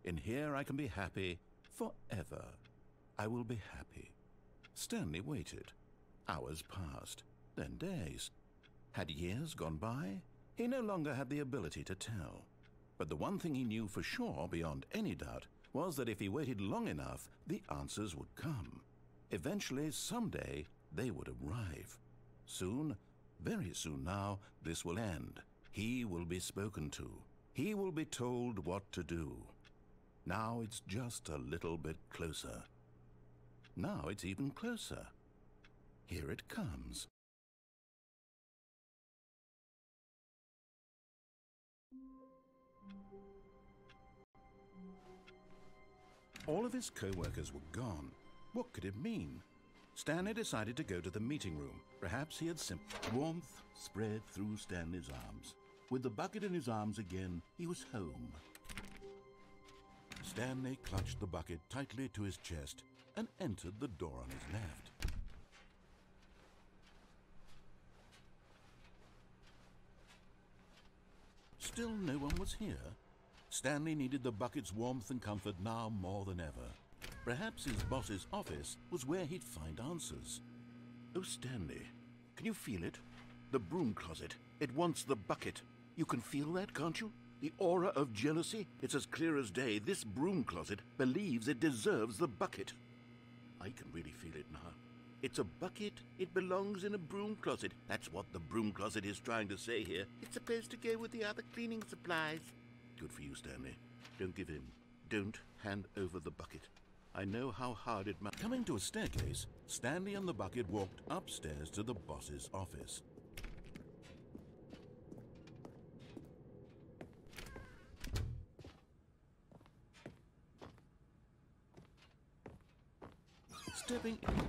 In here I can be happy forever. I will be happy. Stanley waited. Hours passed, then days. Had years gone by? He no longer had the ability to tell. But the one thing he knew for sure, beyond any doubt, was that if he waited long enough, the answers would come. Eventually, someday, they would arrive. Soon, very soon now, this will end. He will be spoken to. He will be told what to do. Now it's just a little bit closer. Now it's even closer. Here it comes. All of his co-workers were gone. What could it mean? Stanley decided to go to the meeting room. Perhaps he had warmth spread through Stanley's arms. With the bucket in his arms again, he was home. Stanley clutched the bucket tightly to his chest and entered the door on his left. Still no one was here. Stanley needed the bucket's warmth and comfort now more than ever. Perhaps his boss's office was where he'd find answers. Oh, Stanley, can you feel it? The broom closet. It wants the bucket. You can feel that, can't you? The aura of jealousy? It's as clear as day. This broom closet believes it deserves the bucket. I can really feel it now. It's a bucket. It belongs in a broom closet. That's what the broom closet is trying to say here. It's supposed to go with the other cleaning supplies. Good for you, Stanley. Don't give in. Don't hand over the bucket. I know how hard it must... Coming to a staircase, Stanley and the bucket walked upstairs to the boss's office. Stepping in...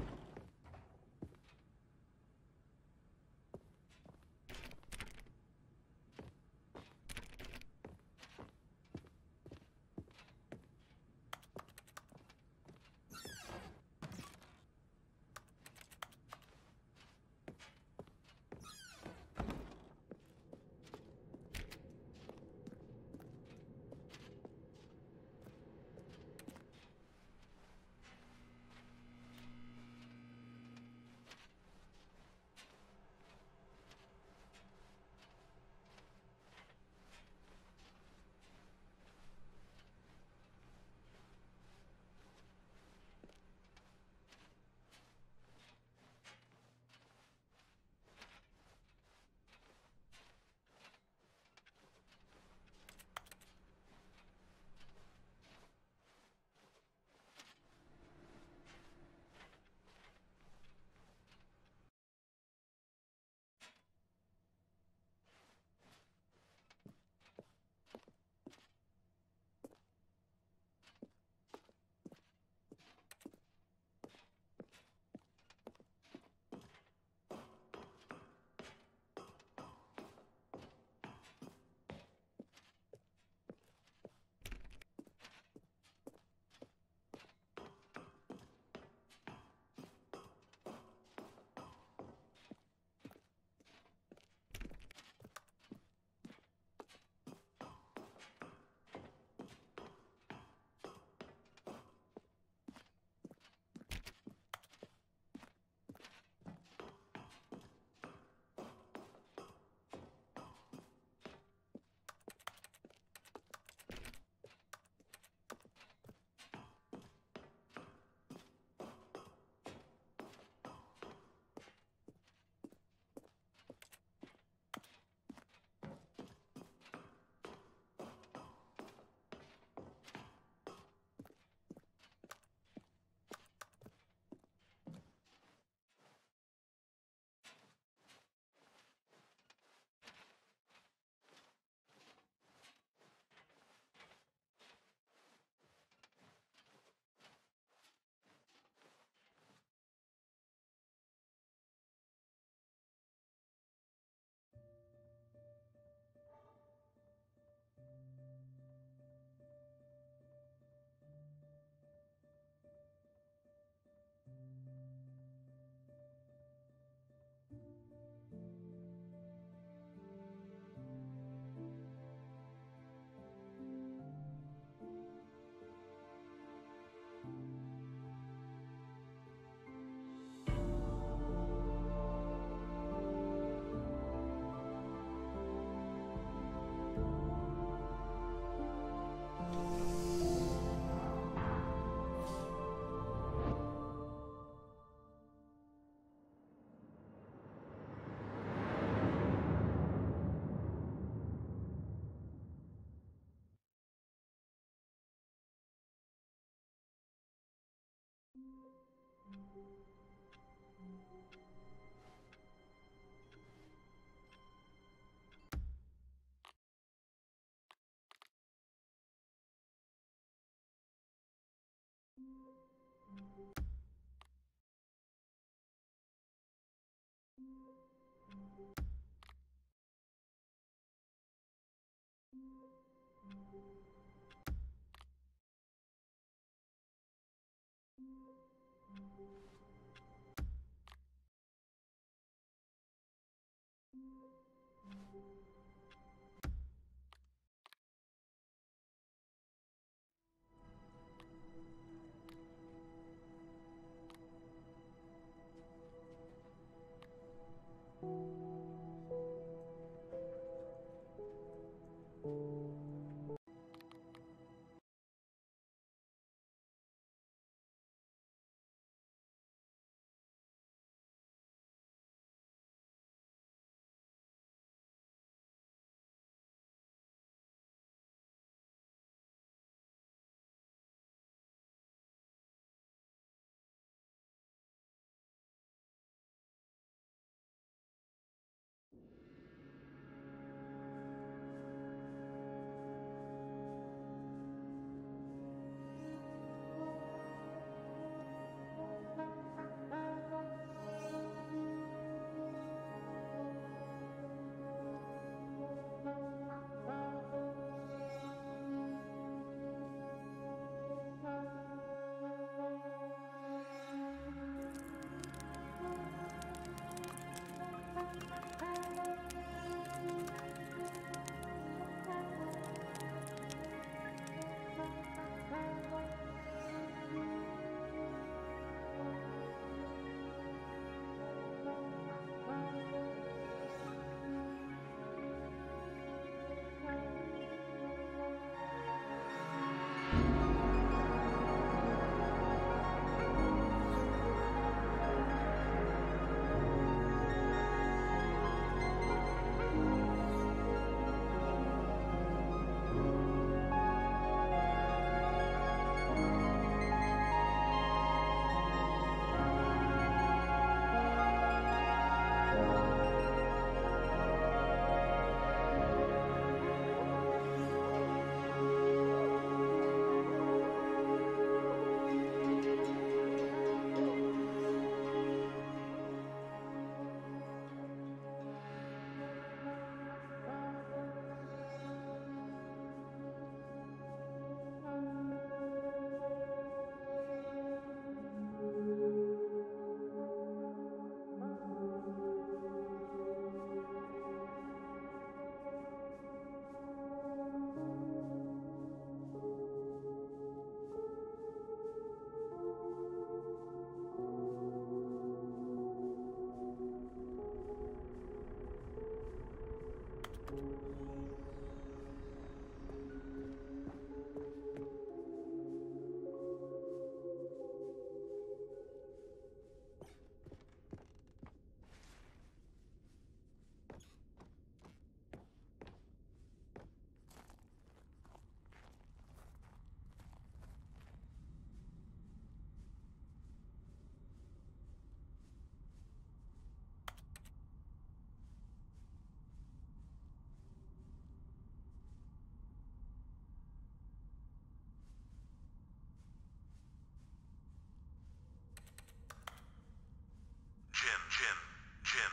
Jim.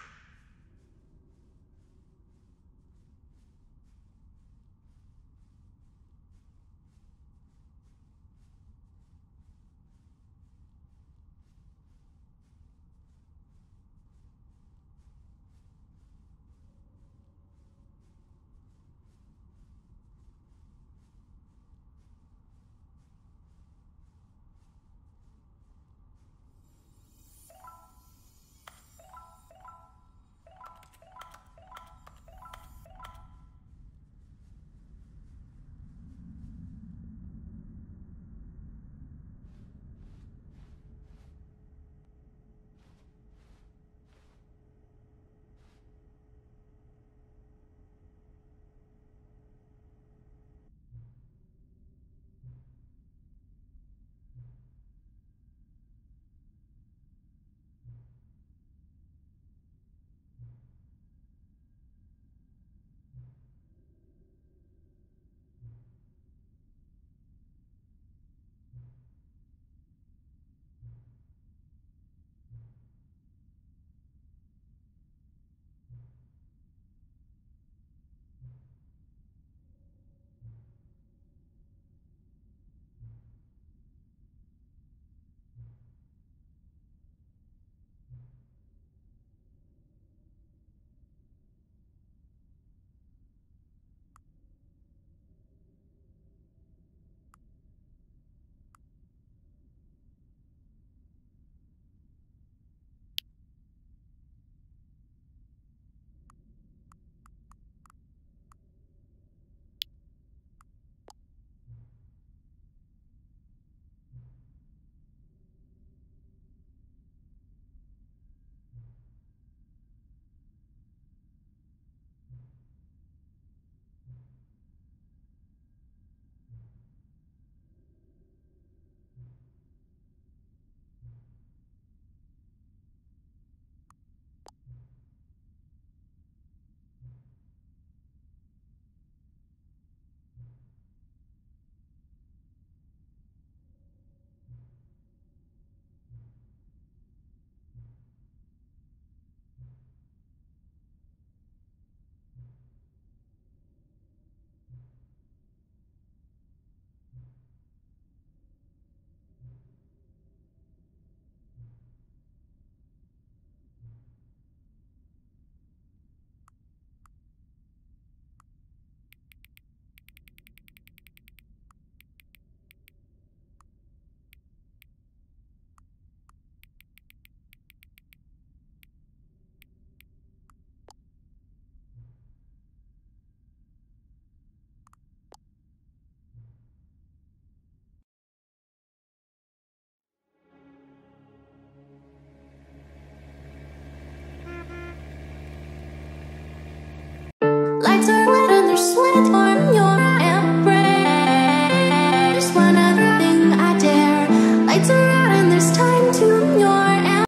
Lights are